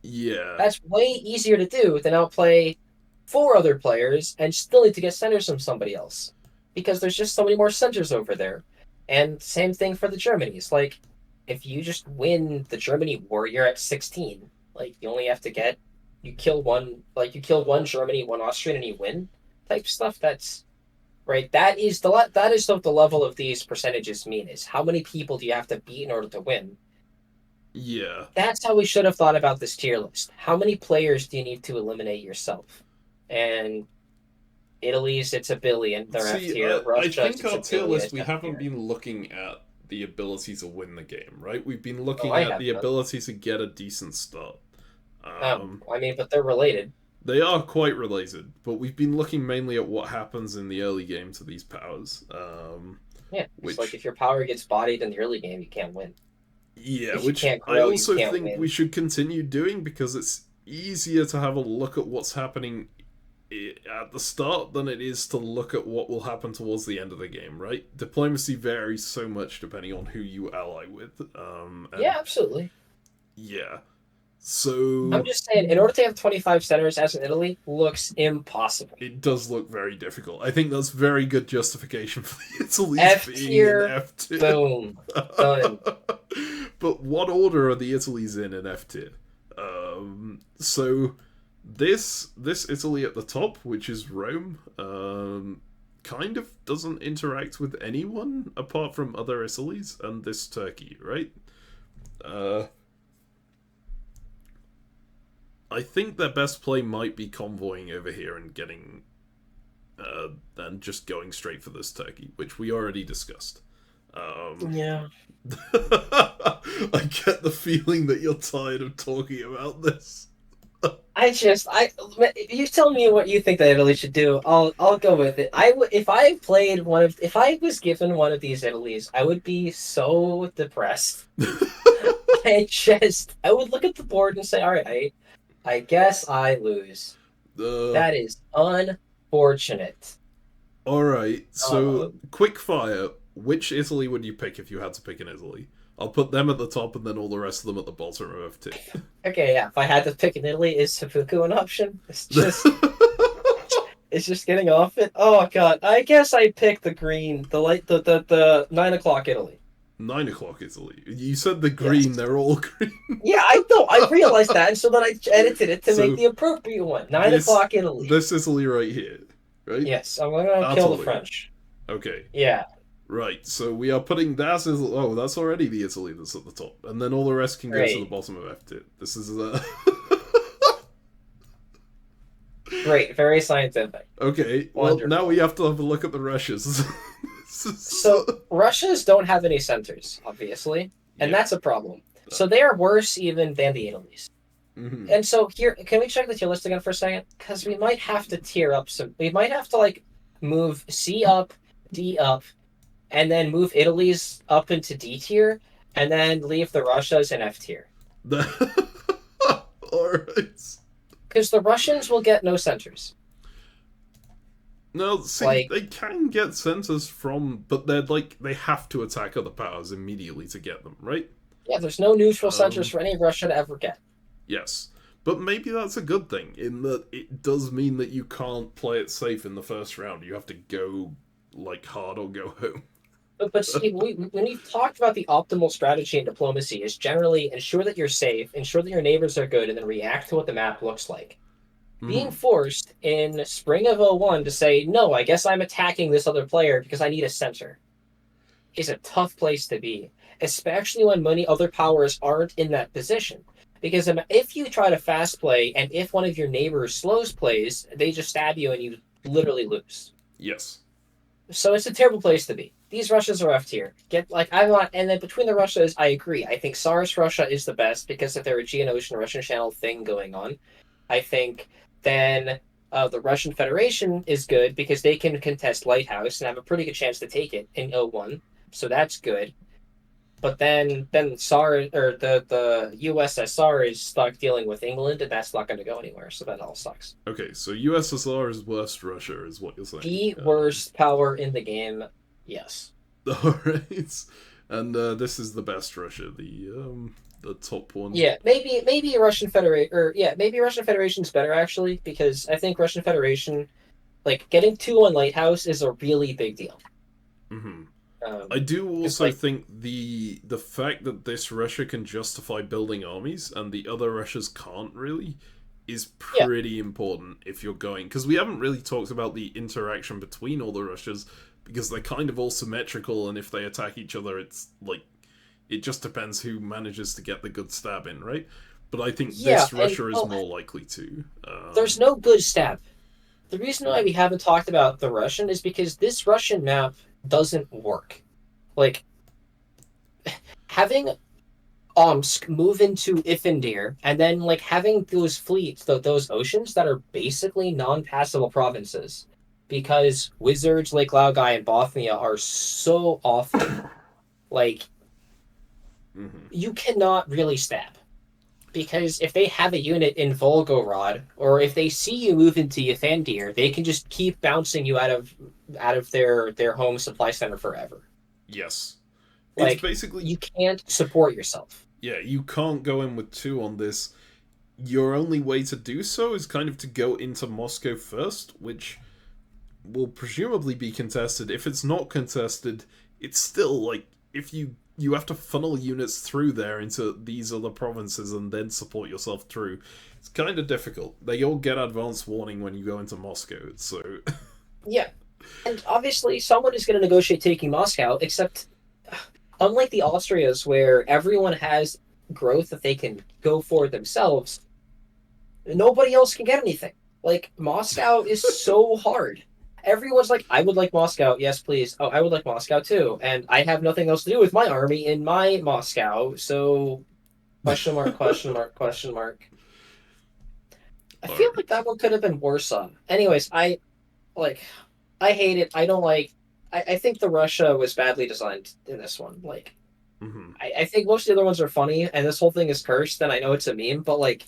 Yeah. That's way easier to do than outplay 4 other players and still need to get centers from somebody else. Because there's just so many more centers over there. And same thing for the Germanys. Like, if you just win the Germany war, you're at 16. Like you only have to you kill one Germany, one Austrian, and you win type stuff. That's right. That is what the level of these percentages mean, is how many people do you have to beat in order to win. Yeah. That's how we should have thought about this tier list. How many players do you need to eliminate yourself? And Italy's, it's a billion. They're F tier. I Russia's, think it's our a tier billion. list, we It's F haven't tier. been looking at the ability to win the game, right? We've been looking I at have the none. ability to get a decent start. I mean, but they're related. They are quite related, but we've been looking mainly at what happens in the early game to these powers. Yeah, it's Which, like if your power gets bodied in the early game, you can't win. yeah, If you which can't I grow, you also can't think win. we should continue doing, because it's easier to have a look at what's happening at the start than it is to look at what will happen towards the end of the game, right? Diplomacy varies so much depending on who you ally with. Yeah, absolutely. Yeah. So I'm just saying, in order to have 25 centers as in Italy, looks impossible. it does look very difficult. I think that's very good justification for the Italy's F being tier, in F tier. Boom. Done. But what order are the Italies in F tier? So this Italy at the top, which is Rome, kind of doesn't interact with anyone apart from other Italies, and this Turkey, right? I think their best play might be convoying over here and getting, and just going straight for this Turkey, which we already discussed. Yeah. I get the feeling that you're tired of talking about this. You tell me what you think that Italy should do. I'll go with it. If I was given one of these Italies, I would be so depressed. I would look at the board and say, all right, I guess I lose. That is unfortunate. Alright, so quick fire. Which Italy would you pick if you had to pick an Italy? I'll put them at the top and then all the rest of them at the bottom of F2. Okay, yeah. If I had to pick an Italy, is Seppuku an option? It's just getting off it. Oh god, I guess I pick the green, the 9 o'clock Italy. 9 o'clock Italy. You said the green, Yes. they're all green. Yeah, I know. I realized that, and so then I edited it to So, make the appropriate one. 9 o'clock Italy. This Italy right here, right? Yes, I'm gonna kill the Italy. French. Okay. Yeah. Right, so we are putting that as... Oh, that's already the Italy that's at the top. And then all the rest can go to Great. the bottom of F2. This is... Great, very scientific. Okay, well, now we have to have a look at the Russias. So, Russias don't have any centers, obviously, and that's a problem. So they are worse even than the Italies. Mm-hmm. And so here, can we check the tier list again for a second? Because we might have to tier up some... We might have to, like, move C up, D up, and then move Italy's up into D tier, and then leave the Russias in F tier. Alright. Because the Russians will get no centers. No, see, they can get centers from, but they have to attack other powers immediately to get them, right? Yeah, there's no neutral centers for any Russia to ever get. Yes. But maybe that's a good thing, in that it does mean that you can't play it safe in the first round. You have to go, hard or go home. But see, when we've talked about the optimal strategy in diplomacy is generally ensure that you're safe, ensure that your neighbors are good, and then react to what the map looks like. Being forced in spring of 01 to say, no, I guess I'm attacking this other player because I need a center, is a tough place to be, especially when many other powers aren't in that position. Because if you try to fast play, and if one of your neighbors slows plays, they just stab you and you literally lose. Yes. So it's a terrible place to be. These Russias are F tier. And then between the Russias, I agree. I think Tsarist Russia is the best because of their Aegean Ocean Russian Channel thing going on. I think then the Russian Federation is good because they can contest Lighthouse and have a pretty good chance to take it in 01. So that's good. But then Tsar or the USSR is stuck dealing with England, and that's not going to go anywhere. So that all sucks. Okay, so USSR is worst Russia, is what you're saying. The worst power in the game, yes. All right, and this is the best Russia, the top one. Yeah, maybe Russian Federation, maybe Russian Federation's better actually, because I think Russian Federation, getting 2 on Lighthouse is a really big deal. Mm-hmm. I do 'Cause, also like, think the fact that this Russia can justify building armies and the other Russias can't really is yeah, pretty important if you're going, because we haven't really talked about the interaction between all the Russias, because they're kind of all symmetrical, and if they attack each other, it's like it just depends who manages to get the good stab in, right? But I think yeah, this and Russia is well, more likely to. there's no good stab. The reason why we haven't talked about the Russian is because this Russian map doesn't work. Like having Omsk move into Ifendir and then like having those fleets, those oceans that are basically non-passable provinces, because Wizards, Lake Laogai, and Bothnia are so awful. Like Mhm. you cannot really stab. Because if they have a unit in Volgorod, or if they see you move into Ythandir, they can just keep bouncing you out of their home supply center forever. Yes, it's Like basically, you can't support yourself. yeah, you can't go in with two on this. Your only way to do so is kind of to go into Moscow first, which will presumably be contested. If it's not contested, it's still like if you have to funnel units through there into these other provinces and then support yourself through. It's kind of difficult. They all get advance warning when you go into Moscow, so Yeah, and obviously someone is going to negotiate taking Moscow. Except, unlike the Austrias, where everyone has growth that they can go for themselves, nobody else can get anything. Like Moscow is so hard. Everyone's like, I would like Moscow. Yes, please. Oh, I would like Moscow too. And I have nothing else to do with my army in my Moscow. So question mark, question mark, question mark. I all feel like right. that one could have been Warsaw. Anyways, like I hate it. I don't like I think the Russia was badly designed in this one. Like Mm-hmm. I think most of the other ones are funny and this whole thing is cursed, and I know it's a meme, but like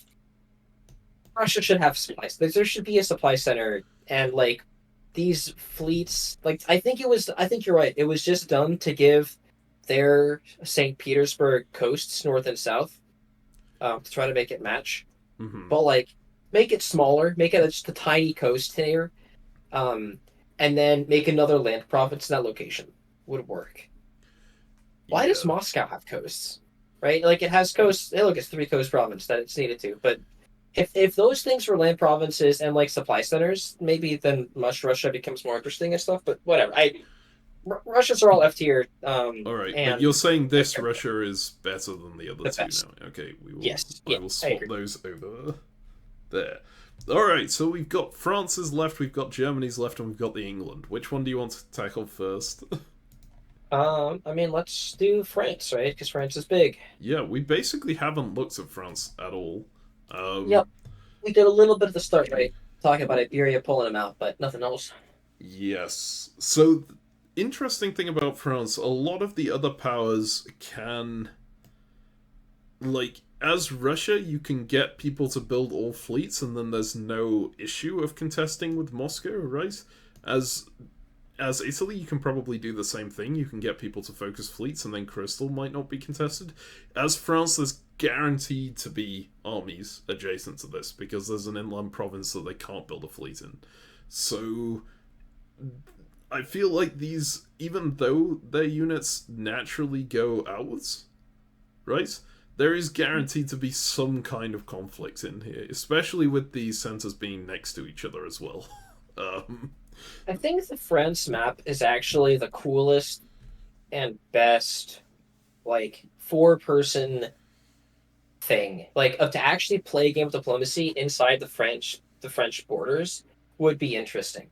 Russia should have supplies. There should be a supply center, and like these fleets. Like I think it was. I think you're right. It was just done to give their St. Petersburg coasts north and south, to try to make it match. Mm-hmm. But like make it smaller, make it just a tiny coast here, um, and then make another land province in that location would work. Why does Yeah. Moscow have coasts? Right? Like it has coasts. Hey, look, it's three coast province that it's needed to. But if those things were land provinces and like supply centers, maybe then much Russia becomes more interesting and stuff. But whatever. Russians are all F tier, All right, but and you're saying don't this care about Russia is better than the other the two best. now. Okay, we will. Yes, I yeah, will I swap agree. those over there. All right, so we've got France's left, we've got Germany's left, and we've got the England. Which one do you want to tackle first? I mean, let's do France, right? Because France is big. Yeah, we basically haven't looked at France at all. Yep, Um, we did a little bit at the start, right? Talking about Iberia pulling them out, but nothing else. yes. So, interesting thing about France, a lot of the other powers can, like, as Russia, you can get people to build all fleets, and then there's no issue of contesting with Moscow, right? As as Italy, you can probably do the same thing. You can get people to focus fleets, and then Crystal might not be contested. As France, there's guaranteed to be armies adjacent to this because there's an inland province that they can't build a fleet in. So I feel like these, even though their units naturally go outwards, right? There is guaranteed to be some kind of conflict in here, especially with these centers being next to each other as well. um, I think the France map is actually the coolest and best, like, four-person thing. Like, to actually play a game of diplomacy inside the French borders would be interesting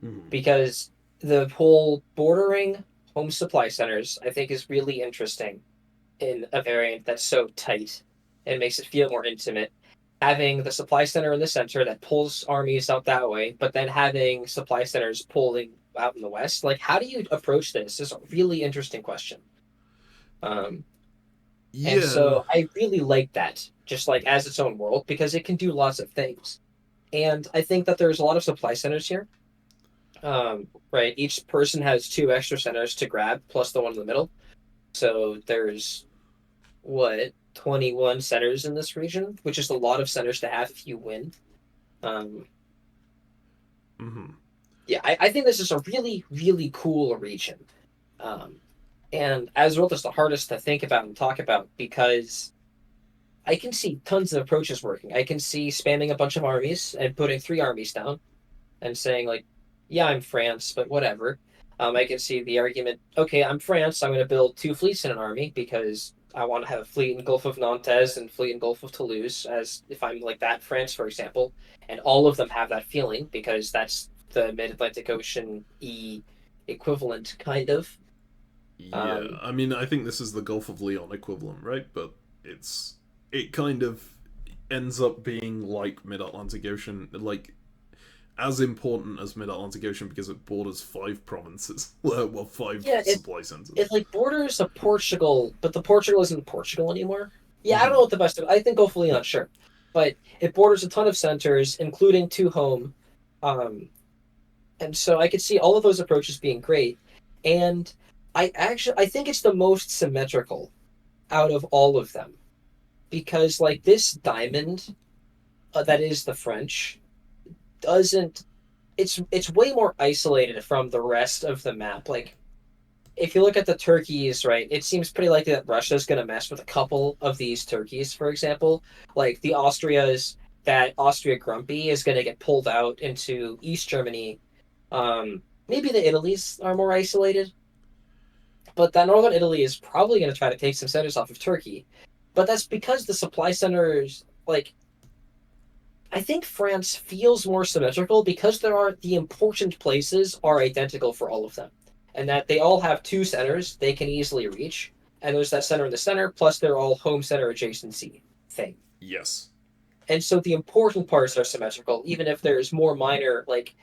mm, because the whole bordering home supply centers I think is really interesting in a variant that's so tight and makes it feel more intimate. Having the supply center in the center that pulls armies out that way, but then having supply centers pulling out in the west. Like, how do you approach this? Is a really interesting question. Um, and yeah. so I really like that, just like as its own world, because it can do lots of things. And I think that there's a lot of supply centers here. Right, each person has two extra centers to grab, plus the one in the middle. So there's what 21 centers in this region, which is a lot of centers to have if you win. Um, Mm-hmm. yeah, I think this is a really, really cool region. And as a result, it's the hardest to think about and talk about because I can see tons of approaches working. I can see spamming a bunch of armies and putting 3 armies down and saying like, "Yeah, I'm France, but whatever." I can see the argument. Okay, I'm France. I'm going to build 2 fleets in an army because I want to have a fleet in Gulf of Nantes and fleet in Gulf of Toulouse. As if I'm like that France, for example, and all of them have that feeling because that's the Mid Atlantic Ocean equivalent, kind of. Yeah, Um, I mean, I think this is the Gulf of Leon equivalent, right? But it kind of ends up being like Mid Atlantic Ocean, like as important as Mid Atlantic Ocean because it borders 5 provinces, well, five yeah, supply centers. it like borders a Portugal, but the Portugal isn't Portugal anymore. Yeah, I don't know Hmm. what the best of. I think hopefully not sure, but it borders a ton of centers, including 2 home, um, and so I could see all of those approaches being great. And I think it's the most symmetrical out of all of them because like this diamond that is the French doesn't. It's way more isolated from the rest of the map. Like if you look at the turkeys, right, it seems pretty likely that Russia's going to mess with a couple of these turkeys, for example. Like the Austrias, that Austria Grumpy is going to get pulled out into East Germany. Maybe the Italies are more isolated, but that northern Italy is probably going to try to take some centers off of Turkey. But that's because the supply centers, like, I think France feels more symmetrical because there are the important places are identical for all of them, and that they all have 2 centers they can easily reach, and there's that center in the center plus they're all home center adjacency thing. Yes. And so the important parts are symmetrical, even if there's more minor like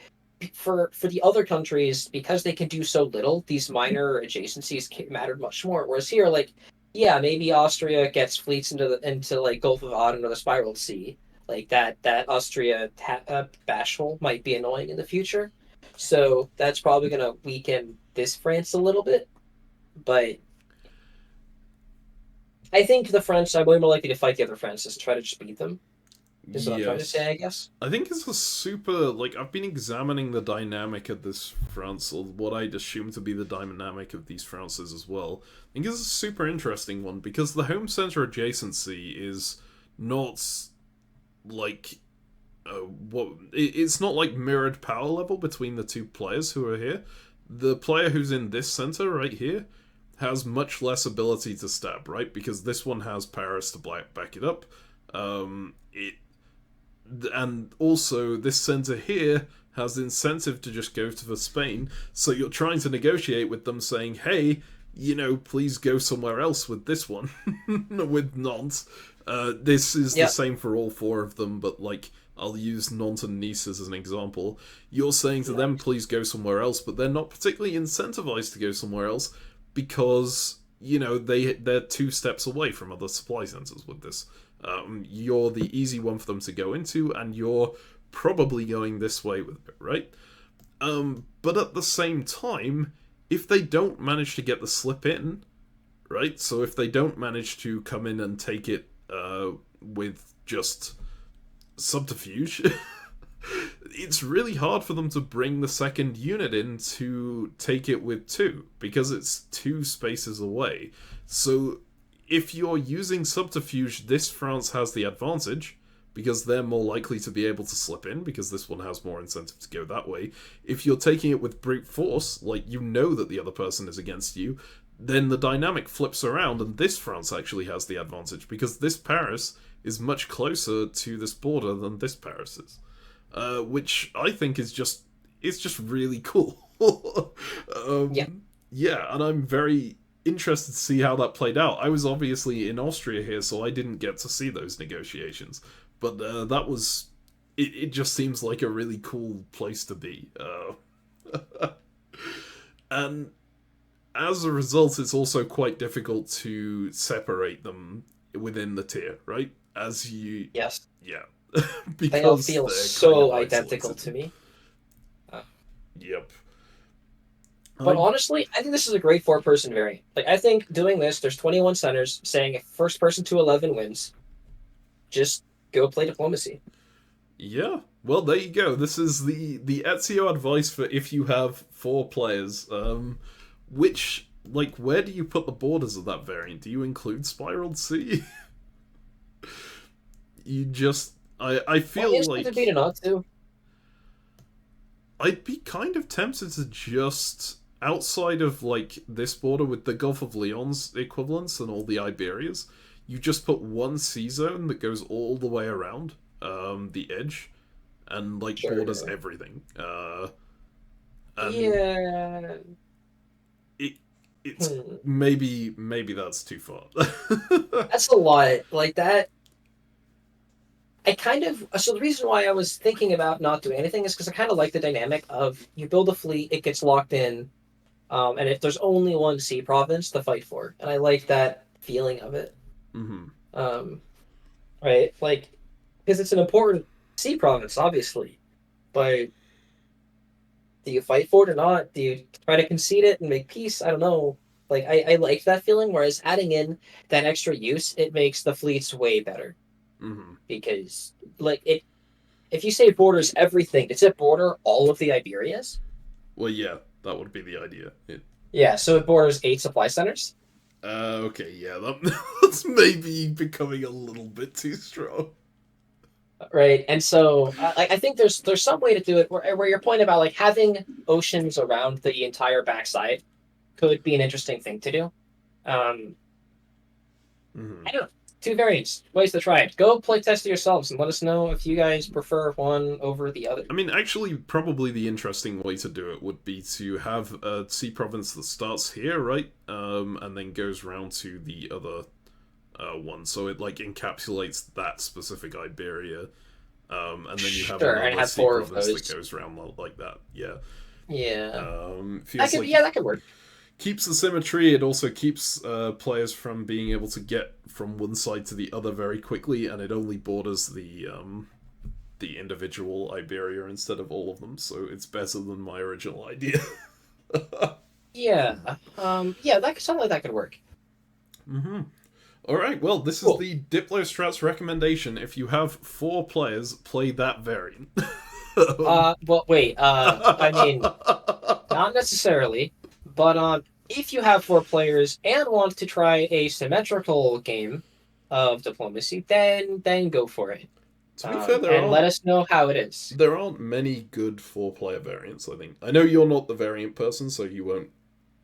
for the other countries because they can do so little. These minor adjacencies mattered much more. Whereas here, like, yeah, maybe Austria gets fleets into like Gulf of Aden or the Spiral Sea. Like that Austria bashful might be annoying in the future. So that's probably going to weaken this France a little bit. But I think the French are way more likely to fight the other Frances and try to just beat them. Is what I'm trying to say, Yes. I guess. I think it's a super, like, I've been examining the dynamic of this France, or what I'd assume to be the dynamic of these Frances as well. I think it's a super interesting one because the home center adjacency is not like it's not like mirrored power level between the 2 players who are here. The player who's in this center right here has much less ability to stab, right? Because this one has Paris to back it up. It and also this center here has the incentive to just go to the Spain. So you're trying to negotiate with them, saying, "Hey, please go somewhere else with this one, with Nantes." This is the Yeah. same for all 4 of them, but like I'll use Nantes and Nice as an example. You're saying to them, "Please go somewhere else," but they're not particularly incentivized to go somewhere else because they're 2 steps away from other supply centers with this. You're the easy one for them to go into, and you're probably going this way with it, right? But at the same time, if they don't manage to get the slip in, right? So if they don't manage to come in and take it with just subterfuge, it's really hard for them to bring the second unit in to take it with 2 because it's 2 spaces away. So if you're using subterfuge, this France has the advantage because they're more likely to be able to slip in because this one has more incentive to go that way. If you're taking it with brute force, like that the other person is against you, then the dynamic flips around and this France actually has the advantage because this Paris is much closer to this border than this Paris is. Which I think is just really cool. Yeah. Yeah, and I'm very interested to see how that played out. I was obviously in Austria here, so I didn't get to see those negotiations, but that was it. Just seems like a really cool place to be, and as a result, it's also quite difficult to separate them within the tier, right? As you, Yes. yeah, They all because feel they're kind of so identical to isolated. me. Uh, Yep. but I honestly, I think this is a great 4-person variant. Like, I think doing this, there's 21 centers saying if first person to 11 wins, just go play diplomacy. Yeah. Well, there you go. This is the Ezio advice for if you have 4 players. Which like, where do you put the borders of that variant? Do you include Spiraled Sea? You just... I feel Well, like... to be to not to. I'd be kind of tempted to just, outside of, like, this border with the Gulf of Lyon's equivalents and all the Iberias, you just put one sea zone that goes all the way around the edge and, like, Sure. borders everything. And Yeah. it's maybe that's too far. That's a lot. Like that. So the reason why I was thinking about not doing anything is because I kind of like the dynamic of you build a fleet, it gets locked in, and if there's only one sea province to fight for, and I like that feeling of it. Mm-hmm. Right? Like, because it's an important sea province, obviously, but do you fight for it or not? Do you try to concede it and make peace? I don't know. Like, I like that feeling, whereas adding in that extra use, it makes the fleets way better. Mm-hmm. Because, like, if you say borders everything, does it border all of the Iberias? Well, yeah, that would be the idea. Yeah, so it borders 8 supply centers. Okay, yeah, that's maybe becoming a little bit too strong. Right, and so I think there's some way to do it where your point about like having oceans around the entire backside could be an interesting thing to do. Mm-hmm. I don't know. 2 variants, ways to try it. Go play test it yourselves and let us know if you guys prefer one over the other. I mean, actually, probably the interesting way to do it would be to have a sea province that starts here, right? And then goes round to the other one. So it, like, encapsulates that specific Iberia. And then you have Sure, and another have sea 4 of province those. that goes around like that. Yeah. Yeah. Feels like that could work. keeps the symmetry. It also keeps players from being able to get from one side to the other very quickly, and it only borders the individual Iberia instead of all of them. So it's better than my original idea. Yeah. Yeah, that something like that could work. Mm-hmm. All right. Well, this is the Diplo Strats recommendation. If you have 4 players, play that variant. Well, wait. I mean, not necessarily, but if you have 4 players and want to try a symmetrical game of diplomacy, then go for it. To be fair, let us know how it is. There aren't many good 4-player variants, I think. I know you're not the variant person, so you won't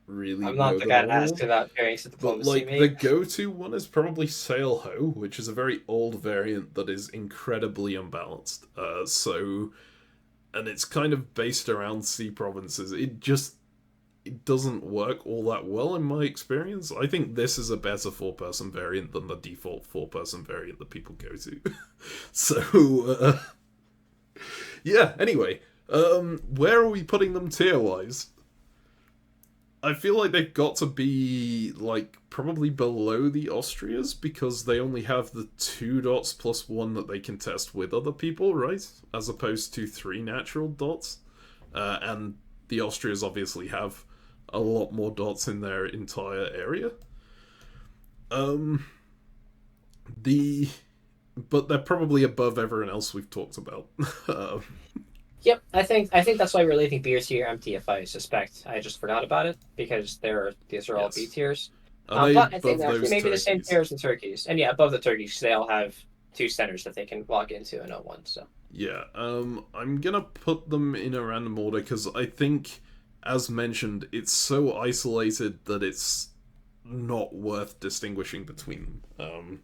really I'm not know the them guy to all. ask about variants of But, diplomacy, like, mate. the go-to one is probably Sail Ho, which is a very old variant that is incredibly unbalanced. And it's kind of based around sea provinces. It doesn't work all that well in my experience. I think this is a better 4-person variant than the default 4-person variant that people go to. So, yeah, anyway, where are we putting them tier-wise? I feel like they've got to be, like, probably below the Austrias, because they only have the 2 dots plus 1 that they can test with other people, right? As opposed to 3 natural dots. And the Austrias obviously have a lot more dots in their entire area. But they're probably above everyone else we've talked about. Yep, I think that's why we're leaving B tier empty. If I suspect, I just forgot about it because these are all B tiers. Are But they I think above actually those maybe the same turkeys? tiers and turkeys, and yeah, above the turkeys, they all have 2 centers that they can log into in 01. So Yeah, I'm gonna put them in a random order because I think, as mentioned, it's so isolated that it's not worth distinguishing between them.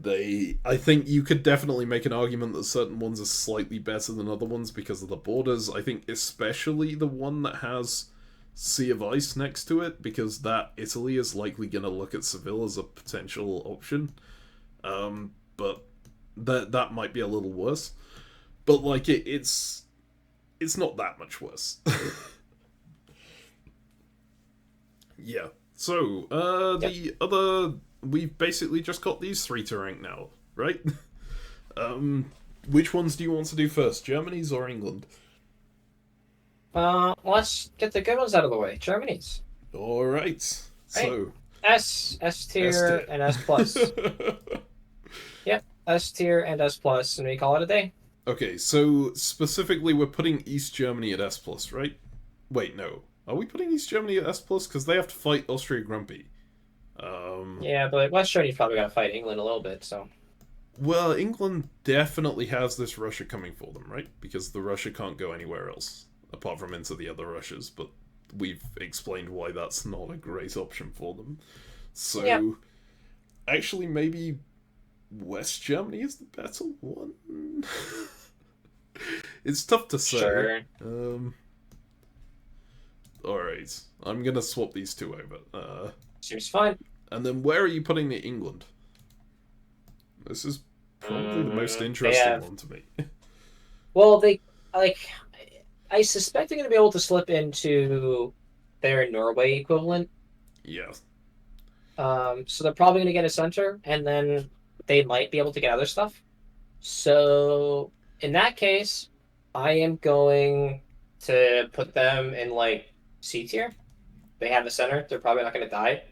I think you could definitely make an argument that certain ones are slightly better than other ones because of the borders. I think especially the one that has Sea of Ice next to it, because that Italy is likely going to look at Seville as a potential option. But that might be a little worse. But like it's not that much worse. Yeah. So the other, we've basically just got these 3 to rank now, right? Which ones do you want to do first, Germany's or England? let's get the good ones out of the way. Germany's. All right. So S tier and S plus. Yep, S tier and S plus, and we call it a day. Okay, so specifically we're putting East Germany at S plus, right? Wait, no. Are we putting East Germany at S+? Because they have to fight Austria Grumpy. Yeah, but West Germany's probably got to fight England a little bit, so... Well, England definitely has this Russia coming for them, right? Because the Russia can't go anywhere else, apart from into the other Russias, but we've explained why that's not a great option for them. So, yeah. Actually, maybe West Germany is the better one? It's tough to say. Sure. Alright, I'm gonna swap these two over. Seems fine. And then where are you putting the England? This is probably the most interesting one to me. Well, I suspect they're going to be able to slip into their Norway equivalent. Yeah. So they're probably going to get a center, and then they might be able to get other stuff. So in that case, I am going to put them in like C tier. They have a center. They're probably not going to die.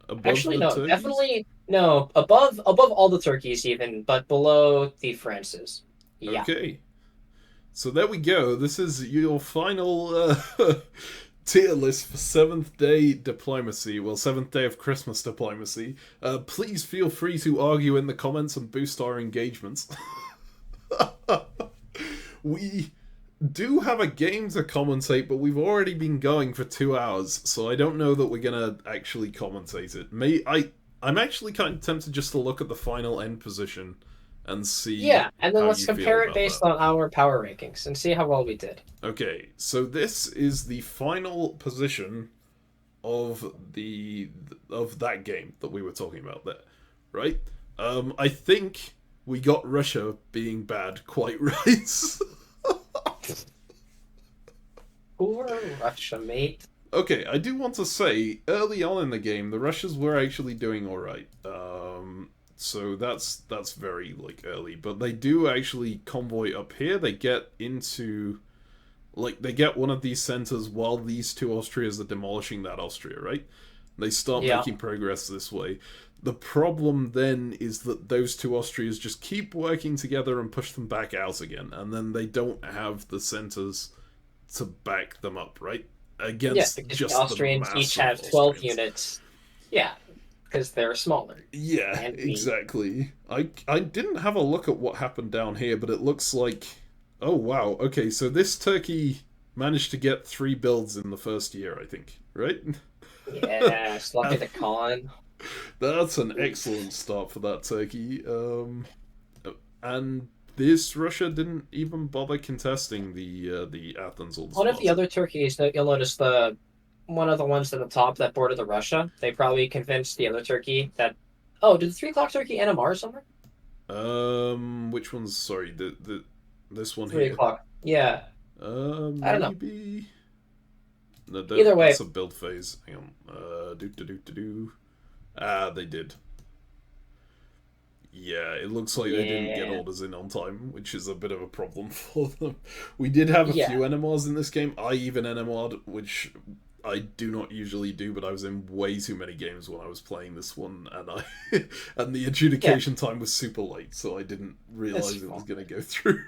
Above Actually, no, turkeys? definitely no. Above all the turkeys, even, but below the Frances. Yeah. Okay. So there we go. This is your final tier list for 7th day diplomacy. Well, 7th day of Christmas diplomacy. Please feel free to argue in the comments and boost our engagements. We do have a game to commentate, but we've already been going for 2 hours, so I don't know that we're gonna actually commentate it. I'm actually kind of tempted just to look at the final end position and see. Yeah, and then how let's you feel compare it about based that. on our power rankings and see how well we did. Okay, so this is the final position of that game that we were talking about there, right? I think we got Russia being bad quite right. Poor Russia, mate. Okay, I do want to say, early on in the game, the Russians were actually doing alright. So that's very, early. But they do actually convoy up here. They get into... they get one of these centers while these two Austrias are demolishing that Austria, right? They start making progress this way. The problem then is that those two Austrias just keep working together and push them back out again. And then they don't have the centers to back them up, right? Against because just the Austrians each have 12 units. Yeah, because they're smaller. Yeah, exactly. I didn't have a look at what happened down here, but it looks like... Oh, wow. Okay, so this Turkey managed to get 3 builds in the first year, I think, right? Yes, lucky the con. That's an excellent start for that Turkey. And this Russia didn't even bother contesting the Athens or the One of the Sparta. other Turkeys, you'll notice one of the ones at the top that bordered the Russia, they probably convinced the other Turkey that... Oh, did the 3 o'clock Turkey NMR somewhere? Which one's... Sorry, this one 3 here? o'clock. Yeah. I don't know. No, Either way. That's a build phase. Hang on. They did. Yeah, it looks like they didn't get orders in on time, which is a bit of a problem for them. We did have a few NMRs in this game. I even NMR'd, which I do not usually do, but I was in way too many games when I was playing this one, and and the adjudication time was super late, so I didn't realize it was going to go through.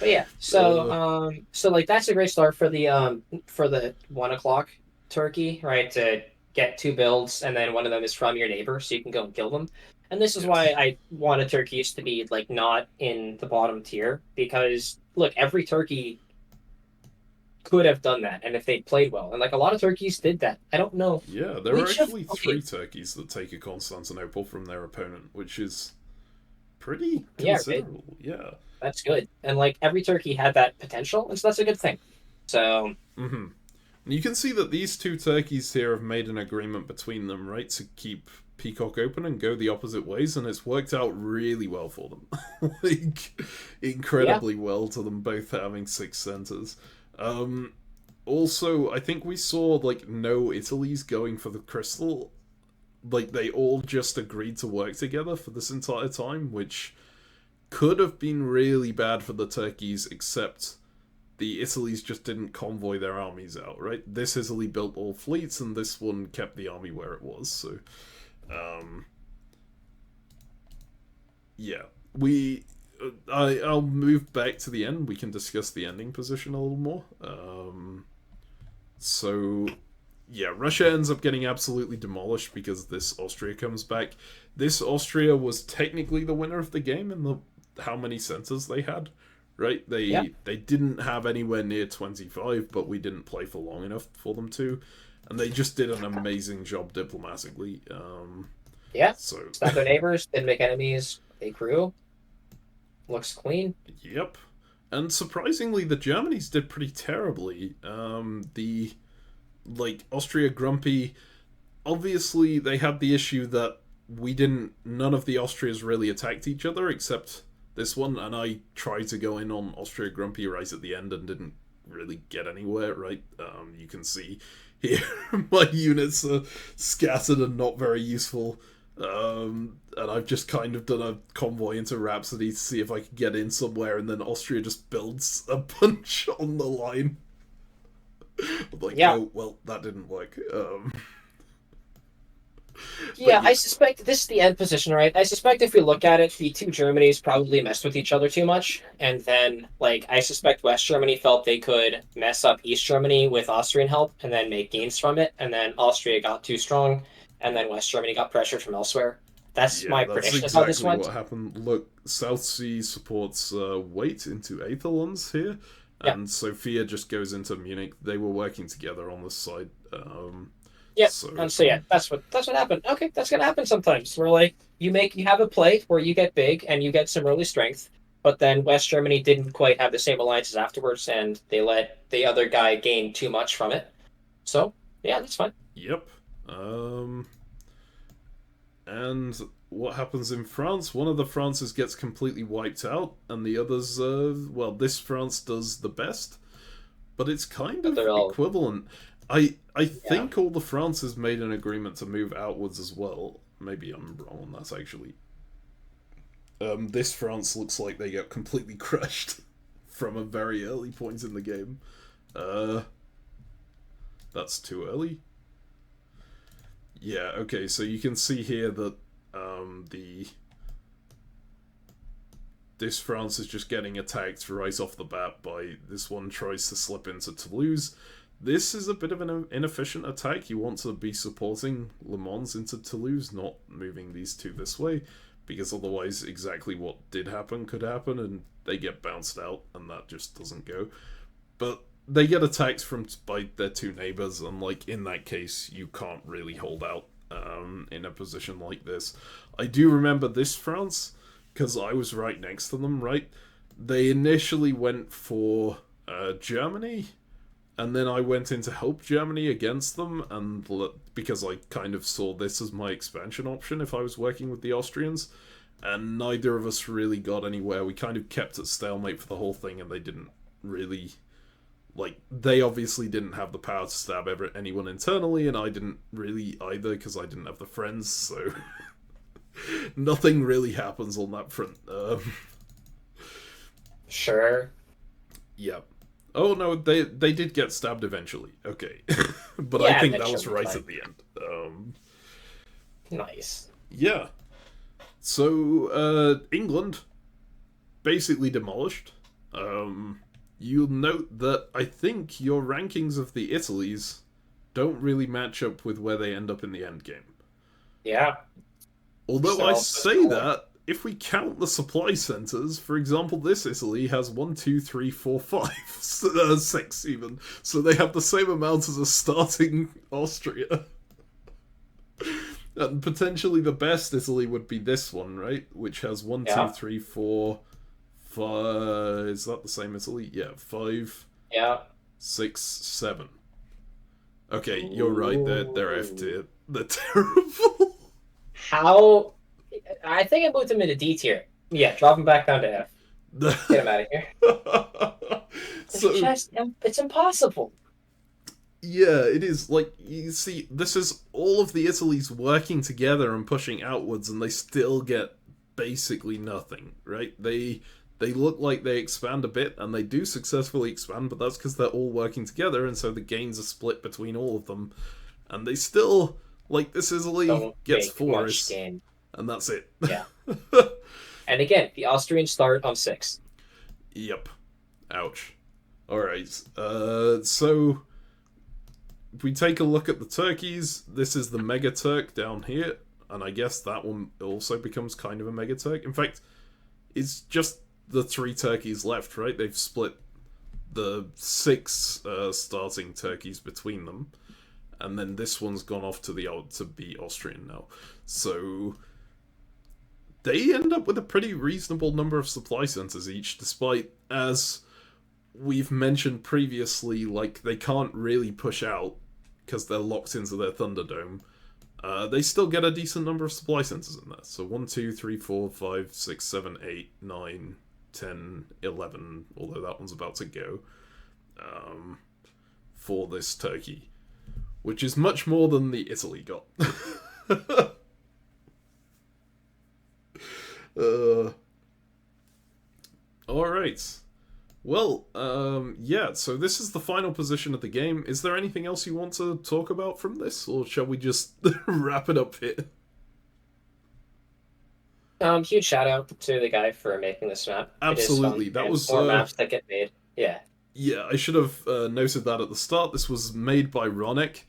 But yeah, so that's a great start for the 1 o'clock Turkey, right? To get 2 builds, and then one of them is from your neighbor, so you can go and kill them. And this is why I wanted Turkeys to be not in the bottom tier, because look, every Turkey could have done that, and if they played well, and a lot of Turkeys did that. I don't know. Yeah, there are actually 3 Turkeys that take a Constantinople from their opponent, which is pretty considerable. Yeah. That's good. And every Turkey had that potential, and so that's a good thing. So you can see that these 2 Turkeys here have made an agreement between them, right, to keep Peacock open and go the opposite ways, and it's worked out really well for them. Incredibly well to them both having 6 centers. Also, I think we saw no Italy's going for the crystal. They all just agreed to work together for this entire time, which could have been really bad for the Turkeys, except the Italy's just didn't convoy their armies out, right? This Italy built all fleets, and this one kept the army where it was, so... yeah. I'll move back to the end. We can discuss the ending position a little more. So, yeah, Russia ends up getting absolutely demolished because this Austria comes back. This Austria was technically the winner of the game in the how many centers they had, right? They didn't have anywhere near 25, but we didn't play for long enough for them to, and they just did an amazing job diplomatically. So Stop their neighbors, didn't make enemies. They grew. Looks clean. Yep. And surprisingly, the Germans did pretty terribly. The Austria Grumpy, obviously they had the issue that none of the Austrias really attacked each other except this one, and I tried to go in on Austria Grumpy right at the end and didn't really get anywhere, right? You can see here my units are scattered and not very useful. And I've just kind of done a convoy into Rhapsody to see if I could get in somewhere, and then Austria just builds a bunch on the line. I'm like, oh, well, that didn't work. Yeah, I suspect this is the end position, right? I suspect if we look at it, the two Germanys probably messed with each other too much, and then, I suspect West Germany felt they could mess up East Germany with Austrian help and then make gains from it, and then Austria got too strong, and then West Germany got pressure from elsewhere. That's my prediction of how this went. What happened. Look, South Sea supports Wait into Aethelons here, and Sophia just goes into Munich. They were working together on this side. That's what happened. Okay, that's gonna happen sometimes. Where you have a play where you get big and you get some early strength, but then West Germany didn't quite have the same alliances afterwards, and they let the other guy gain too much from it. So yeah, that's fine. Yep. And what happens in France? One of the Frances gets completely wiped out, and the others, this France does the best, but it's kind of equivalent. I think all the Frances made an agreement to move outwards as well. Maybe I'm wrong on that, actually. This France looks like they get completely crushed from a very early point in the game. That's too early. Yeah, okay, so you can see here that this France is just getting attacked right off the bat by this one tries to slip into Toulouse. This is a bit of an inefficient attack. You want to be supporting Le Mans into Toulouse, not moving these two this way, because otherwise exactly what did happen could happen, and they get bounced out, and that just doesn't go. But they get attacked by their two neighbors, and in that case, you can't really hold out in a position like this. I do remember this France, because I was right next to them, right? They initially went for Germany, and then I went in to help Germany against them, and because I kind of saw this as my expansion option if I was working with the Austrians, and neither of us really got anywhere. We kind of kept at stalemate for the whole thing, and they didn't really... they obviously didn't have the power to stab anyone internally, and I didn't really either, because I didn't have the friends, so... Nothing really happens on that front. Sure. Yeah. Oh, no, they did get stabbed eventually. Okay. But I think that was right at the end. Nice. Yeah. So, England, basically demolished. You'll note that I think your rankings of the Italies don't really match up with where they end up in the end game. Yeah. Although I say that, if we count the supply centers, for example, this Italy has 1, 2, 3, 4, 5, 6 even. So they have the same amount as a starting Austria. And potentially the best Italy would be this one, right? Which has 1, 2, 3, 4, 5... Is that the same Italy? Yeah, 5, 6, 7. Okay, you're right, they're F tier. They're terrible. How? I think I moved him into D tier. Yeah, drop him back down to F. Get him out of here. It's impossible. Yeah, it is. You see, this is all of the Italies working together and pushing outwards, and they still get basically nothing, right? They look like they expand a bit, and they do successfully expand, but that's because they're all working together, and so the gains are split between all of them. And they still... this Italy gets forests, and that's it. Yeah. And again, the Austrians start on 6. Yep. Ouch. Alright, so if we take a look at the turkeys, this is the Mega Turk down here, and I guess that one also becomes kind of a Mega Turk. In fact, it's just the 3 turkeys left, right? They've split the 6 starting turkeys between them, and then this one's gone off to be Austrian now. So they end up with a pretty reasonable number of supply centers each, despite, as we've mentioned previously, like, they can't really push out because they're locked into their Thunderdome. They still get a decent number of supply centers in there. So 1, 2, 3, 4, 5, 6, 7, 8, 9, 10, 11, although that one's about to go, for this turkey, which is much more than the Italy got. Alright. Well, yeah, so this is the final position of the game. Is there anything else you want to talk about from this, or shall we just wrap it up here? Huge shout out to the guy for making this map. Absolutely, that was more maps that get made. Yeah. Yeah, I should have noted that at the start. This was made by Ronnec,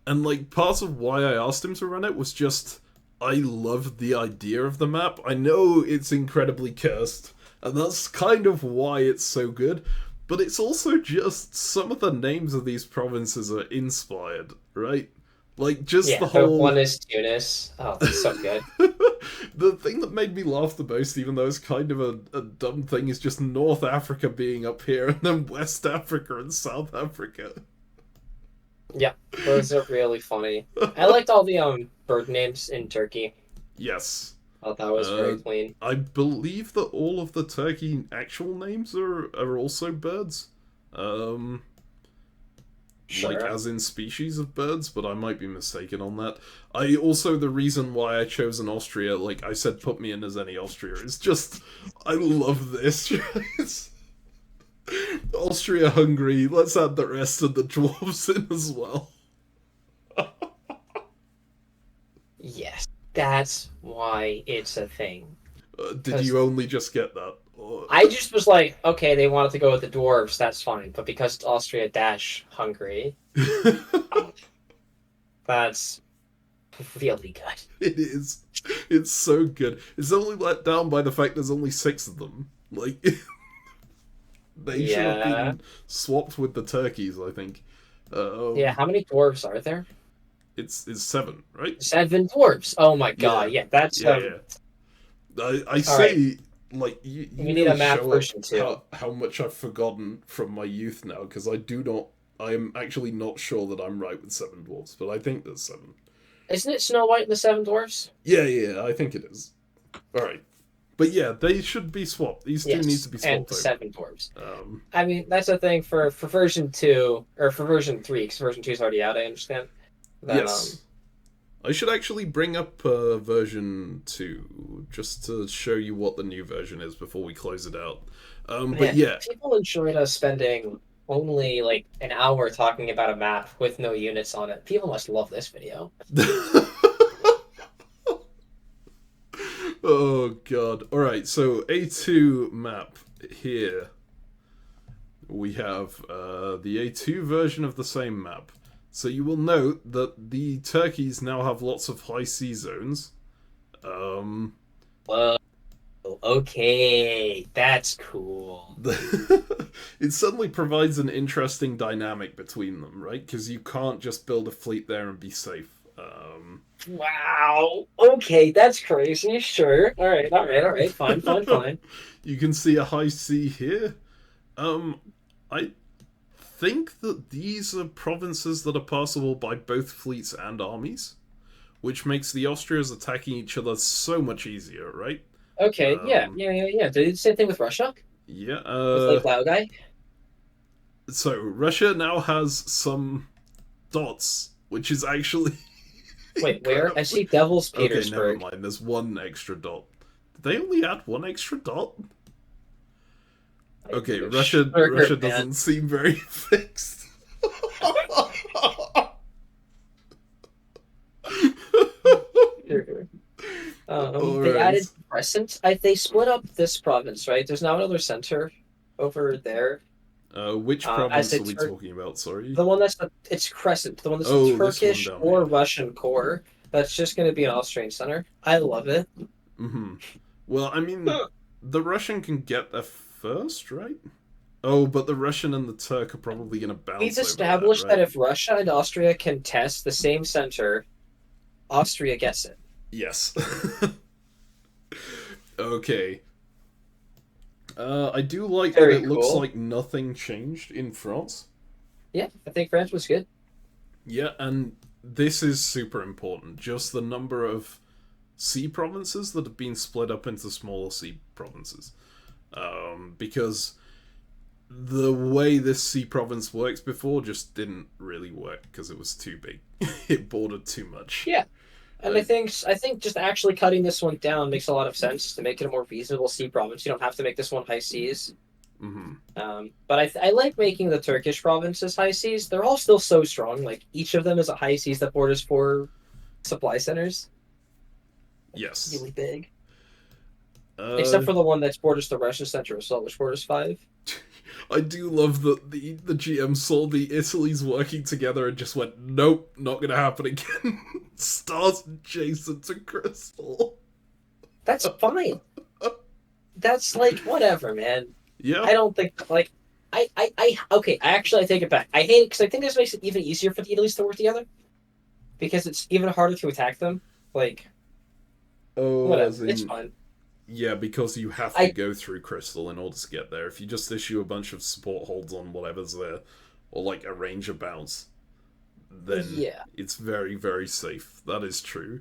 and like part of why I asked him to run it was just I loved the idea of the map. I know it's incredibly cursed, and that's kind of why it's so good, but it's also just some of the names of these provinces are inspired, right? Like, just the whole... one is Tunis. Oh, that's so good. The thing that made me laugh the most, even though it's kind of a dumb thing, is just North Africa being up here, and then West Africa and South Africa. Yeah, those are really funny. I liked all the bird names in Turkey. Yes. I thought that was very clean. I believe that all of the Turkey actual names are also birds. Sure. Like, as in species of birds, but I might be mistaken on that. The reason why I chose an Austria, like I said, put me in as any Austria, is just, I love this. Austria, Hungary, let's add the rest of the dwarves in as well. Yes, that's why it's a thing. Did you only just get that? I just was like, okay, they wanted to go with the dwarves, that's fine. But because it's Austria - Hungary, that's really good. It is. It's so good. It's only let down by the fact there's only 6 of them. Like, they should have been swapped with the turkeys, I think. Yeah, how many dwarves are there? It's 7, right? 7 dwarves. Oh my god, yeah, that's... I say... Right. Like, you need a map version too. How much I've forgotten from my youth now, because I am actually not sure that I'm right with 7 dwarves, but I think there's 7. Isn't it Snow White and the 7 dwarves? Yeah, I think it is. Alright. But yeah, they should be swapped. These two need to be swapped and 7 dwarves. I mean, that's the thing for version 2, or for version 3, because version 2 is already out, I understand. Then, yes. I should actually bring up version 2, just to show you what the new version is before we close it out. But yeah. People enjoyed us spending only like an hour talking about a map with no units on it. People must love this video. Oh god. Alright, so A2 map here. We have the A2 version of the same map. So you will note that the turkeys now have lots of high sea zones. Whoa. Okay, that's cool. It suddenly provides an interesting dynamic between them, right? Because you can't just build a fleet there and be safe. Wow. Okay, that's crazy. Sure. All right. Fine. You can see a high sea here. I think that these are provinces that are passable by both fleets and armies, which makes the Austrias attacking each other so much easier, right? Okay, yeah. Did they do the same thing with Russia? Yeah. With Lake Laogai? So, Russia now has some dots, which is actually... Wait, where? I see Devil's Petersburg. Okay, never mind. There's 1 extra dot. Did they only add 1 extra dot? Okay, Russia doesn't seem very fixed. They Alright. added Crescent. They split up this province, right? There's now another center over there. Which As province are it's we talking about? Sorry. the one it's Crescent, the one that's a Oh, this one Turkish down or here. Russian core. That's just going to be an Austrian center. I love it. Mm-hmm. Well, I mean, the Russian can get there first, right? Oh, but the Russian and the Turk are probably going to We've bounce over that, established that right? if Russia and Austria can test the same center, Austria gets it. Yes. Okay. I do like that Very it looks cool. like nothing changed in France. Yeah, I think France was good. Yeah, and this is super important. Just the number of sea provinces that have been split up into smaller sea provinces. Because the way this sea province works before just didn't really work because it was too big. It bordered too much. Yeah, and Uh, I think just actually cutting this one down makes a lot of sense to make it a more reasonable sea province. You don't have to make this one high seas. mm-hmm. But I like making the Turkish provinces high seas. They're all still so strong. Like each of them is a high seas that borders 4 supply centers. Yes. Really big. Except Uh, for the one that borders the Russian center as well, which borders 5. I do love that the GM saw the Italy's working together and just went, nope, not gonna happen again. Stars adjacent to Crystal. That's fine. That's like whatever, man. Yeah. I don't think like okay. I take it back. I hate it because I think this makes it even easier for the Italy's to work together because it's even harder to attack them. Like Oh, as whatever, it's in, fine. yeah, because you have to I go through Crystal in order to get there. If you just issue a bunch of support holds on whatever's there, or like a ranger bounce, then yeah it's very, very safe. That is true.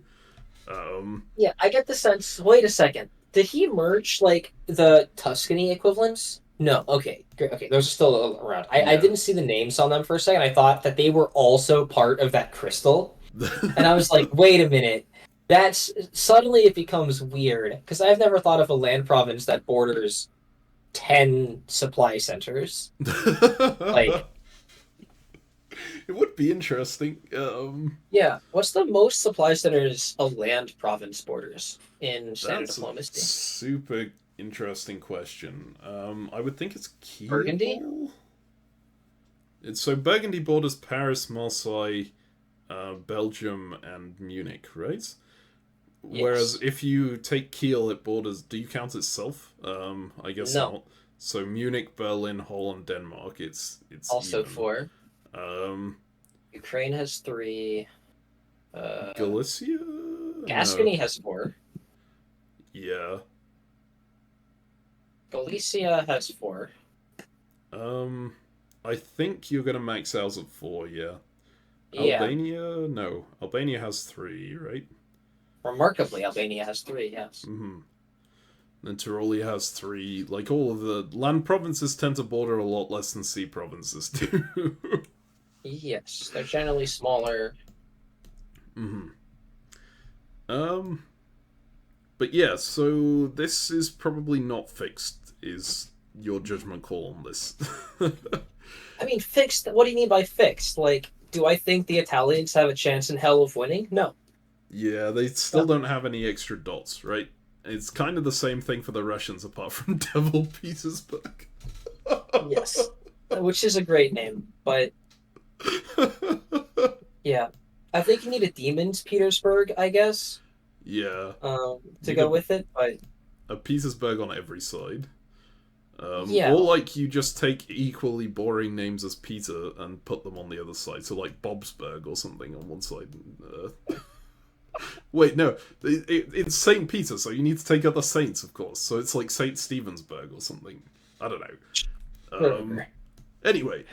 yeah. I get the sense. Wait a second. Did he merge like the Tuscany equivalents? No. Okay. Great. Okay. Those are still around. I Yeah. didn't see the names on them for a second. I thought that they were also part of that crystal. And I was like, wait a minute. That's suddenly it becomes weird because I've never thought of a land province that borders 10 supply centers. Like, It would be interesting. yeah, what's the most supply centers a land province borders in standard That's a diplomacy? super interesting question. I would think it's Burgundy? Kiel. It's so Burgundy borders Paris, Marseille, Belgium, and Munich, right? Whereas Yes. if you take Kiel, it borders. Do you count itself? I guess No. not. So Munich, Berlin, Holland, Denmark. It's Also even. 4. Um, Ukraine has 3. Galicia. Gascony No. has 4. Yeah. Galicia has 4. I think you're gonna max out at 4. Yeah. Yeah. Albania. No. Albania has 3, right? Remarkably, Albania has 3, yes. Mm-hmm. Then Tyrolia has 3. Like, all of the land provinces tend to border a lot less than sea provinces do. Yes, they're generally smaller. Mm-hmm. But yeah, so this is probably not fixed, is your judgment call on this. I mean, fixed. What do you mean by fixed? Like, do I think the Italians have a chance in hell of winning? No. Yeah, they still don't have any extra dots, right? It's kind of the same thing for the Russians, apart from Devil Petersburg. Yes, which is a great name, but yeah, I think you need a Demons Petersburg, I guess, Yeah, to Need go a- with it. But a Petersburg on every side. yeah, Or like you just take equally boring names as Peter and put them on the other side. So like Bobsburg or something on one side. Wait, no, it's Saint Peter, so you need to take other saints, of course. So it's like Saint Stevensburg or something. I don't know. whatever. Anyway,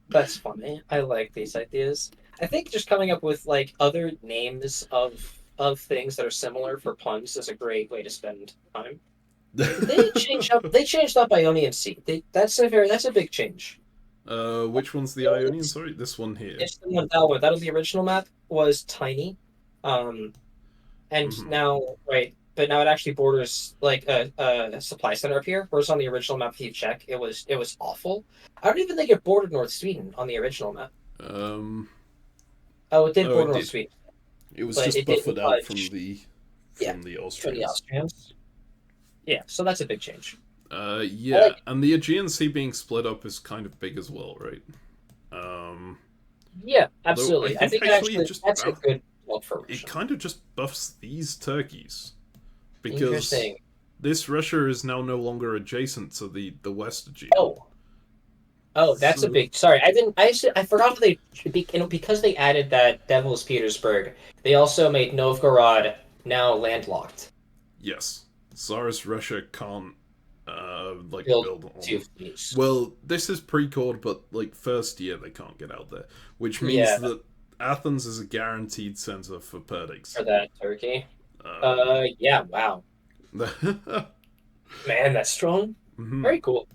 That's funny. I like these ideas. I think just coming up with like other names of things that are similar for puns is a great way to spend time. They changed up Ionian Sea. That's a big change. which one's the Ionian? Sorry, this one here. It's the one that one. That was the original map was tiny, and Mhm. now but now it actually borders like a supply center up here. Whereas on the original map, if you check, it was awful. I don't even think it bordered North Sweden on the original map. Um, Oh, it did Oh, it border North did. Sweden. it was But just it didn't buffered out from budge. the from the For the Austrians. Austrians. Yeah, so that's a big change. Yeah, and the Aegean Sea being split up is kind of big as well, right? Yeah, Although absolutely. I think actually actually that's a good help for it Russia. kind of just buffs these turkeys. Because Interesting. this Russia is now no longer adjacent to the West Aegean. Oh, that's a So- big. Sorry, I didn't. I forgot they because they added that Devil's Petersburg. They also made Novgorod now landlocked. Yes. Tsarist Russia can't build on. Two fleets. Well, this is pre-cord, but first year they can't get out there, which means Yeah. that Athens is a guaranteed center for Perdix. For that Turkey. Yeah. Wow. Man, that's strong. Mhm. Very cool.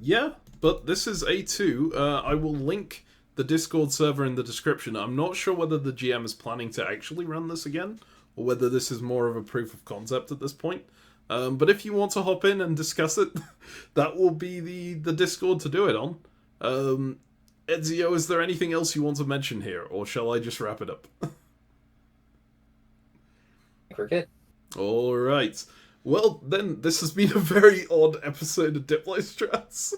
Yeah, but this is A2. I will link the Discord server in the description. I'm not sure whether the GM is planning to actually run this again, or whether this is more of a proof of concept at this point. But if you want to hop in and discuss it, that will be the Discord to do it on. Ezio, is there anything else you want to mention here, or shall I just wrap it up? We're good. Alright. Well, then, this has been a very odd episode of Diplo Strats.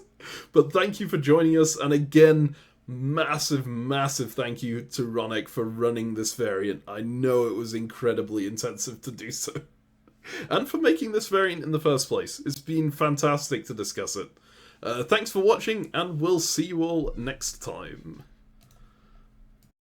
But thank you for joining us, and again, massive, massive thank you to Ronnec for running this variant. I know it was incredibly intensive to do so. And for making this variant in the first place. It's been fantastic to discuss it. Thanks for watching, and we'll see you all next time.